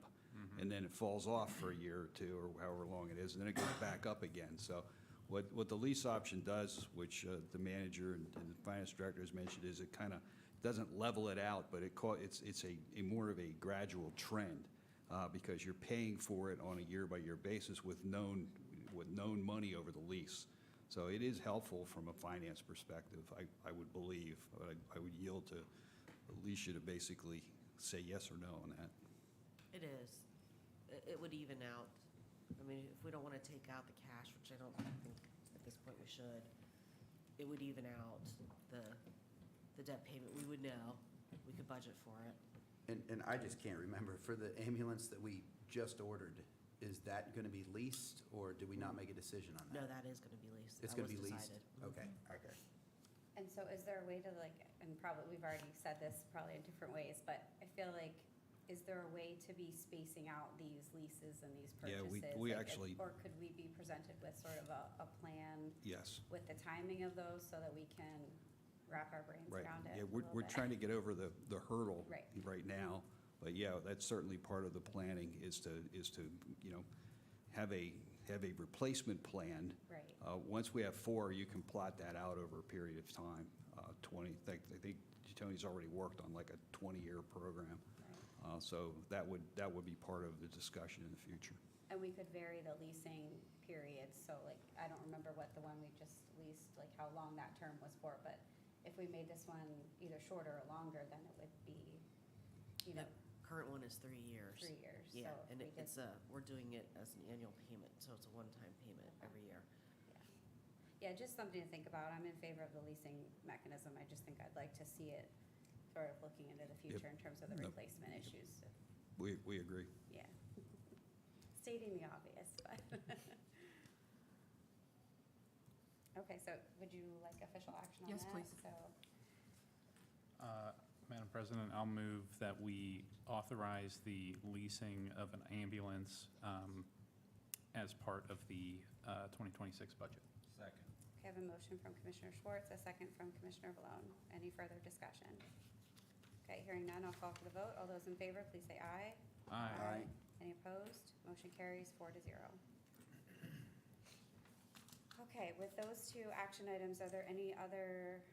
and then it falls off for a year or two, or however long it is, and then it goes back up again. So what the lease option does, which the manager and the finance director has mentioned, is it kind of doesn't level it out, but it's a more of a gradual trend, because you're paying for it on a year-by-year basis with known money over the lease. So it is helpful from a finance perspective, I would believe. But I would yield to Alicia to basically say yes or no on that. It is. It would even out. I mean, if we don't want to take out the cash, which I don't think at this point we should, it would even out the debt payment. We would know. We could budget for it. And I just can't remember, for the ambulance that we just ordered, is that going to be leased, or did we not make a decision on No, that? that is going to be leased. It's That going to was be leased? decided. Okay, okay. And so is there a way to and probably, we've already said this probably in different ways, but I feel like, is there a way to be spacing out these leases and these Yeah, purchases? we Like, actually- Or could we be presented with sort of a plan Yes. with the timing of those so that we can wrap our brains Right. around it Yeah, a little we're bit? trying to get over the hurdle Right. right now. But yeah, that's certainly part of the planning is to, have a replacement plan. Right. Once we have 4, you can plot that out over a period of time. I think Tony's already worked on like a 20-year program. Right. So that would be part of the discussion in the future. And we could vary the leasing periods, so like, I don't remember what the one we just leased, like how long that term was for, but if we made this one either shorter or longer, then it would be, The current one is 3 years. 3 years. Yeah, So and if we did- we're doing it as an annual payment, so it's a one-time payment every year. Yeah, just something to think about. I'm in favor of the leasing mechanism. I just think I'd like to see it sort of looking into the future in terms of the Yep. replacement issues. We agree. Yeah. Stating the obvious, but. Okay, so would you like official action on that? Yes, please. So, Madam President, I'll move that we authorize the leasing of an ambulance as part of the 2026 budget. Second. I have a motion from Commissioner Schwartz, a second from Commissioner Vallone. Any further discussion? Okay, hearing none, I'll call for the vote. All those in favor, please say aye. Aye. Any opposed? Motion carries 4-0. Okay, with those 2 action items, are there any other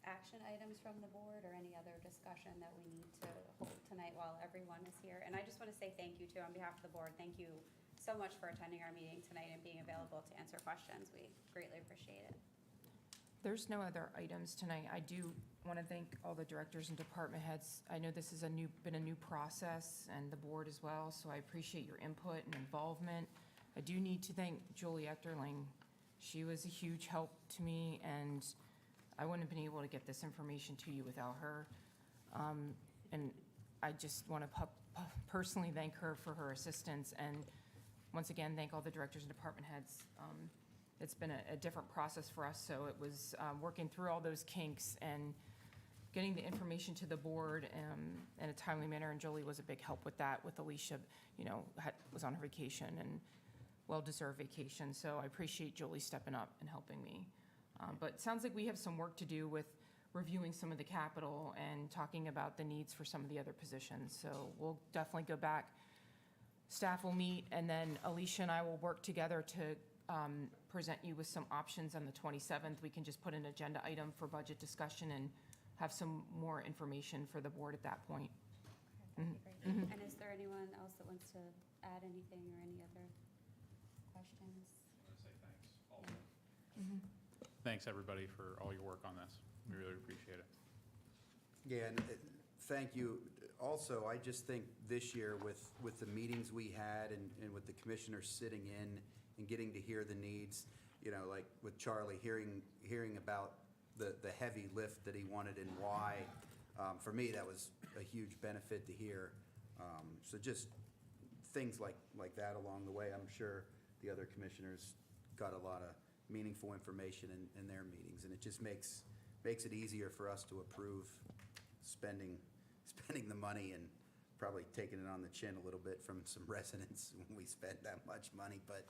action items from the board or any other discussion that we need to hold tonight while everyone is here? And I just want to say thank you too on behalf of the board. Thank you so much for attending our meeting tonight and being available to answer questions. We greatly appreciate it. There's no other items tonight. I do want to thank all the directors and department heads. I know this has been a new process, and the board as well, so I appreciate your input and involvement. I do need to thank Julie Echterling. She was a huge help to me, and I wouldn't have been able to get this information to you without her. And I just want to personally thank her for her assistance, and once again, thank all the directors and department heads. It's been a different process for us, so it was working through all those kinks and getting the information to the board in a timely manner, and Jolie was a big help with that, with Alicia, was on her vacation, and well-deserved vacation, so I appreciate Jolie stepping up and helping me. But it sounds like we have some work to do with reviewing some of the capital and talking about the needs for some of the other positions, so we'll definitely go back, staff will meet, and then Alicia and I will work together to present you with some options on the 27th. We can just put an agenda item for budget discussion and have some more information for the board at that point. Okay, that'd be great. And is there anyone else that wants to add anything or any other questions? I want to say thanks also. Thanks, everybody, for all your work on this. We really appreciate it. Yeah, and thank you. Also, I just think this year with the meetings we had and with the commissioners sitting in and getting to hear the needs, you know, like with Charlie, hearing about the heavy lift that he wanted and why, for me, that was a huge benefit to hear. So just things like that along the way. I'm sure the other commissioners got a lot of meaningful information in their meetings, and it just makes it easier for us to approve spending the money and probably taking it on the chin a little bit from some residents when we spend that much money, but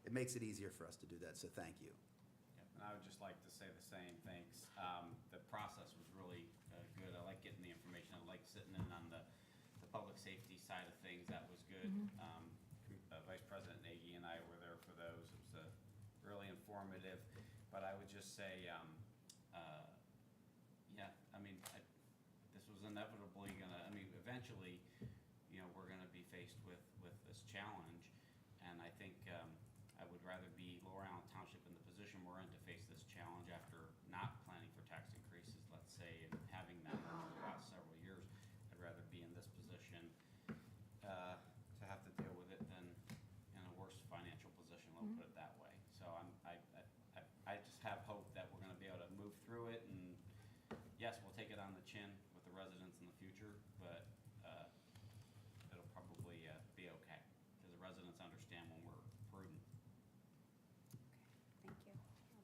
it makes it easier for us to do that, so thank you. Yep, and I would just like to say the same, thanks. The process was really good. I like getting the information. I like sitting in on the public safety side of things. That was good. Vice President Nagy and I were there for those. It was really informative. But I would just say, yeah, I mean, this was inevitably gonna, I mean, eventually, you know, we're gonna be faced with this challenge. And I think I would rather be Lower Allen Township in the position we're in to face this challenge after not planning for tax increases, let's say, and having them over the last several years. I'd rather be in this position to have to deal with it than in a worse financial position, let's put it that way. So I just have hope that we're gonna be able to move through it, and yes, we'll take it on the chin with the residents in the future, but it'll probably be okay, because the residents understand when we're prudent. Thank you.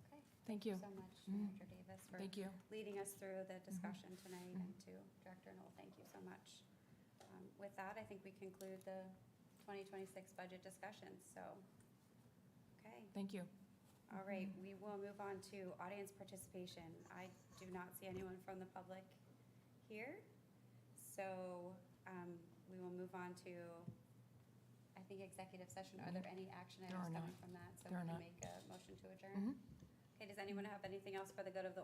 Okay. Thank you. So much, Manager Davis, for Thank you. leading us through the discussion tonight, and to Director Knoll, thank you so much. With that, I think we conclude the 2026 budget discussion, so, okay. Thank you. All right, we will move on to audience participation. I do not see anyone from the public here, so we will move on to, I think, executive session. Are there any action There are items not. coming from that? So There we are can not. make a motion to adjourn? Okay, does anyone have anything else for the good of the